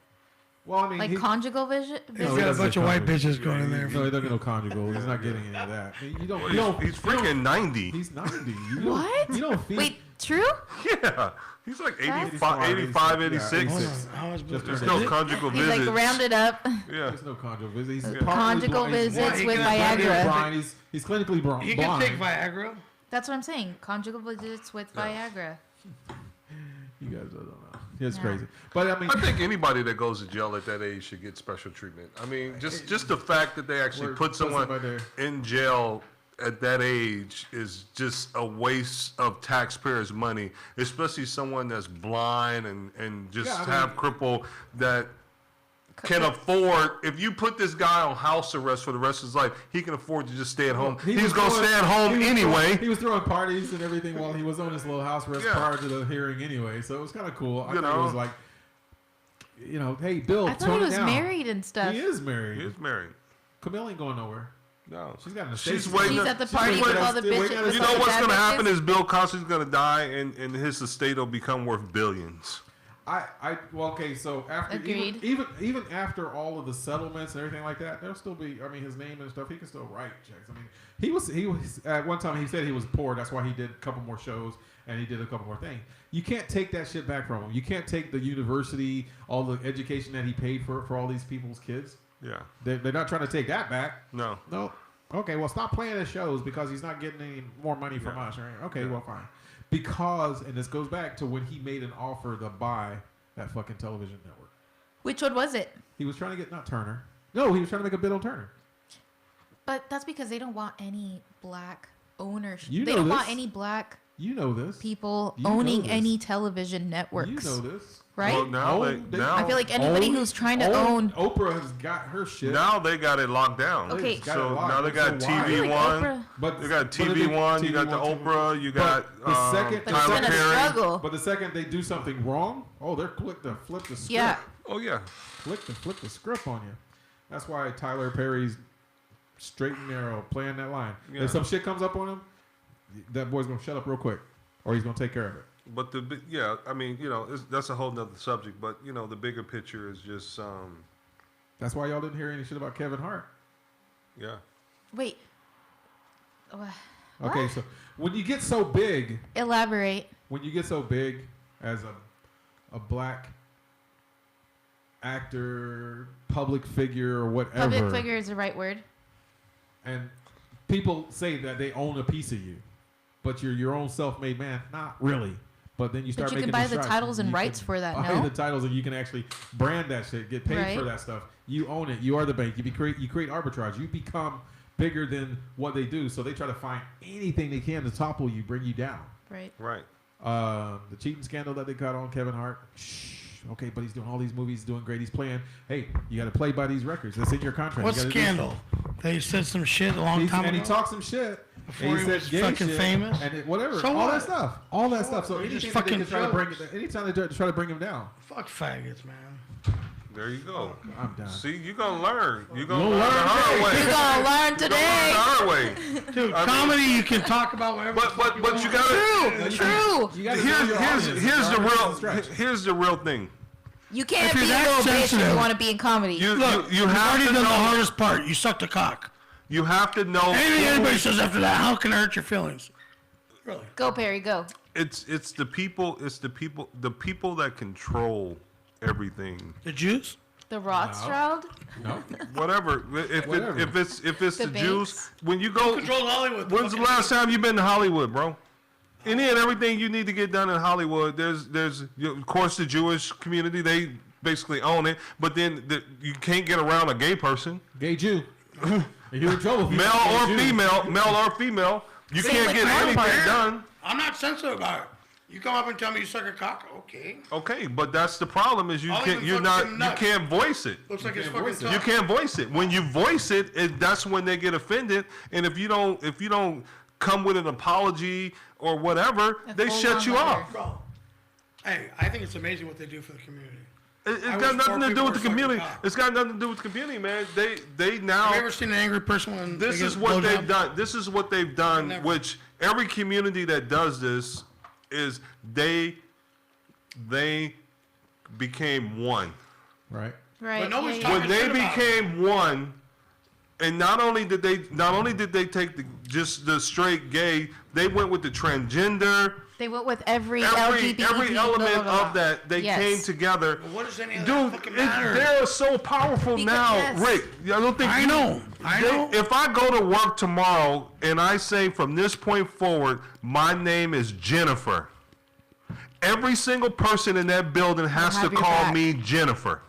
Well, I mean, Like conjugal vision? He's got a bunch of white bitches going in there. No, he doesn't get no conjugal. He's not getting any of that. You don't. He's freaking 90. He's 90. What? You don't feed. Wait, true? Yeah. He's like That's- 85, 86. Hold on. How much Just There's turned no conjugal He's visits. like rounded up. Yeah. There's no conjugal visits. He's Conjugal visits he with can- Viagra. blind. He's clinically blind. He can take Viagra. That's what I'm saying. Conjugal visits with Viagra. You guys don't know. It's Yeah. crazy. But I mean, I think anybody that goes to jail at that age should get special treatment. I mean, just the fact that they actually put someone in jail at that age is just a waste of taxpayers' money, especially someone that's blind and just have cripple that can afford. If you put this guy on house arrest for the rest of his life, he can afford to just stay at home. He's going to stay at home anyway. He was throwing parties and everything while he was on his little house arrest prior to the hearing anyway. So it was kind of cool. I thought it was like, hey, Bill, I thought he was married and stuff. He is married. He is married. Camille ain't going nowhere. No. She's got an She's estate. waiting. She's at the party with all the bitches. You know what's going to happen is Bill Cosby's going to die and his estate will become worth billions. Okay, so after Agreed. even after all of the settlements and everything like that, there'll still be. I mean, his name and stuff. He can still write checks. I mean, he was at one time. He said he was poor. That's why he did a couple more shows and he did a couple more things. You can't take that shit back from him. You can't take the university, all the education that he paid for all these people's kids. Yeah, they're not trying to take that back. No. Okay, well, stop playing his shows because he's not getting any more money from us. Right? Okay, well, fine. Because, and this goes back to when he made an offer to buy that fucking television network. Which one was it? He was trying to get, not Turner. No, he was trying to make a bid on Turner. But that's because they don't want any black ownership. You They know don't this. want any black people You know owning this. any television networks. You know this. Right? Well, now I feel like anybody who's trying to own... Oprah has got her shit. Now they got it locked down. Okay. So now they got TV One. But they got TV One. You got the Oprah. You got the second, Tyler Perry. But the second they do something wrong, they're quick to flip the script. Yeah. Oh yeah. Flip the script on you. That's why Tyler Perry's straight and narrow playing that line. Yeah. If some shit comes up on him, that boy's gonna shut up real quick, or he's gonna take care of it. But I mean, that's a whole nother subject. But the bigger picture is just. That's why y'all didn't hear any shit about Kevin Hart. Yeah. Wait. Okay, so when you get so big, elaborate. When you get so big as a black actor, public figure, or whatever. Public figure is the right word. And people say that they own a piece of you, but you're your own self-made man. Not really. But then you start making. But you can buy the strides. titles and You rights can for that. buy No. the titles, and you can actually brand that shit, get paid for that stuff. You own it. You are the bank. You create arbitrage. You become bigger than what they do. So they try to find anything they can to topple you, bring you down. Right. Right. The cheating scandal that they caught on Kevin Hart. Okay, but he's doing all these movies, doing great. He's playing. Hey, you got to play by these records. That's in your contract. What scandal? They said some shit a long time ago. And he talked some shit. Before he was fucking famous. And whatever. So all what? that stuff. All that stuff. So He just anything that they fucking can try to bring jokes. anytime they try to bring him down. Fuck faggots, man. There you go. I'm done. See, you're gonna learn. You're gonna You'll learn the learn hard way. You're gonna learn today. The hard way. Dude, I mean- comedy you can talk about whatever. But you gotta. True. You gotta know your audience. Here's the real thing. You can't If be you're a that little bitch if sensitive- you want to be in comedy. You Look, you you've have already to done know. the hardest part. You sucked a cock. You have to know. Anything anybody says after that, how can it hurt your feelings? Really? Go, Perry, go. It's the people that control everything. The Jews? The Rothschild? No. Whatever. If it's The the Jews, banks? when you go. Control Hollywood. When's the last time you've been to Hollywood, bro? Any and everything you need to get done in Hollywood, there's of course the Jewish community, they basically own it, but then you can't get around a gay person. Gay Jew. You're in trouble. if you Male say or gay Jew. female, you Same can't with get my anything part. done. I'm not sensitive about it. You come up and tell me you suck a cock, okay. Okay, but that's the problem is you I'll can't even fuck some nuts. can't voice it. Looks like it's can't fucking voice it. tough. You can't voice it. When you voice it, that's when they get offended. And if you don't come with an apology or whatever, they shut you off. Bro, hey, I think it's amazing what they do for the community. It's got nothing to do with the community. It's got nothing to do with the community, man. They now. Have you ever seen an angry person when this is what they've done? This is what they've done. Which every community that does this is they became one. Right. Right. But nobody's yeah, When they became one, and not only did they take just the straight gay, they went with the transgender. They went with every LGBT. Every element blah, blah, blah. of that, they Yes. came together. What does any of Dude, that fucking matter? they're so powerful Because- now, yes. Rick. I don't think I know. If I go to work tomorrow and I say from this point forward, my name is Jennifer, every single person in that building has to have your call back. me Jennifer.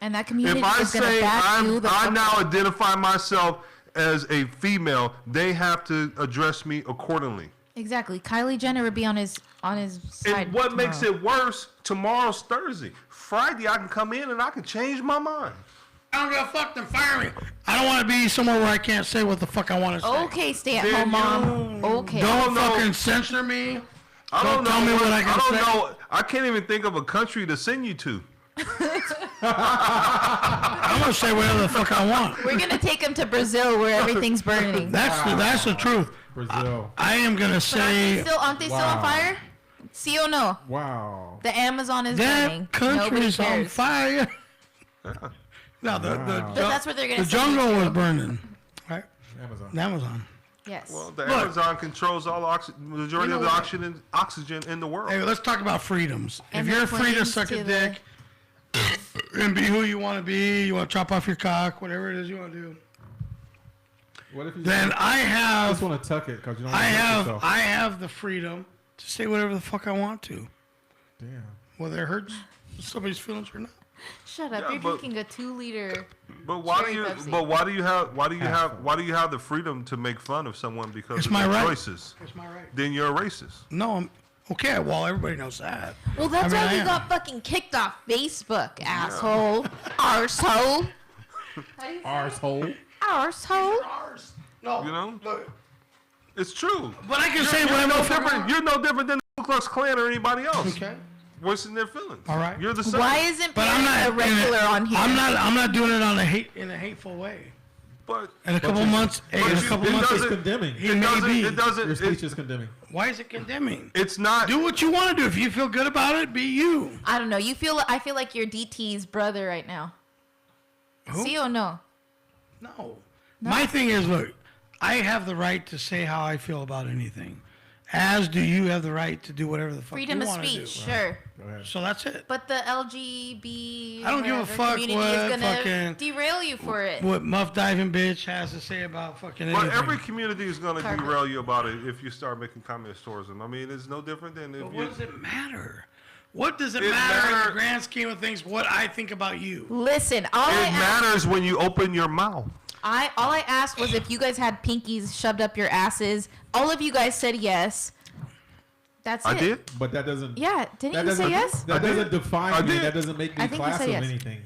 And that community If I is going to say back you the I fuck now up. identify myself as a female, they have to address me accordingly. Exactly. Kylie Jenner would be on his side. And what makes tomorrow. it worse, tomorrow's Thursday. Friday, I can come in and I can change my mind. I don't give a fuck, then fire me. I don't want to be somewhere where I can't say what the fuck I want to say. Okay, stay-at-home Then mom. Okay. Don't know. fucking censor me. I don't tell know me what I can don't say. know. I can't even think of a country to send you to. I'm gonna say whatever the fuck I want. We're going to take him to Brazil where everything's burning. That's the truth. Brazil. I am gonna But say aren't they still on Wow. fire? See or no? Wow. The Amazon is burning. that Nobody country's on cares. fire. No, But that's what they're going the to say. jungle was burning. Right? Amazon. The Amazon. Yes. Well, the Look. Amazon controls all majority You of know the what? oxygen in the world. Hey, let's talk about freedoms. And if the you're free to claims suck a to dick and be who you want to be, you want to chop off your cock, whatever it is you want to do, What if you then I just have want to tuck it because you don't I want to have yourself? I have the freedom to say whatever the fuck I want to, Damn. whether it hurts somebody's feelings or not. Shut up. Yeah, You're but- drinking a 2-liter. But why do Cherry you? Pepsi. But why do you have? Why do you Half have? Why do you have the freedom to make fun of someone because It's of my their right. choices? That's my right. Then you're a racist. No, I'm okay. Well, everybody knows that. Well, that's I mean, why I you am. got fucking kicked off Facebook, asshole. Arsehole. Arsehole. Arsehole. No, You know, it's true. but I can say You're whatever no the fuck I different. want. You're no different than the Ku Klux Klan or anybody else. Okay. Voicing their feelings. All right. You're the same. Why isn't But I'm not Perry a regular on here? I'm not doing it on in a hateful way. But In a couple months, but in a you- couple it months, doesn't- Condemning. he it may doesn't. be. It doesn't. Your speech It, is condemning. Why is it condemning? it's not. Do what you want to do. If you feel good about it, be you. I don't know. I feel like you're DT's brother right now. Who? See or no? No. My thing is, look, I have the right to say how I feel about anything. As do you have the right to do whatever the fuck Freedom you of want to do. speech, sure. Go ahead. So that's it. But the LGBT I don't give a whatever fuck community what is gonna fucking- derail you for it. What Muff Diving Bitch has to say about fucking But anything. every community is going to Carpet. derail you about it if you start making comments towards them. I mean, it's no different than if But you. what does it matter? What does it It matter in the matter- grand scheme of things what I think about you? Listen, It matters when you open your mouth. all I asked was if you guys had pinkies shoved up your asses. All of you guys said yes. That's I it. did. But that doesn't. Yeah, didn't That you say doesn't. yes? That I did. doesn't define I me. did. That doesn't make me I think you class said of yes. anything.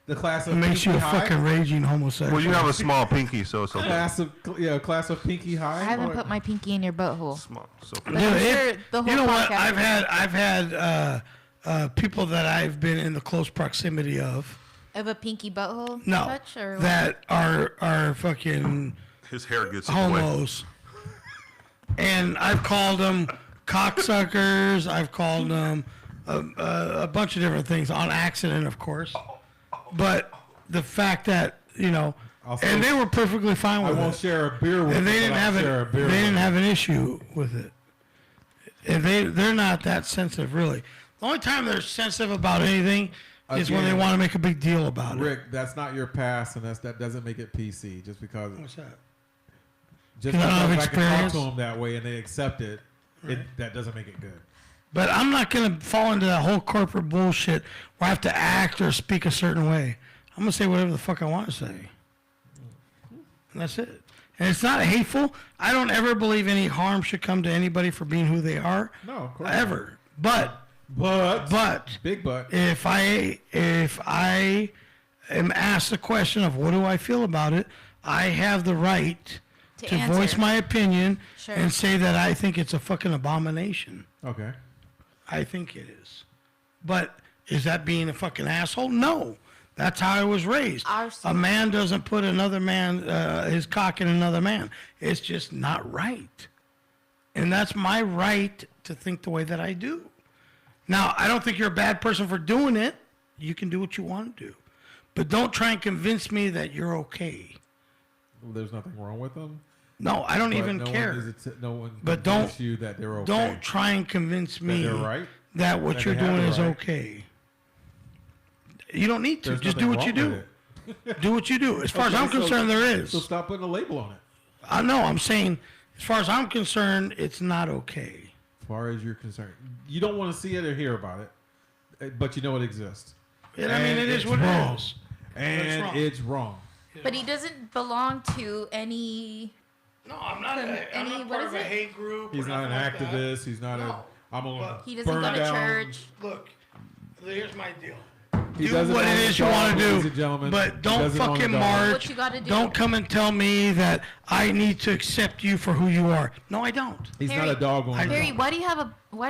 The class of It makes you a Pinky High. fucking raging homosexual. Well, you have a small pinky, so it's okay. Class of Pinky High. I haven't Or- put my pinky in your butthole. Small. So But Dude, I'm it- sure the whole you know what? podcast I've had people that I've been in the close proximity of. of a pinky butthole No, touch or what? that are fucking his hair gets in the way. homos, and I've called them cocksuckers. I've called them a bunch of different things on accident, of course. But the fact that Also, and they were perfectly fine I with won't it, share a beer with and you, they didn't but I'll have share a beer they with didn't you. have an issue with it. And they're not that sensitive, really. The only time they're sensitive about anything is when they Again, want to make a big deal about it. Rick, that's not your past, and that doesn't make it PC. Just because What's that? just 'Cause I don't have because I can talk experience. to them that way and they accept it, that doesn't make it good. But I'm not going to fall into that whole corporate bullshit where I have to act or speak a certain way. I'm going to say whatever the fuck I want to say. And that's it. And it's not hateful. I don't ever believe any harm should come to anybody for being who they are. No, of course Ever. But big but. if I am asked the question of what do I feel about it, I have the right to answer. voice my opinion Sure. and say that I think it's a fucking abomination. Okay. I think it is. But is that being a fucking asshole? No. That's how I was raised. A man doesn't put another man, his cock in another man. It's just not right. And that's my right to think the way that I do. Now, I don't think you're a bad person for doing it. You can do what you want to do. But don't try and convince me that you're okay. Well, there's nothing wrong with them. No, I don't But even no care. No one But convince you that they're okay. Don't try and convince me they're right? that what That you're they have doing the is right? okay. You don't need to. There's Just do nothing what you wrong do. with it. Do what you do. As far as I'm concerned, there is. So stop putting a label on it. I know. I'm saying, as far as I'm concerned, it's not okay. As far as you're concerned, you don't want to see it or hear about it, but you know it exists. And I mean, it is it's what wrong. it is. And it's wrong. But he doesn't belong to any. No, I'm not. I'm not what part is of a it? hate group. He's or not an nothing like that. activist. He's not No, I'm a but He doesn't go to down. church. Look, here's my deal. He Do doesn't what own it a is you dog, want to ladies do, and gentlemen. but He don't doesn't own a fucking dog. march. What you gotta do. Don't come and tell me that I need to accept you for who you are. No, I don't. He's Harry- not a dog owner. Harry, why do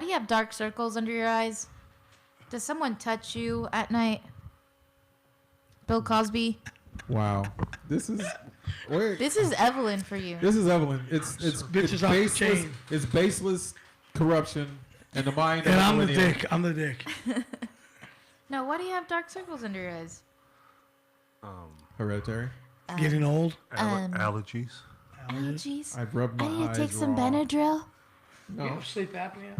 you have dark circles under your eyes? Does someone touch you at night? Bill Cosby. Wow. This is wait. This is Evelyn for you. This is Evelyn. It's Bitches off the baseless. chain. It's baseless corruption and the mind. And of a I'm the millennial. dick. I'm the dick. No, why do you have dark circles under your eyes? Hereditary. Getting old. Allergies. Allergies. I've rubbed my I need eyes to take some raw. Benadryl. You No. have sleep apnea?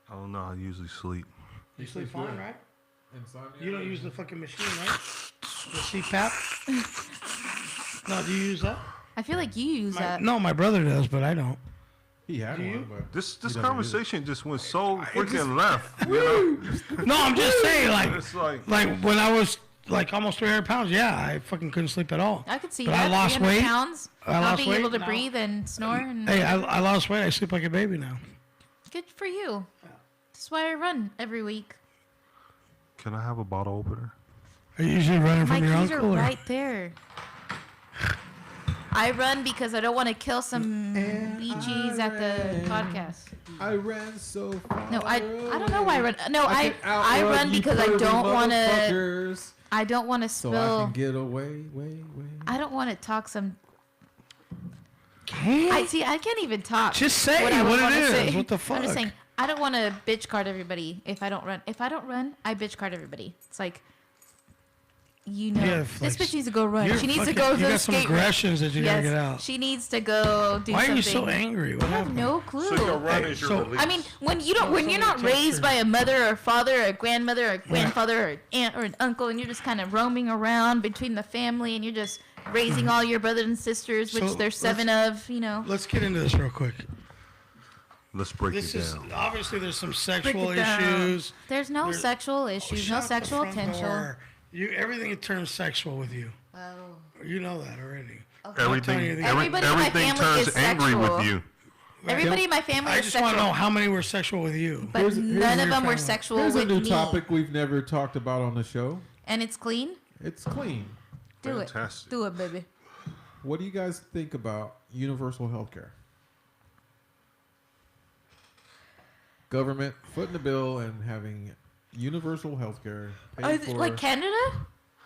I don't know. I usually sleep. You sleep fine, right? Insomnia. You don't use the fucking machine, right? The CPAP? No, do you use that? I feel like you use that. No, my brother does, but I don't. He had Do you? one, but This he doesn't conversation just went so freaking left. You know? No, I'm just saying, It's like like when I was like almost 300 pounds, yeah, I fucking couldn't sleep at all. I could see But that. I lost 300 weight. pounds, I not lost being weight. able to No. breathe and snore. And Hey, I lost weight. I sleep like a baby now. good for you. That's why I run every week. Can I have a bottle opener? Are you usually running My from your keys are uncle? Or? right there. I run because I don't want to kill some BGs at the podcast. I ran so far. No, I don't know why I run. No, I can outrun run you because I pervy don't want to. motherfuckers, I don't want to So I spill. can get away, way. I don't want to talk some. Can't. I see. I can't even talk. Just say I what wanna it is. say. What the I'm just fuck? saying. I don't want to bitch card everybody if I don't run. If I don't run, I bitch card everybody. It's like, Yeah, this like, bitch needs to go run. You're She needs to fucking- go to You the got some skate rink. aggressions that you gotta get out. She needs to go do Why are something. you so angry? What I have happened? no clue. So your run is your so- release. I mean, when you're not raised by a mother or father or a grandmother or a grandfather or an aunt or an uncle, and you're just kind of roaming around between the family, and you're just raising all your brothers and sisters, which So there's 7 of, you know. Let's get into this real quick. Let's break This it is down. obviously there's some Break sexual it down. issues. There's no There's- sexual issues, no Shut the sexual front potential. door. Everything turns sexual with you. Oh. You know that already. Everything, anything. Everybody in my everything family turns is angry sexual. with you. Everybody in my family I is just want sexual. to know how many were sexual with you. But Here's none of your them were family. sexual Here's a with new me. topic we've never talked about on the show. And it's clean? It's clean. Do Fantastic. it. Do it, baby. What do you guys think about universal health care? Government footing the bill and having universal health care paid for, Like Canada?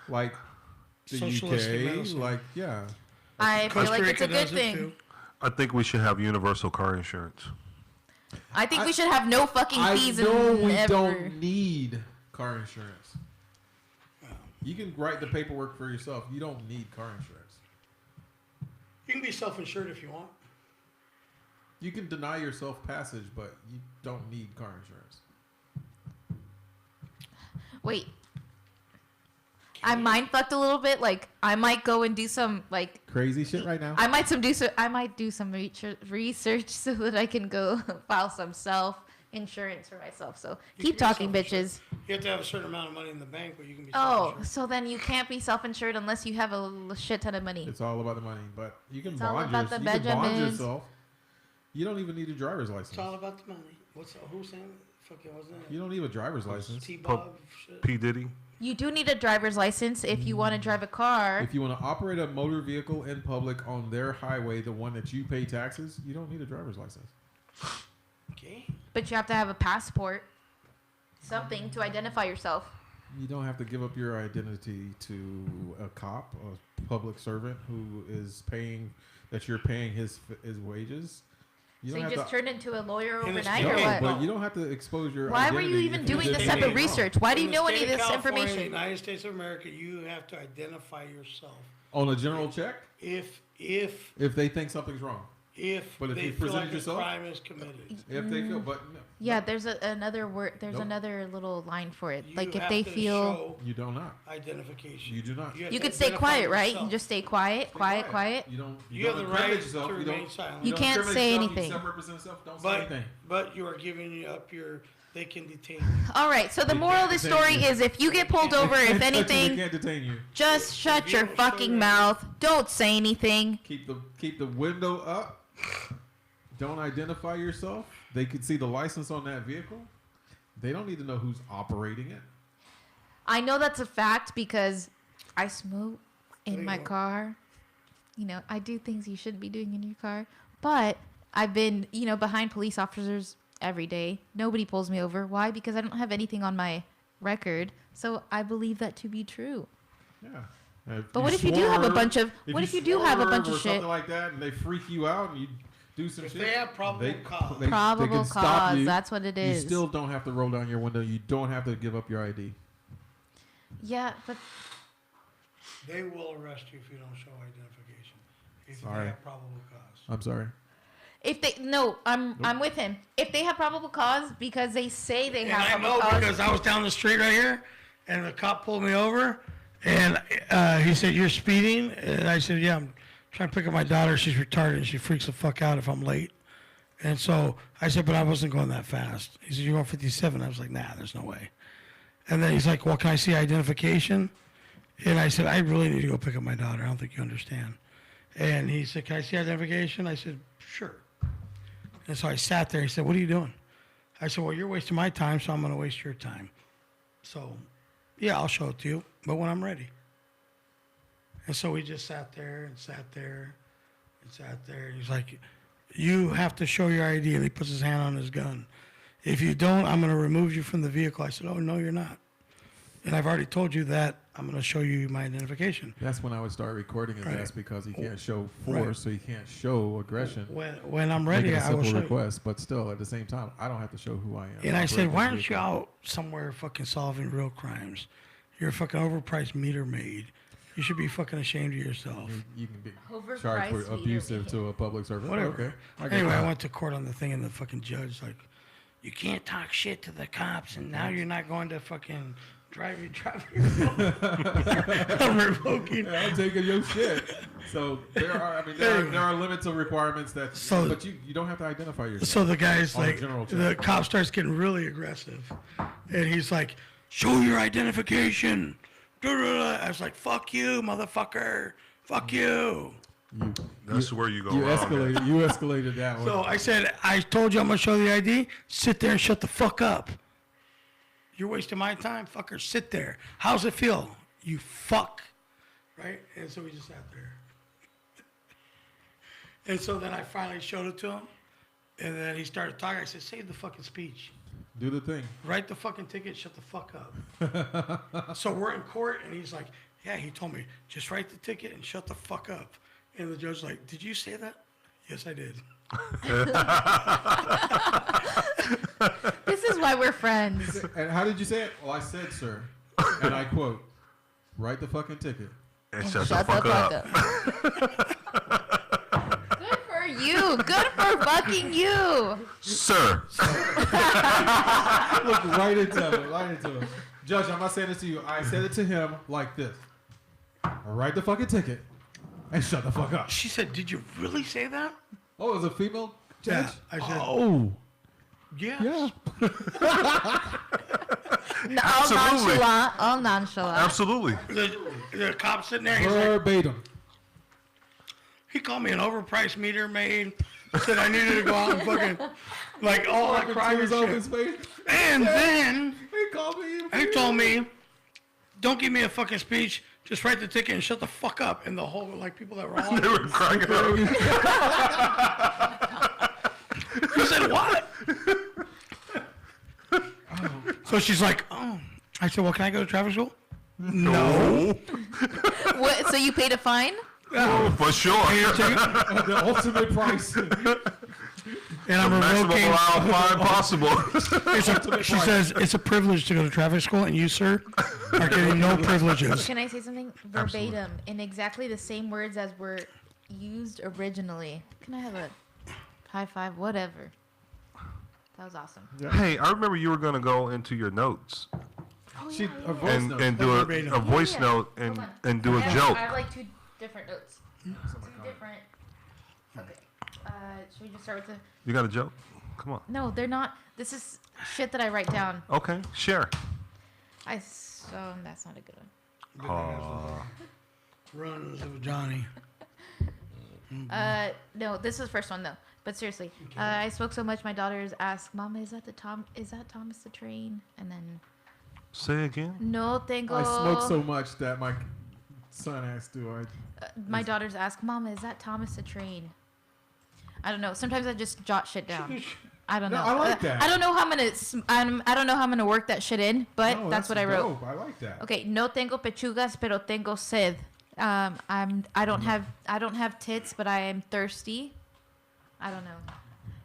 like the Socialistic UK, medicine. like, yeah. I feel like it's a Rica good does it thing. too. I think we should have universal car insurance. I think we should have no fucking I fees know in we ever. don't need car insurance. You can write the paperwork for yourself. You don't need car insurance. You can be self-insured if you want. You can deny yourself passage, but you don't need car insurance. Wait. I mind fucked a little bit. Like I might go and do some like Crazy shit right now. I might do some research so that I can go file some self insurance for myself. So You keep can be talking, self-insured. bitches. You have to have a certain amount of money in the bank, but you can be Oh, self-insured. so then you can't be self insured unless you have a shit ton of money. It's all about the money, but you can It's all bond, about the you can bond Benjamins. yourself. You don't even need a driver's license. It's all about the money. Who's saying? Fuck it, what's that? You don't need a driver's license. T-Bob shit. P. Diddy. You do need a driver's license if you want to drive a car. If you want to operate a motor vehicle in public on their highway, the one that you pay taxes, you don't need a driver's license. Okay. But you have to have a passport. Something to identify yourself. You don't have to give up your identity to a cop, a public servant who is paying, that you're paying his wages. So you just turned into a lawyer overnight, no, or what? But you don't have to expose your Why identity. were you even doing this did type of anything research? wrong. Why do you In know the any of state this California, information? United States of America, you have to identify yourself. On a general check? If they think something's wrong. But if you they feel present like yourself, a crime is committed. If they feel, but no. Yeah, there's another word. There's Nope. another little line for it. You Like if have they to feel, show You do not. identification. You do not. have you to could stay identify quiet, right? yourself. You just stay quiet, quiet. You don't. You have don't the incriminate right yourself. to You remain don't. silent. You don't can't incriminate say yourself, anything. You self-represent yourself. Don't say anything. But you are giving up your. They can detain you. All right. So the They moral of can't the detain story you. is, if you get pulled over, if They anything, can't detain you. just shut your fucking mouth. Don't say anything. Keep the window up. Don't identify yourself. They could see the license on that vehicle. They don't need to know who's operating it. I know that's a fact because I smoke in There my you go. car. You know, I do things you shouldn't be doing in your car. But I've been, behind police officers every day. Nobody pulls me over. Why? Because I don't have anything on my record. So I believe that to be true. Yeah. But what if you do have a bunch of? If What if you do have a swerve bunch or of shit? something like that, and they freak you out, and you do some If shit. they have probable cause. they Probable can stop cause. you. That's what it is. You still don't have to roll down your window. You don't have to give up your ID. Yeah, but They will arrest you if you don't show identification. If Sorry. they have probable cause. I'm sorry. if they I'm with him. If they have probable cause because they say they And have I probable know cause. Because I was down the street right here, and the cop pulled me over, and he said, "You're speeding," and I said, "Yeah, I'm trying to pick up my daughter. She's retarded, and she freaks the fuck out if I'm late." And so I said, "But I wasn't going that fast." He said, "You're going 57." I was like, "Nah, there's no way." And then he's like, "Well, can I see identification?" And I said, "I really need to go pick up my daughter. I don't think you understand." And he said, "Can I see identification?" I said, "Sure." And so I sat there. He said, "What are you doing?" I said, "Well, you're wasting my time, so I'm going to waste your time. So, yeah, I'll show it to you, but when I'm ready." And so we just sat there and sat there and sat there. He's like, "You have to show your ID." And he puts his hand on his gun. "If you don't, I'm going to remove you from the vehicle." I said, "Oh, no, you're not. And I've already told you that I'm going to show you my identification." That's when I would start recording his Right. ass because he can't show force, Right. so he can't show aggression. When I'm ready, Making a I will simple show you. request, but still, at the same time, I don't have to show who I am. And I said, Operating "Why this aren't you vehicle. out somewhere fucking solving real crimes? You're a fucking overpriced meter maid. You should be fucking ashamed of yourself." You can be Overpriced charged for meter abusive maid. to a public servant. Whatever. Okay. I get Anyway, that. I went to court on the thing, and the fucking judge like, "You can't talk shit to the cops, and now you're not going to fucking drive your I'm revoking." Yeah, I'm taking your shit. So there are limits of requirements that. So- but you don't have to identify yourself. So the guy's On a like, general the check. cop starts getting really aggressive, and he's like, "Show your identification." I was like, "Fuck you, motherfucker! Fuck you!" That's where you go You wrong. escalated that one. So I said, "I told you I'm gonna show the ID. Sit there and shut the fuck up. You're wasting my time, fucker. Sit there. How's it feel? You fuck." Right? And so we just sat there. And so then I finally showed it to him, and then he started talking. I said, "Save the fucking speech. Do the thing. Write the fucking ticket. Shut the fuck up." So we're in court, and he's like, "Yeah." He told me, "Just write the ticket and shut the fuck up." And the judge's like, "Did you say that?" "Yes, I did." This is why we're friends. And how did you say it? Well, I said, sir, and I quote, "Write the fucking ticket." And shut the fuck up. Good for you. Good for fucking you. Sir. Look right into him. Judge, I'm not saying this to you. I said it to him like this. Write the fucking ticket and shut the fuck up. She said, "Did you really say that?" Oh, it was a female judge? Yeah. I said, Oh. "Yes." Yeah. All Absolutely. nonchalant. All nonchalant. Absolutely. The cop sitting there, he's like, Verbatim. he called me an overpriced meter maid. Said I needed to go out and fucking, like, all that crying and Tears off shit. his face. And then He called me. he told me don't give me a fucking speech. Just write the ticket and shut the fuck up. And the whole, like, people that were on. They were cracking up. You said what? So she's like, oh. I said, well, can I go to traffic school? No. What? So you paid a fine? Oh, for sure. The ultimate price. And I'm Maximum revoking. allowed fine possible. She says, it's a privilege to go to traffic school, and you, sir, are getting no privileges. Can I say something verbatim in exactly the same words as were used originally? Can I have a high five? Whatever. That was awesome. Hey, I remember you were going to go into your notes Oh, She, yeah, a yeah, voice and, note. and do a voice Yeah. note Hold on. and do a I have- joke. I have like 2 different notes. 2 different. Okay. Should we just start with the? You got a joke? Come on. No, they're not. This is shit that I write down. Okay, share. That's not a good one. Runs of Johnny. No, this is the first one though. But seriously, I smoke so much. My daughters ask, "Mama, is that Thomas the Train?" And then, Say again. no tengo. I smoke so much that my son has to. My daughters ask, "Mama, is that Thomas the Train?" I don't know. Sometimes I just jot shit down. I don't No, know. I like that. I don't know how I don't know how I'm gonna work that shit in, but No, that's what I wrote. dope. I like that. Okay, no tengo pechugas, pero tengo sed. I don't have tits, but I am thirsty. I don't know.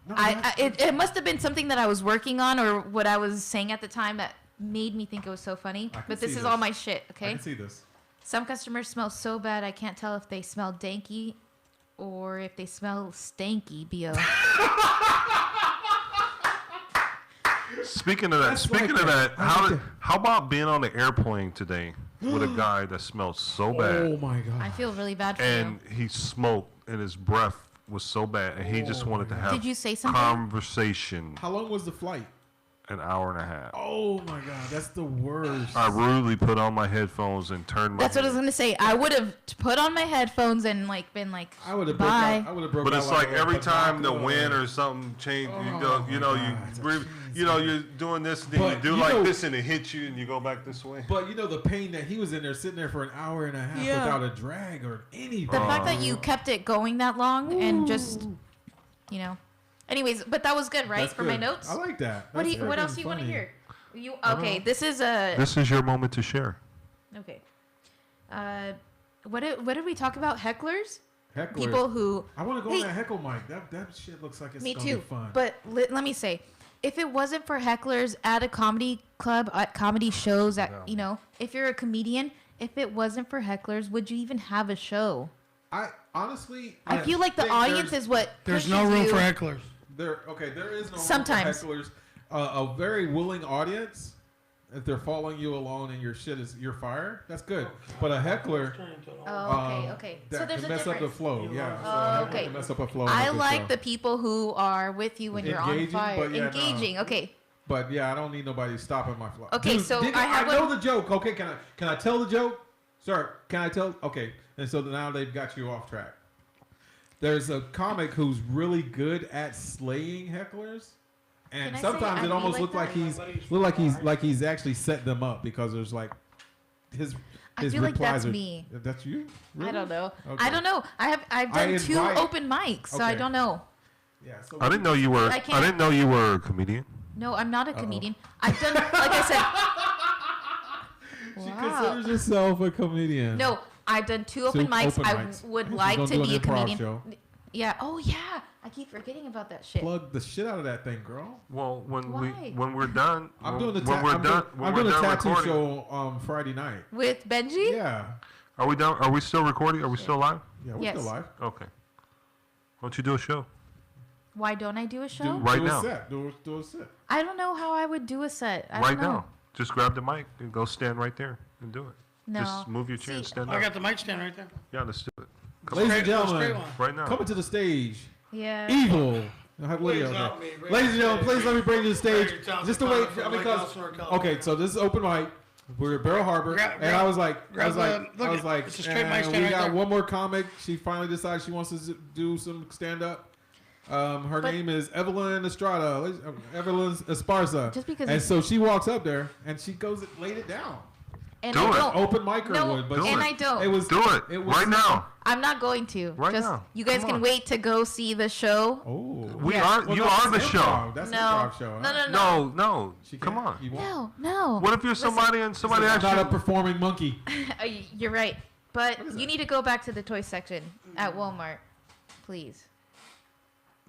No, It must have been something that I was working on or what I was saying at the time that made me think it was so funny. I can But this see is this. all my shit, I okay? can see this. Some customers smell so bad I can't tell if they smell danky or if they smell stanky, B.O. Speaking of that, how about being on the airplane today with a guy that smells so bad Oh my god. I feel really bad for and he smoked and his breath was so bad and he just wanted to have Did you say something? conversation. How long was the flight? An hour and a half. Oh my god, that's the worst. I rudely put on my headphones and turned my That's what I was head. gonna say. I would have put on my headphones and like been like, I would have broke bye. out. I would have broke But out it's like a every time the binocular. wind or something change, you go, you know, you breathe, you know, you're doing this, then But you do you like know- this, and it hits you, and you go back this way. But you know the pain that he was in there, sitting there for an hour and a half Yeah. without a drag or anything. The fact that you kept it going that long and just, you know. Anyways, but that was good, right? That's for my good. notes. I like that. What That's else freaking do you want to funny. hear? You okay? This is a This is your moment to share. okay. What did we talk about? Hecklers? Hecklers. People who I want to go Hey. on that heckle mic. That shit looks like it's me gonna too. be fun. But let me say, if it wasn't for hecklers at a comedy club, at comedy shows, at you know, if you're a comedian, if it wasn't for hecklers, would you even have a show? I honestly, I feel like the think audience is what There's pushes no room you. for hecklers. there. Okay, there is no room for Sometimes. hecklers. A very willing audience. If they're following you along and your shit is your fire, that's good. But a heckler, Oh, okay. So that there's can a mess up the difference. flow. Yeah. So Oh, a heckler okay. can mess up a flow. I of a good like show. the people who are with you when you're on Engaging, fire. but yeah, no. Engaging. Okay. But yeah, I don't need nobody stopping my flow. Okay, so I have know one- the joke. Okay, can I tell the joke? Sir, can I tell? Okay, and so now they've got you off track. There's a comic who's really good at slaying hecklers, and Can I say sometimes I'd it be almost like looks like that? he's actually set them up because there's like his. I his feel like replies that's are- me. That's you? I Really? don't know. Okay. I don't know. I've I done 2 invite- open mics, so I Okay. don't know. Yeah. So I didn't know you were. I I can't- didn't know you were a comedian. No, I'm not a comedian. I've done, like I said. She Wow. considers herself a comedian. No, I've done 2 open mics. open I mics. would She's like gonna to do be a an improv comedian. show. Yeah. Oh yeah. I keep forgetting about that shit. Plug the shit out of that thing, girl. Well, when Why? when we're done, I'm when, doing the when we're done, when I'm we're doing a done tattoo recording. show Friday night. With Benji? Yeah. Are we done? Are we still recording? Are we still live? Yeah, we're Yes. still live. Okay. Why don't you do a show Why don't I do a show? Right do now. A set. Do a set. I don't know how I would do a set. I right don't know. now? Just grab the mic and go stand right there and do it. No. Just move your chair and See, stand I up. got the mic stand right there. Yeah, let's do it. Ladies and Straight gentlemen, one. Right now. coming to the stage, Yeah. evil. Please help me. Ladies and gentlemen, please let me bring to the stage. Larry Thompson, Just to wait from Lake because Elsinore, California. okay, so this is open mic. We're at Barrel Harbor, and I was like, look at- it's a straight mic stand we right got there. one more comic. She finally decided she wants to do some stand up. Her But- name is Evelyn Estrada, Evelyn Esparza. Just because and it's- so she walks up there and she goes and laid it down. And Do I it. don't. Open micer No, would, but and I don't. It was Do it. Right now. I'm not going to. Right Just, now. You guys Come can on. wait to go see the show. Oh, We Yeah. are. Well, You no, are the that's show. improv. That's an No. improv show. No, huh? no, no. No. She Come can't- on. you won't- No. What if you're somebody and somebody I'm asks not a you? performing monkey. You're right. But What is you that? need to go back to the toy section at Walmart. Please.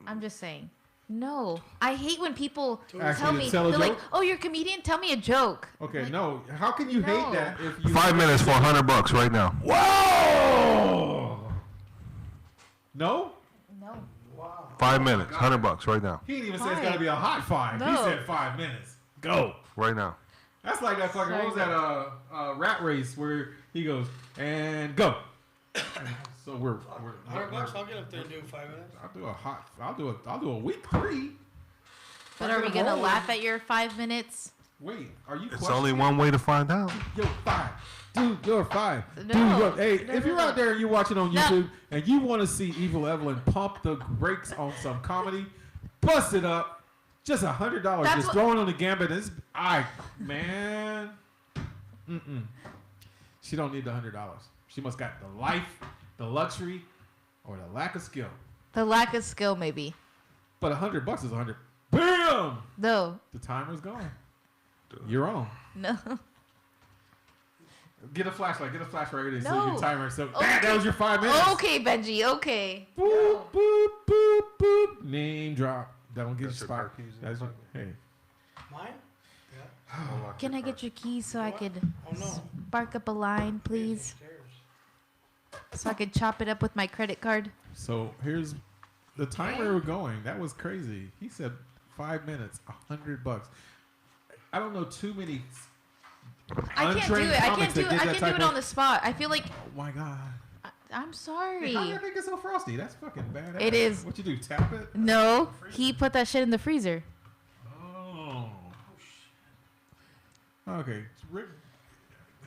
I'm just saying. No. I hate when people Ask tell you to me, tell a they're like, joke? oh, you're a comedian? Tell me a joke. Okay, Like, no. How can you No. hate that if you 5 minutes for $100 right now. Whoa! No? No. 5 minutes, $100 right now. He didn't even say it's Why? got to be a hot five. He No. said 5 minutes. Go. Right now. That's like that fucking, what was that, rat race where he goes, and go. So we're $100, I'll get up there and do 5 minutes. I'll do a week 3. But are we going to laugh at your 5 minutes? Wait, are you It's only one way to find out. Yo, 5. Dude, you're 5. No. Dude, hey, No, if no, you're no. out there and you're watching on No. YouTube and you want to see Evil Evelyn pump the brakes on some comedy, bust it up. Just $100. That's Just what- throw it on the gambit. Man. She don't need the $100. She must got the life, the luxury, or the lack of skill. The lack of skill, maybe. But $100 is 100. Bam! No. The timer's gone. You're on. No. Get a flashlight. Get a flashlight ready. So No. your timer. So Okay. that was your 5 minutes. Okay, Benji. Okay. Boop, boop, boop, boop. Name drop. That won't get you That's your spot. car keys in That's the hey. Mine? Can I get your keys so I could Oh, no. spark up a line, please? Upstairs. So I could chop it up with my credit card? So here's the timer we're going. That was crazy. He said 5 minutes, $100. I don't know too many. I can't do untrained it. I comics can't do that it. did I that can't do type it of- on the spot. I feel like Oh my god. I'm sorry. How did that thing get so frosty? That's fucking badass. It is. What you do? Tap it? No, he put that shit in the freezer. Oh. Okay. Rick,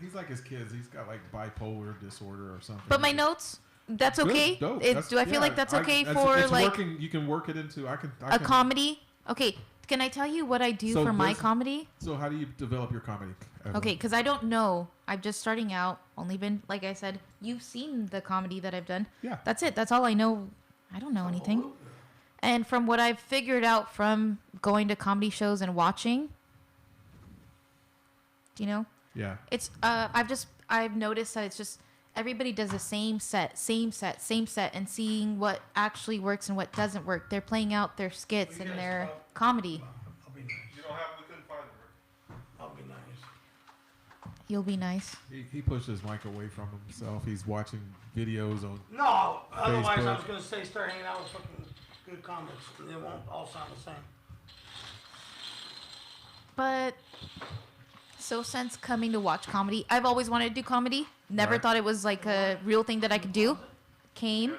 he's like his kids. He's got like bipolar disorder or something. But my notes, that's Good, okay. dope. Do I feel like that's okay for it's like working. You can work it into. I a can, comedy? Okay, can I tell you what I do So for my this- comedy? So how do you develop your comedy? Evelyn? Okay, because I don't know. I'm just starting out. Only been, like I said, you've seen the comedy that I've done. Yeah. That's it. That's all I know. I don't know anything. And from what I've figured out from going to comedy shows and watching, do you know? Yeah. It's I've noticed that it's just everybody does the same set, and seeing what actually works and what doesn't work. They're playing out their skits and their comedy. I'll be nice. You don't have, we couldn't find it. I'll be nice. You'll be nice. He pushed his mic away from himself. He's watching videos on. No, otherwise I Facebook. was going to say start hanging out with fucking good comics. And it won't all sound the same. But so since coming to watch comedy, I've always wanted to do comedy. Never Right. thought it was like a real thing that I could do. Came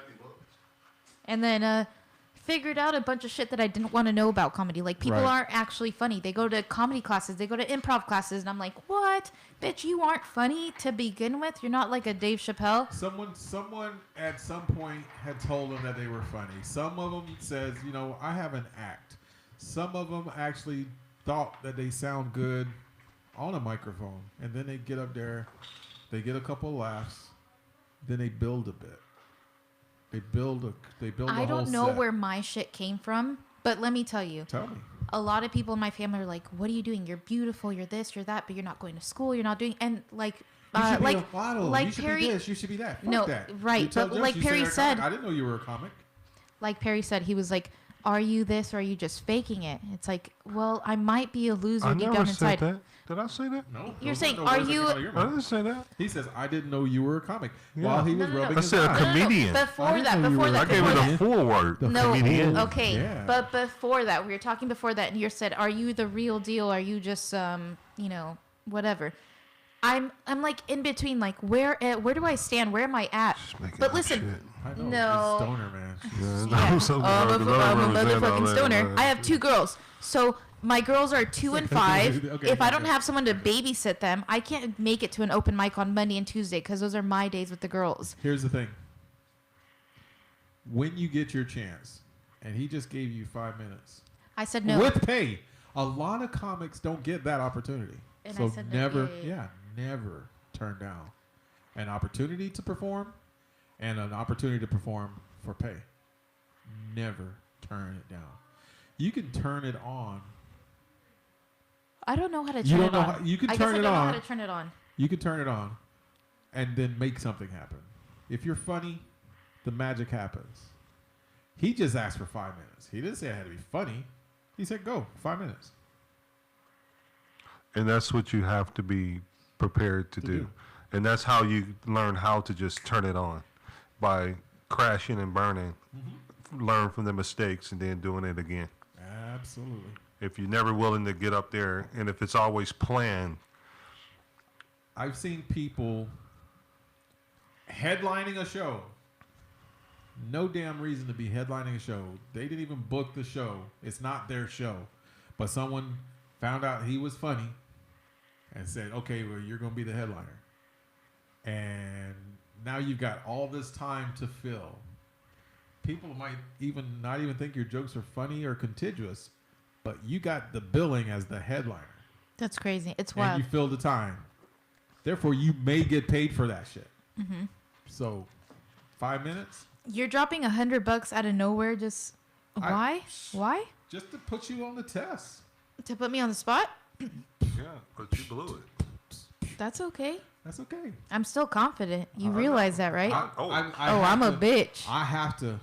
and then figured out a bunch of shit that I didn't want to know about comedy. Like people Right. aren't actually funny. They go to comedy classes, they go to improv classes, and I'm like, what? Bitch, you aren't funny to begin with. You're not like a Dave Chappelle. Someone at some point had told them that they were funny. Some of them says, I have an act. Some of them actually thought that they sound good on a microphone, and then they get up there, they get a couple laughs, then they build a bit. They build a I whole don't know set. where my shit came from, but let me tell you. Tell me. A lot of people in my family are like, "What are you doing? You're beautiful. You're this. You're that. But you're not going to school. You're not doing." And like, You should like, be a model. like you should Perry, be this. You should be that. Fuck No, that. right, You tell but jokes, like you say Perry you're a said- comic. I didn't know you were a comic. like Perry said, he was like, "Are you this or are you just faking it?" It's like, well, I might be a loser I deep never down said inside. that. Did I say that? No. You're those saying, no are words that you- came out of your I mouth. didn't say that. He says, I didn't know you were a comic. Yeah. While he No, was no, no. rubbing I his said a eyes. comedian. I Before didn't that, know you before were- that, I gave before it that. a full word. No, Comedian. okay, Yeah. but before that, we were talking before that, and you said, "Are you the real deal? Are you just whatever?" I'm like in between, like where do I stand? Where am I at? making But up listen, shit. I know. No. He's stoner, man. Yeah, no, so I'm a motherfucking that. stoner. I have 2 girls, so my girls are 2 and 5. Okay, If I don't okay. have someone to babysit them, I can't make it to an open mic on Monday and Tuesday because those are my days with the girls. Here's the thing. When you get your chance, and he just gave you 5 minutes. I said no. With pay. A lot of comics don't get that opportunity. And so I said no. never, Yeah. never turn down. An opportunity to perform and an opportunity to perform for pay. Never turn it down. You can turn it on. I don't know how to You turn don't it know on. how- you can I turn guess I it don't know on. how to turn it on. You can turn it on and then make something happen. If you're funny, the magic happens. He just asked for 5 minutes. He didn't say it had to be funny. He said, go, 5 minutes. And that's what you have to be prepared to do. And that's how you learn how to just turn it on, by crashing and burning. Learn from the mistakes and then doing it again. Absolutely. If you're never willing to get up there, and if it's always planned. I've seen people headlining a show. No damn reason to be headlining a show. They didn't even book the show. It's not their show. But someone found out he was funny and said, okay, well, you're going to be the headliner. And now you've got all this time to fill. People might not even think your jokes are funny or contiguous, but you got the billing as the headliner. That's crazy. It's wild. And you fill the time. Therefore, you may get paid for that shit. Mm-hmm. So, 5 minutes? You're dropping $100 out of nowhere. Just why? Why? Just to put you on the test. To put me on the spot? Yeah, but you blew it. That's okay. That's okay. I'm still confident. You realize that, right? I'm a bitch. I have to.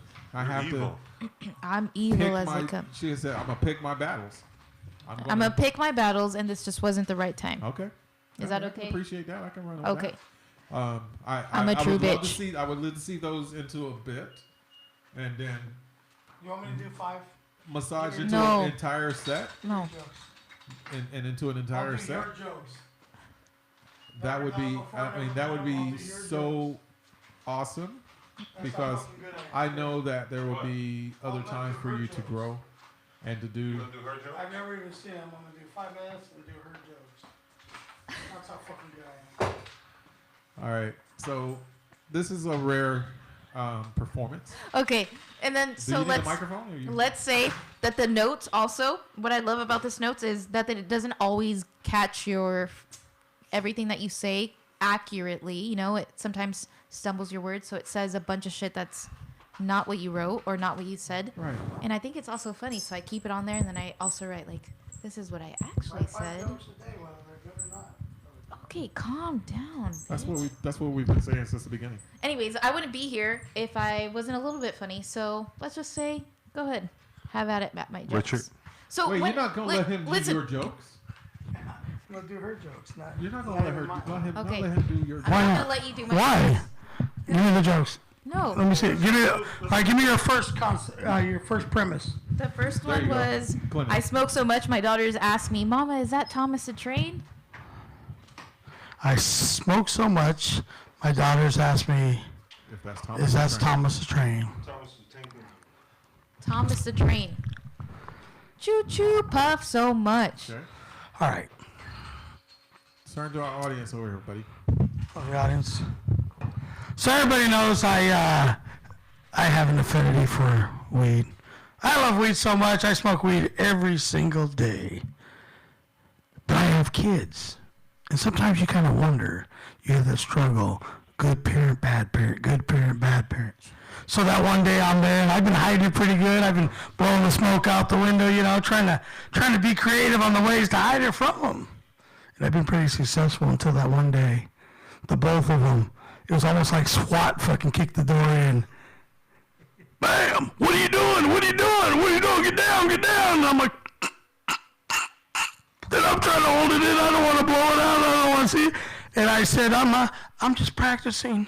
I'm evil as I come. She said, I'm gonna pick my battles. I'm gonna pick my battles, and this just wasn't the right time. Okay. Is that I okay? appreciate that. I can run with Okay. that. I'm a true would love bitch. to see, I would love to see those into a bit, and then You want me to do 5? massage into No. an entire set. No. And into an entire I'll do set. your jokes. That would be. I mean, that would be so awesome, because I know that there will be other times for you to grow, and to do. I've never even seen them. I'm gonna do 5 minutes and do her jokes. That's how fucking good I am. All right, so this is a rare performance. Okay, and then Do so you need a let's microphone, or you- let's say that the notes also. What I love about this notes is that it doesn't always catch your everything that you say accurately. You know, it sometimes stumbles your words, so it says a bunch of shit that's not what you wrote or not what you said. Right. And I think it's also funny, so I keep it on there, and then I also write like, this is what I actually said. Jokes a day, whether they're good or not. Okay, calm down. That's what we've been saying since the beginning. Anyways, I wouldn't be here if I wasn't a little bit funny. So let's just say, go ahead, have at it, Matt. My jokes. Richard. So Wait, when, you're not gonna let him listen, do your jokes? I'm gonna do her jokes, not. You're not gonna not let her. even mine. Okay. Not let him do your jokes. I'm Why not not? gonna let you do my Why? jokes. Give me the jokes. No. Let me see. Give me your first your first premise. The first There you one go. was, Clinic. I smoke so much, my daughters ask me, Mama, is that Thomas the Train? I smoke so much, my daughters ask me, If that's Thomas. is that Train. Thomas the Train? Thomas the Train. Choo choo puff so much. Okay. All right, Turn to our audience over here, buddy. for the audience. So everybody knows I have an affinity for weed. I love weed so much, I smoke weed every single day. But I have kids. And sometimes you kind of wonder, you have that struggle, good parent, bad parent, good parent, bad parent. So that one day I'm there, and I've been hiding pretty good. I've been blowing the smoke out the window, you know, trying to be creative on the ways to hide it from them. And I've been pretty successful until that one day, the both of them, it was almost like SWAT fucking kicked the door in. Bam! What are you doing? What are you doing? What are you doing? Get down, get down! And I'm like, then I'm trying to hold it in. I don't want to blow it out. I don't want to see it. And I said, I'm just practicing.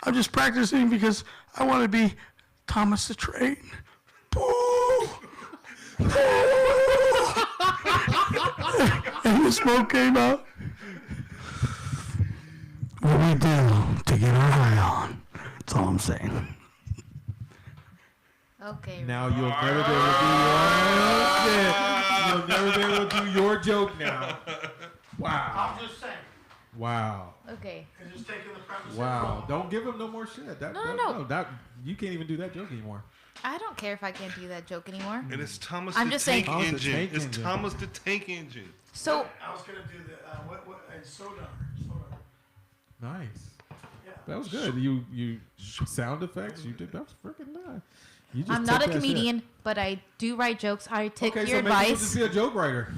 I'm just practicing because I want to be Thomas the Train. Boo! And the smoke came out. What we do to get our high on. That's all I'm saying. Okay. Now you'll never be able to do your. You'll never be able to do your joke now. Wow. I'm just saying. Wow. Okay. I'm just taking the premise. Wow. Don't give him no more shit. No. That you can't even do that joke anymore. I don't care if I can't do that joke anymore. And it's Thomas I'm the just Tank saying- Thomas the Engine. Tank It's Engine. Thomas the Tank Engine. So I was gonna do the what soda. Nice. Yeah. That was good. You sound effects. You did. That was freaking nice. You just I'm not a took that comedian, shit. but I do write jokes. I take Okay, your so maybe you'll advice. just be a joke writer.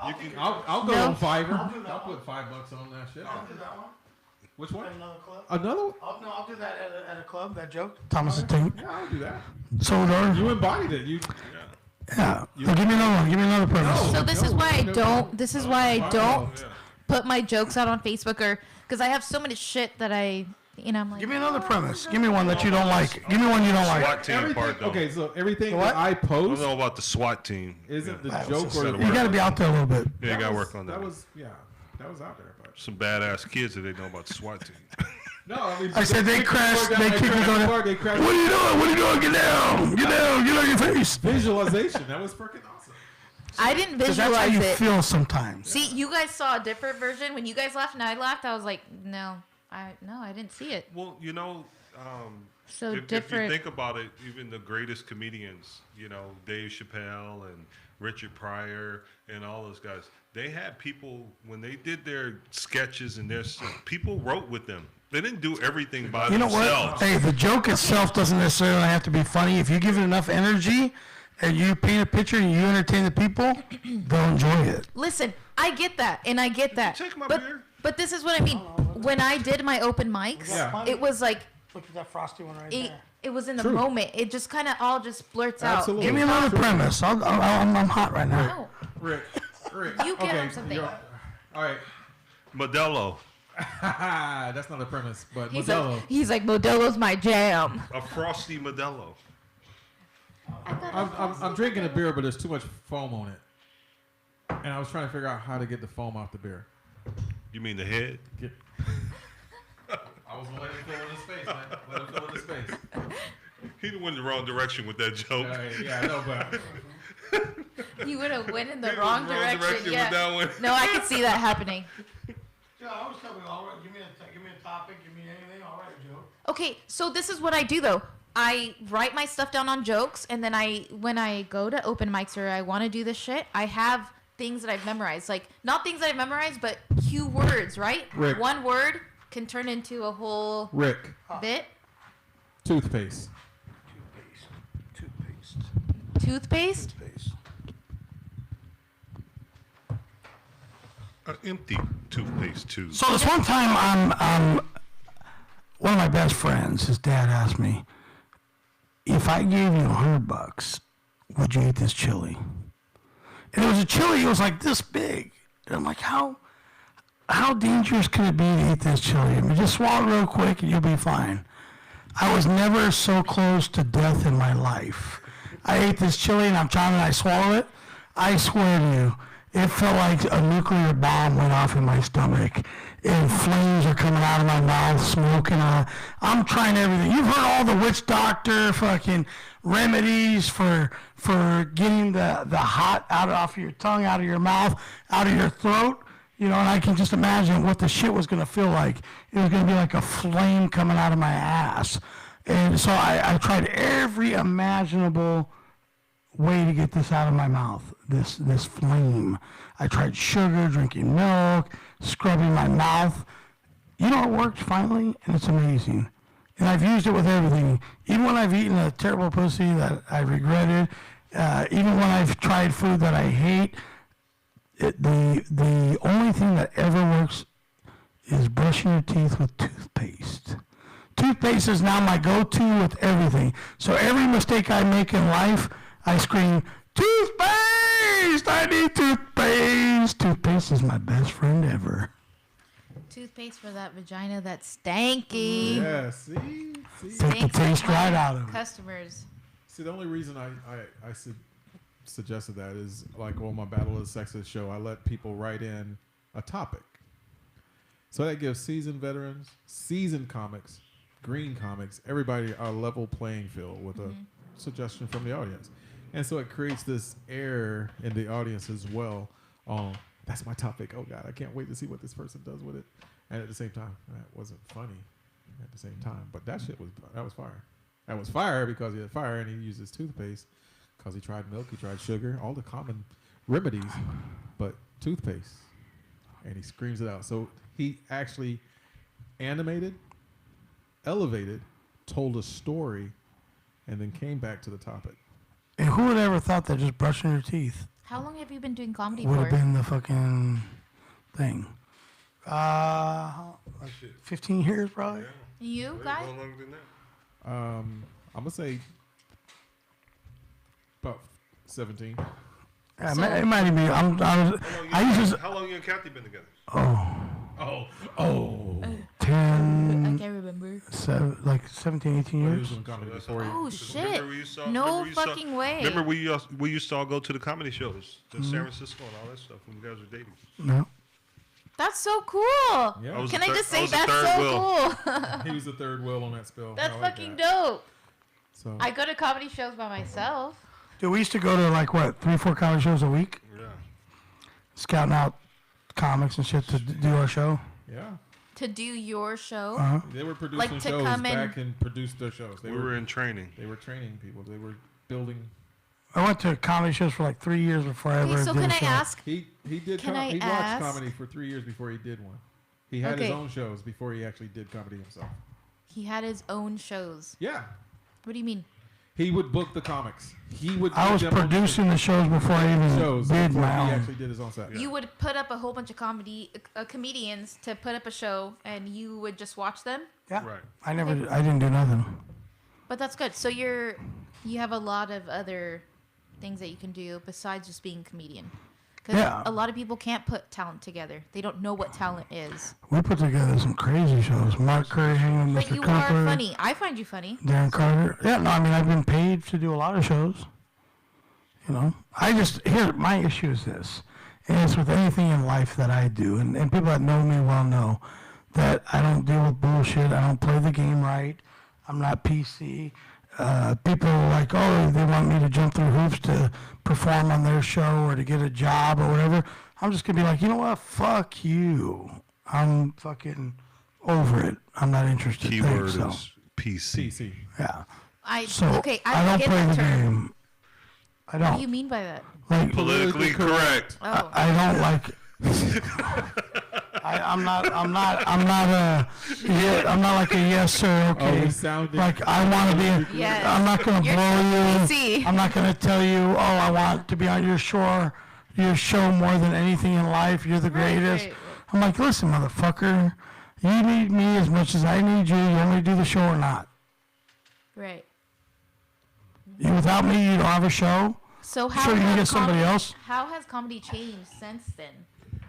I'll go No. on Fiverr. I'll do that I'll one. put $5 on that shit. I'll do that one. Which one? At another club. Another one? I'll do that at a club. That joke. Thomas the Tank. Yeah, I'll do that. Solar. You embodied it. You. Yeah. Well, give me another one. Give me another premise. So this is why I don't. This is why I don't Yeah. put my jokes out on Facebook, or because I have so much shit that I'm like. Give me another premise. Give me one that you don't like. Give me one you don't like. SWAT team Everything, part though. okay, so everything What? that I I don't post know about the SWAT team. isn't the That joke was or just- the You got to be out there a little bit. Yeah, you gotta work on that. That was that was out there, but Some badass kids that they know about the SWAT team. no, I mean I said they crashed. They kicked me crashed. going. They crashed. What are you doing? What are you doing? Get down. Get down. Get on your face. Visualization. That was freaking awesome. I didn't Because that's how visualize you it. feel sometimes. See, you guys saw a different version. When you guys laughed and I laughed, I was like, no, I didn't see it. Well, So if you different. think about it, even the greatest comedians, Dave Chappelle and Richard Pryor and all those guys, they had people, when they did their sketches and their stuff, people wrote with them. They didn't do everything by You know what? themselves. Hey, the joke itself doesn't necessarily have to be funny. If you give it enough energy and you paint a picture and you entertain the people, they'll enjoy it. Listen, I get that, and I get that. Take my but, beer. but this is what I mean. When I did my open mics, Yeah. it was like Look at that frosty one right it, there. it was in the True. moment. It just kind of all just blurts Absolutely. Give me another premise. I'm hot right now. out. Rick. You give him something. you're- All right. Modelo, That's not a premise, but No. Modelo. He's like, Modelo's my jam. a frosty Modelo. I'm drinking a beer, but there's too much foam on it, and I was trying to figure out how to get the foam off the beer. You mean the head? I was gonna let him fill in the space, man. Let him fill in the space. He went the wrong direction with that joke. Yeah, I know, but He would have went in the He wrong went the wrong direction. direction Yeah. with that one. No, I could see that happening. Yeah, I always tell people, all right, give me a topic, give me anything, all right, Joe. Okay, so this is what I do though. I write my stuff down on jokes, and then when I go to open mics or I want to do this shit, I have things that I've memorized. Like, not things that I've memorized, but cue words, right? Rick. One word can turn into a whole Rick, bit. toothpaste. Toothpaste? An empty toothpaste tube. So this one time, one of my best friends, his dad asked me, if I gave you $100, would you eat this chili? And it was a chili, it was like this big. And I'm like, how dangerous can it be to eat this chili? I mean, just swallow it real quick and you'll be fine. I was never so close to death in my life. I ate this chili and I swallow it. I swear to you, it felt like a nuclear bomb went off in my stomach. And flames are coming out of my mouth, smoking. I'm trying everything. You've heard all the witch doctor fucking remedies for getting the hot out off your tongue, out of your mouth, out of your throat. And I can just imagine what the shit was going to feel like. It was going to be like a flame coming out of my ass. And so I tried every imaginable way to get this out of my mouth, this flame. I tried sugar, drinking milk, scrubbing my mouth. It worked finally, and it's amazing. And I've used it with everything. Even when I've eaten a terrible pussy that I regretted, even when I've tried food that I hate, the only thing that ever works is brushing your teeth with toothpaste. Toothpaste is now my go-to with everything. So every mistake I make in life, I scream, toothpaste! I need toothpaste! Toothpaste is my best friend ever. Toothpaste for that vagina that's stanky. Yeah, see? Take the taste right out of it. Customers. See, the only reason I suggested that is like on my Battle of the Sexes show, I let people write in a topic. So that gives seasoned veterans, seasoned comics, green comics, everybody a level playing field with a suggestion from the audience. And so it creates this air in the audience as well. That's my topic. Oh, God, I can't wait to see what this person does with it. And at the same time, that wasn't funny at the same time. But that was fire. That was fire because he had fire and he used his toothpaste because he tried milk, he tried sugar, all the common remedies, but toothpaste. And he screams it out. So he actually animated, elevated, told a story, and then came back to the topic. And who would ever thought that just brushing your teeth How long have you been doing comedy would for? have been the fucking thing? 15 years probably. You guys? How long than that? I'm gonna say about 17. Yeah, So- it might be. I used to. How long you and Kathy been together? Oh. 10, I can't remember. 17, 18 He was years. doing comedy before he. Oh shit! Remember we used to- No remember we used to- fucking way. Remember we used to all go to the comedy shows in San Francisco and all that stuff when you guys were dating. No. That's so cool. Yeah. Can I just say was the that's third so wheel. cool? He was the third wheel on that spill. That's I like fucking that. dope. So I go to comedy shows by myself. Dude, we used to go to like what 3, 4 comedy shows a week, Yeah. scouting out comics and shit to do our show. yeah, To do your show. Uh-huh. they were producing Like to shows come in- back and produced their shows. They We were in training. They were training people. They were building. I went to comedy shows for like 3 years before I Okay, ever so did can a I show. ask? He did. Can I he watched ask- comedy for 3 years before he did one. He had his Okay. own shows before he actually did comedy himself. He had his own shows. Yeah, What do you mean? he would book the comics. He would. I was give them producing the shows before I even shows did before my he own. actually did his own set. You would put up a whole bunch of comedians to put up a show, and you would just watch them. Yeah. Right. I didn't do nothing. But that's good. So you have a lot of other things that you can do besides just being a comedian. Because Yeah. a lot of people can't put talent together. They don't know what talent is. We put together some crazy shows. Mark Curry hanging with But Mr. you Cooper. are funny. I find you funny. Darren Carter. Yeah, no, I mean, I've been paid to do a lot of shows. You know, my issue is this, and it's with anything in life that I do, and people that know me well know that I don't deal with bullshit. I don't play the game right. I'm not PC. People are like, oh, they want me to jump through hoops to perform on their show or to get a job or whatever. I'm just going to be like, you know what? Fuck you. I'm fucking over it. I'm not interested. Keyword Thanks, so. is PC. CC. Yeah. I So okay. I I don't get play that the term. game. I What do don't. you mean by that? Like, Politically correct. Oh, I don't like. I'm not like a yes sir. Okay. we sounded- Like I want to be. Yes. I'm not gonna You're blow you. see. I'm not gonna tell you. Oh, I want to be on your show more than anything in life. You're the greatest. right. I'm like, listen, motherfucker. You need me as much as I need you. You want me to do the show or not? Right. Without me, you don't have a show. So how Sure, you can has get somebody comedy- else. How has comedy changed since then?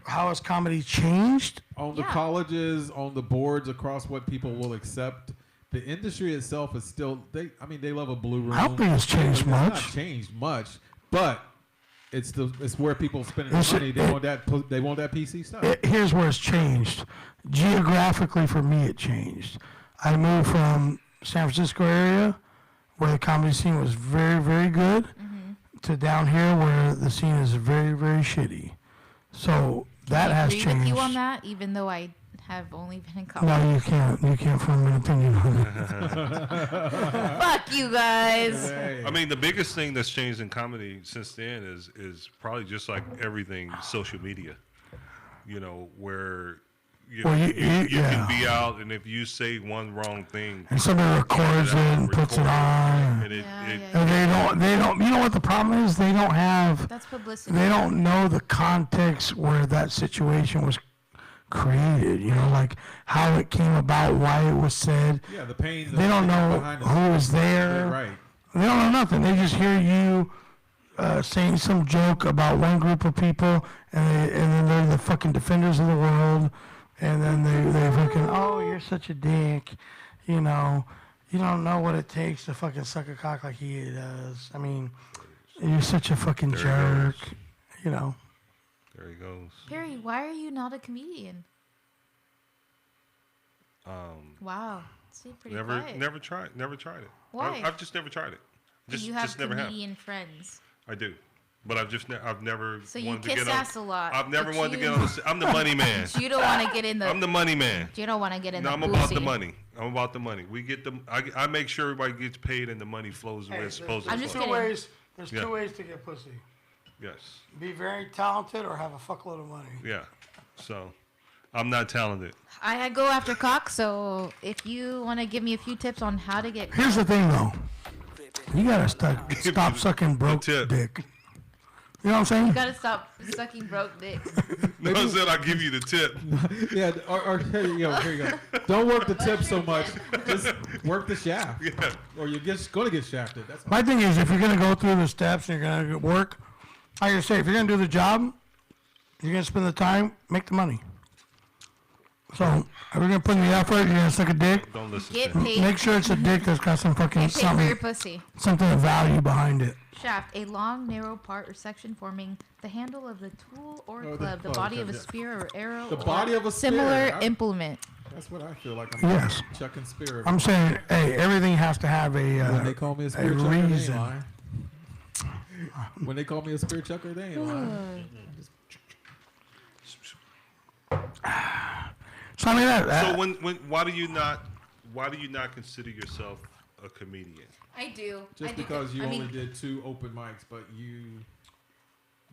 How has comedy changed? On the Yeah. colleges, on the boards, across what people will accept. The industry itself is still. They love a blue room. I don't think it's changed It's much. not changed much, but it's where people spending It's- their money. They want that PC stuff. Here's where it's changed. Geographically, for me, it changed. I moved from San Francisco area, where the comedy scene was very, very good, to down here where the scene is very, very shitty. So that I has agree changed. with you on that, even though I have only been in comedy. No, you can't. You can't form an opinion on it. Fuck you guys. Hey. I mean, the biggest thing that's changed in comedy since then is probably just like everything social media. You know, where you Yeah. can be out, and if you say one wrong thing, And somebody records it and puts it on. and And they don't. You know what the problem is? They don't have. That's publicity. They don't know the context where that situation was created, you know, like how it came about, why it was said. Yeah, the pain. They don't know who was there. Right. They don't know nothing. They just hear you saying some joke about one group of people, and then they're the fucking defenders of the world, and then they fucking, oh, you're such a dick, you know. You don't know what it takes to fucking suck a cock like he does. I mean, you're such a fucking jerk, you know. there he goes. Perry, why are you not a comedian? Wow. See, pretty quiet. Never tried it. Why? I've just never tried it. You have never have. comedian friends. I do, but I've never So you wanted to kiss get on. ass a lot. I've never but wanted to you- get on. I'm the money man. You don't want to get in the. I'm the money man. You don't want to get in No, the. I'm about the pussy. money. I'm about the money. We get the. I make sure everybody gets paid and the money flows the way it's supposed to. I'm just flow. kidding. There's Yeah. two ways to get pussy. Yes. Be very talented or have a fuckload of money. Yeah. So, I'm not talented. I go after cock, so if you want to give me a few tips on how to get Here's the thing, though. You gotta stop sucking broke dick. You know what I'm saying? You gotta stop sucking broke dick. No, I said I'll give you the tip. Yeah, or here you go. Don't work the tip so much. Just work the shaft. Yeah. Or you're just going to get shafted. That's all. My thing is, if you're gonna go through the steps and you're gonna work, like I say, if you're gonna do the job, you're gonna spend the time, make the money. So, if you're gonna put in the effort, you're gonna suck a dick. Don't listen Get to him. paid. Make sure it's a dick that's got some fucking Get paid for your something, pussy. something of value behind it. Shaft, a long, narrow part or section forming the handle of the tool or Oh, club, the body of a spear or arrow, The or body of a spear. similar I- implement. That's what I feel like. I'm Yes. chucking spear. I'm saying, hey, everything has to have when a they call me a spear chucker, they ain't reason. lying. When they call me a spear chucker, they ain't lying. So I mean that. So why do you not consider yourself a comedian? I do. Just because you only did 2 open mics, but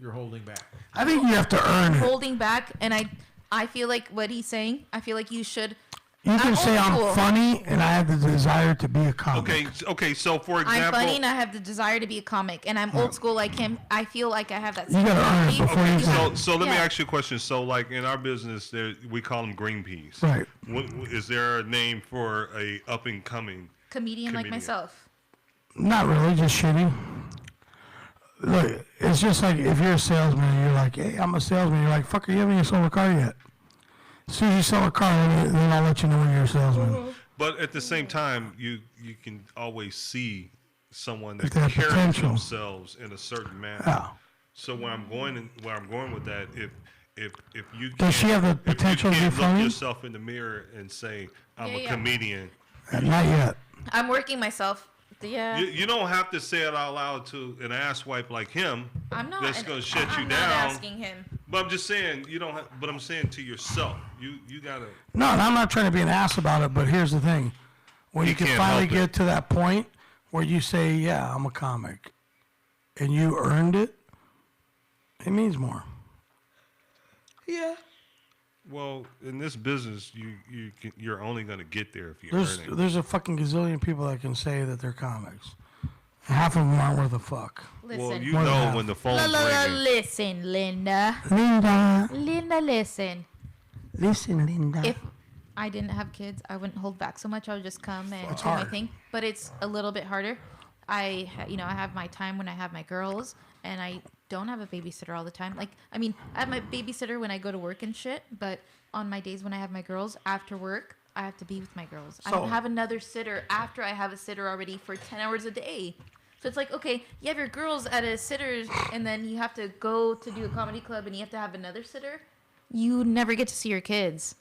you're holding back. I think you have to earn it. Holding back, and I feel like what he's saying, I feel like you should. You can say old school. I'm funny and I have the desire to be a comic. Okay. So for example, I'm funny and I have the desire to be a comic, and I'm old school like him. I feel like I have that. You gotta earn it before you So, can. so let me Yeah. ask you a question. So, like in our business, we call them green peas. Right. Is there a name for a up and coming comedian like myself? Not really, just shitty. Look, it's just like if you're a salesman and you're like, hey, I'm a salesman. You're like, fucker, you haven't even sold a car yet. As soon as you sell a car, then I'll let you know when you're a salesman. But at the same time, you can always see someone that If they have carries potential. themselves in a certain manner. Yeah. So where I'm going with that, if you Does she have the if you potential to be can't look funny? yourself in the mirror and say I'm a Yeah. comedian, Not yet. I'm working myself. Yeah. you don't have to say it out loud to an asswipe like him. I'm not. That's gonna shut you I'm down. not asking him. But I'm just saying you don't. But I'm saying to yourself, you gotta. No, and I'm not trying to be an ass about it, but here's the thing. When You you can can't finally help it. get to that point where you say, yeah, I'm a comic, and you earned it, it means more. Well, in this business, you're only gonna get there if you earn it. There's a fucking gazillion people that can say that they're comics. Half of them aren't worth a fuck. Listen. Well, you More than know half. when the phone's ringing. Listen, Linda. Linda. Linda, listen. Listen, Linda. If I didn't have kids, I wouldn't hold back so much. I would just come and It's do my hard. thing. But it's a little bit harder. I have my time when I have my girls, and I don't have a babysitter all the time. Like, I mean, I have my babysitter when I go to work and shit, but on my days when I have my girls after work, I have to be with my girls. I don't So- have another sitter after I have a sitter already for 10 hours a day. So it's like, okay, you have your girls at a sitter's, and then you have to go to do a comedy club, and you have to have another sitter. You never get to see your kids.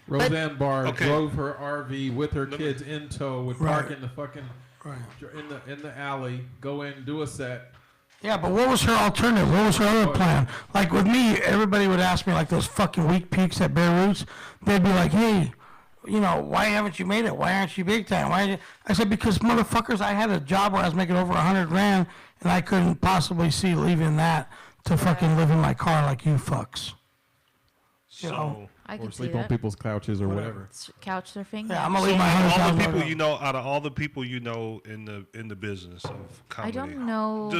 Roseanne Barr Okay. drove her RV with her kids in tow, would park Right. in the fucking Right. in the alley, go in, do a set. Yeah, but what was her alternative? What was her other plan? Like with me, everybody would ask me, like those fucking weak peaks at Bear Roots, they'd be like, hey, why haven't you made it? Why aren't you big time? I said, because motherfuckers, I had a job where I was making over $100,000 and I couldn't possibly see leaving that to fucking live in my car like you fucks. So I Or can see sleep on that. people's couches or whatever. Couch surfing. Yeah, I'm gonna leave my all the $100,000. people you know, out of all the people you know in the business of I comedy, don't know.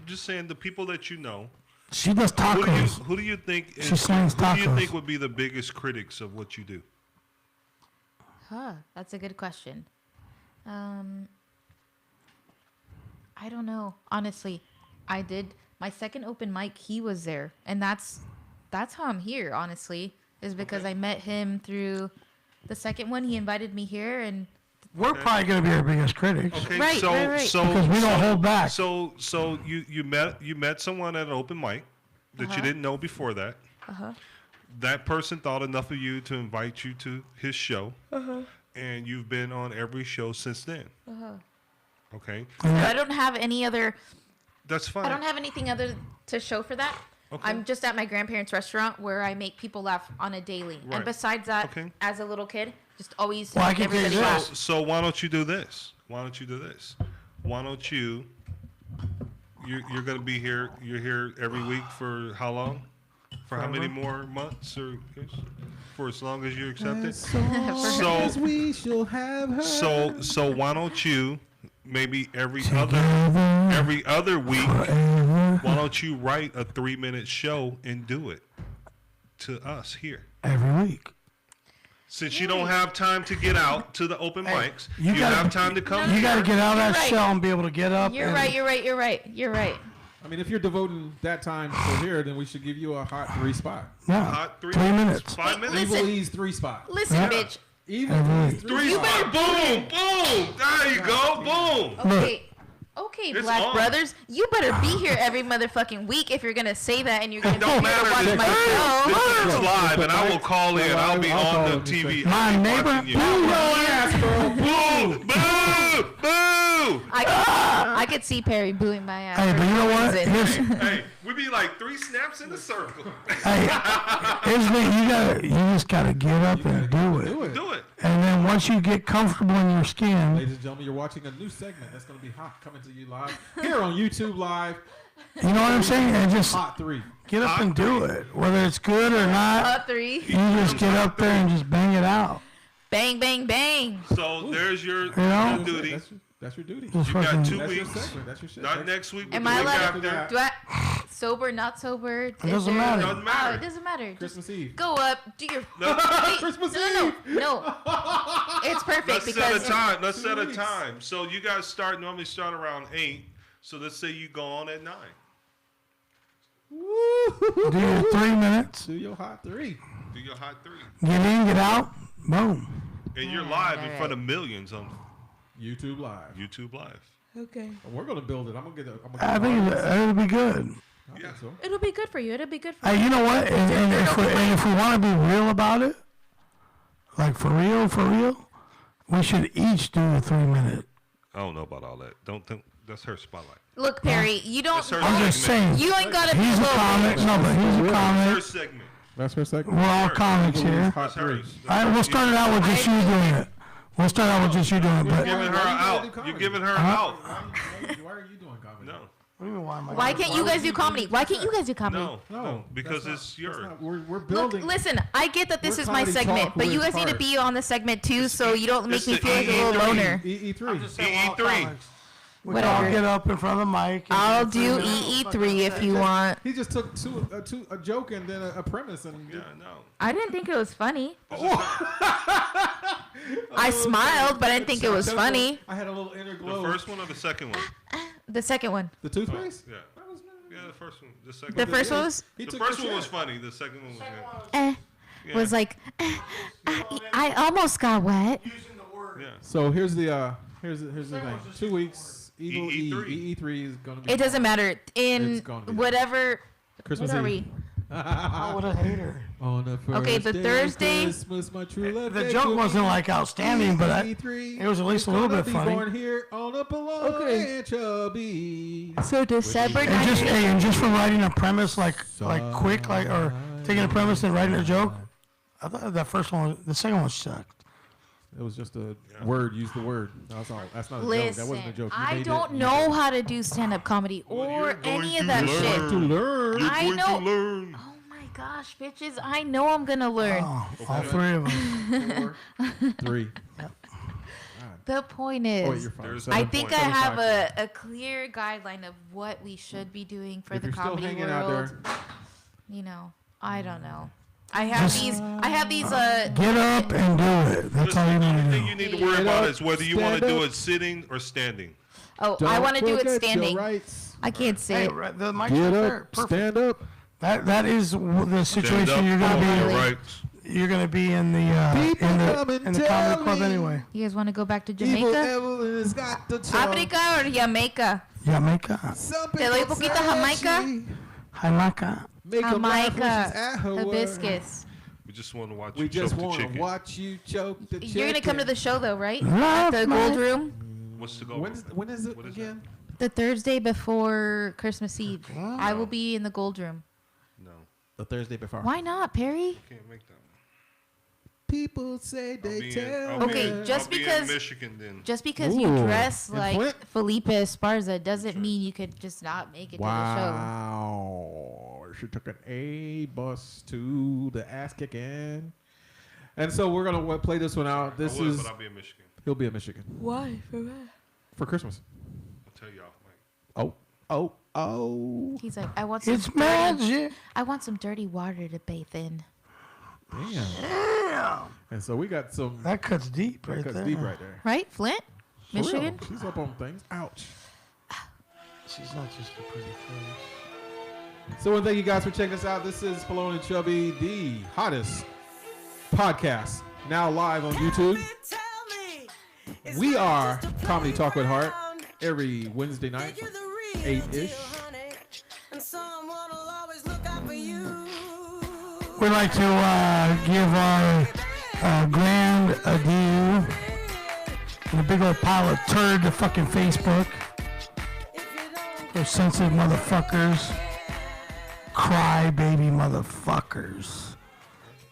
just saying the people that you know. She does tacos. Who do you think? She slings Who do you tacos. think would be the biggest critics of what you do? That's a good question. I don't know. Honestly, I did my second open mic. He was there, and that's how I'm here. Honestly, is because I met him through the second one. He invited me here, and We're probably going to be our biggest critics. Okay, Right, so right, right. so Because we don't so- hold back. So you met someone at an open mic that you didn't know before that. That person thought enough of you to invite you to his show, and you've been on every show since then. Okay, but I don't have any other. that's fine. I don't have anything other to show for that. Okay. I'm just at my grandparents' restaurant where I make people laugh on a daily. Right. And besides that, Okay. as a little kid, just always Well, I make can tell you everybody this. laugh. So why don't you do this? Why don't you? You're gonna be here. You're here every week for how long? For how many more months or for as long as you accept it? So we shall have her. So why don't you maybe every other week? Why don't you write a 3-minute show and do it to us here every week? Since you don't have time to get out to the open mics, you have time to come. You got to get out of that shell and be able to get up. You're right. I mean, if you're devoting that time to here, then we should give you a hot 3 spot. Yeah, hot 3 minutes. 5 minutes. Evil E's 3 spot. Listen, bitch. Evil E's 3 spot. Boom, boom. There you go. Boom. Okay, It's Black on. Brothers, you better be here every motherfucking week if you're gonna say that and you're gonna Don't be here to matter. watch This my show. is live, and I will call in. I'll be on the TV. My neighbor, watching you. boo. Boo! Boo! I could see Perry booing my ass. Hey, but you know what? Hey, we be like 3 snaps in a circle. Hey, here's the you just gotta get up and do it. Do it. And then once you get comfortable in your skin, Ladies and gentlemen, you're watching a new segment that's going to be hot coming to you live here on YouTube Live. you know what I'm saying? And just Hot 3. get up and do it, whether it's good or not. Hot 3. You just get up there and just bang it out. Bang, bang, bang. So there's your know? duty. That's your duty. Just You got fucking- 2 That's your weeks. segment. That's your shit. Not next week, but Am the I week allowed after. Do I sober, not sober? It doesn't matter. Doesn't matter. Oh, it doesn't matter. Christmas Just Eve. go up, do your No. Wait, Christmas no. It's perfect Let's set because a time. Let's 2 set a weeks. time. So you guys normally start around 8. So let's say you go on at 9. Do your 3 minutes. Do your hot 3. Do your hot 3. Get in, get out, boom. And you're live in front of millions on YouTube Live. YouTube Live. okay. We're going to build it. I'm going to get I think it'll be good. I think so. It'll be good for you. It'll be good for Hey, you. you know what? And if we want to be real about it, like for real, we should each do a 3 minute. I don't know about all that. Don't think that's her spotlight. Look, Perry, you don't. That's her I'm just saying. You ain't gotta be He's a low. comic. No, but he's a Her comic. segment. That's her segment. We're all comics here. Hot 3. All right, we'll start it out with just you doing it. We'll start out with just you doing it. But Giving her Why you out. gotta do You're comedy? giving her out. Why are you doing comedy? No. Why can't you guys do comedy? Why can't you guys do comedy? No. Because that's it's your. not- We're Look, building. listen, I get that this We're is my comedy segment, talk but you with guys need to heart. be on the segment too, so you don't make it's me the feel like a little EE3. loner. EE3. EE3. we can all Whatever. get up in front of the mic. and I'll do do 3 minutes. EE3 if you want. He just took a joke and then a premise and Yeah, no. I didn't think it was funny. I smiled, but I didn't think it was funny. I had a little inner The glow. first one or the second one? The second one. The toothpaste? Yeah. Yeah, the first one. The second The one. first one was The first one was funny. The second one was. Yeah. was like, I almost got wet. Using the word. Yeah. So here's the thing. 2 weeks. Evil E. EE3. EE3 is gonna be. It doesn't matter. In It's gonna be whatever. Christmas What are Eve. we? Oh, what a hater. On the first Okay, the day of Thursday- Christmas, my true love The gave joke to wasn't me. like outstanding, but EE3 it was at least is a little gonna bit be funny. Born here on a Pelon and Chubby. So December And just for writing a premise like quick, like or taking a premise and writing a joke. I thought that first one, the second one sucked. It was just a word. Use the word. That's all. That's not a joke. That wasn't a Listen, joke. You I made don't it. know how to do stand-up comedy or any of that learn. shit. To learn. I Going know. to learn. Oh my gosh, bitches! I know I'm gonna learn. Oh, all 3 of them. 3. The point Oh, is, wait, you're fine. There's- I 7 think points. I have 7 a clear guideline of what we should be doing for If the you're still comedy hanging world. out there, You know, I don't know. I have these. Get up and do it. That's all you Listen, the need only to thing do. you need to worry Get about up, is whether you want to stand do up. it sitting or standing. Oh, don't I want to do it forget your standing. rights. I can't Hey, sit. the mic's Get right up. there. Perfect. Stand up. That is the Stand situation up, you're follow gonna your be. rights. You're gonna be in the People come and in the tell comedy club me. anyway. You guys want to go back to Evil Jamaica? Evelyn's got the charm. Africa or Jamaica? Jamaica, Some Te doy people poquito say Jamaica? she Jamaica. Make 'em laugh when she's Jamaica. at her work. Hibiscus. We just want to watch We you just choke the want to chicken. watch you choke the chicken. You're gonna come to the show though, right? Love At the my- Gold Room, What's to go? When is it What is again? the Thursday before Christmas Eve. I will be in the Gold Room. No, The Thursday before. Why not, Perry? can't make that. People say I'll they be tell in, me. Okay, just I'll be because- in Michigan then. Just because you Ooh, dress in like Flint? Felipe Esparza doesn't mean you could just not make it to the show. Wow. She took an A bus to the ass kicking. And so we're going to play this one out. This is. But I'll be in Michigan. He'll be in Michigan. Why? For what? For Christmas. I'll tell you off mic. Oh. He's like, I want some. It's magic. I want some dirty water to bathe in. Damn. And so we got some. That cuts deep That right cuts there. deep right there. Right, Flint, For real. Michigan. She's up on things. Ouch. She's not just a pretty face. So, thank you guys for checking us out. This is Pelon and Chubby, the hottest podcast, now live on YouTube. We are Comedy Talk with Heart every Wednesday night, 8-ish. We'd like to give our grand adieu and a big old pile of turd to fucking Facebook. Those sensitive motherfuckers. Cry baby motherfuckers.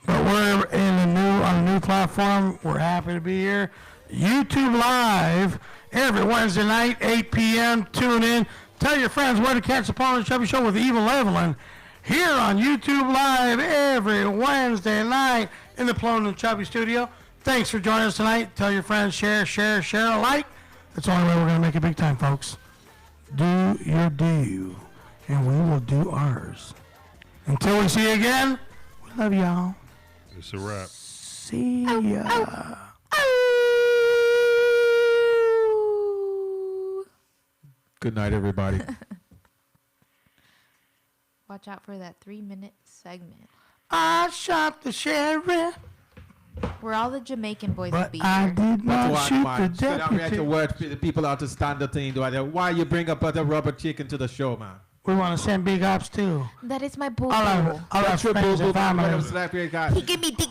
But we're on a new platform. We're happy to be here. YouTube Live every Wednesday night, 8 p.m. Tune in. Tell your friends where to catch the Pelon and Chubby Show with Evil Evelyn. Here on YouTube Live every Wednesday night in the Pelon and Chubby studio. Thanks for joining us tonight. Tell your friends, share alike. That's the only way we're going to make it big time, folks. Do your due, and we will do ours. Until we see you again, we love y'all. It's a wrap. See ya. Good night, everybody. Watch out for that 3-minute segment. I shot the sheriff, Where all the Jamaican boys will but be I here. did not shoot the man. Sit down, react deputy. to words for the people out to stand the thing. Why you bring up the rubber chicken to the show, man? We want to send big ups too. That is my boo. All our That's your friends and boo-boo, man. family. Whatever slap you got. He give me dick.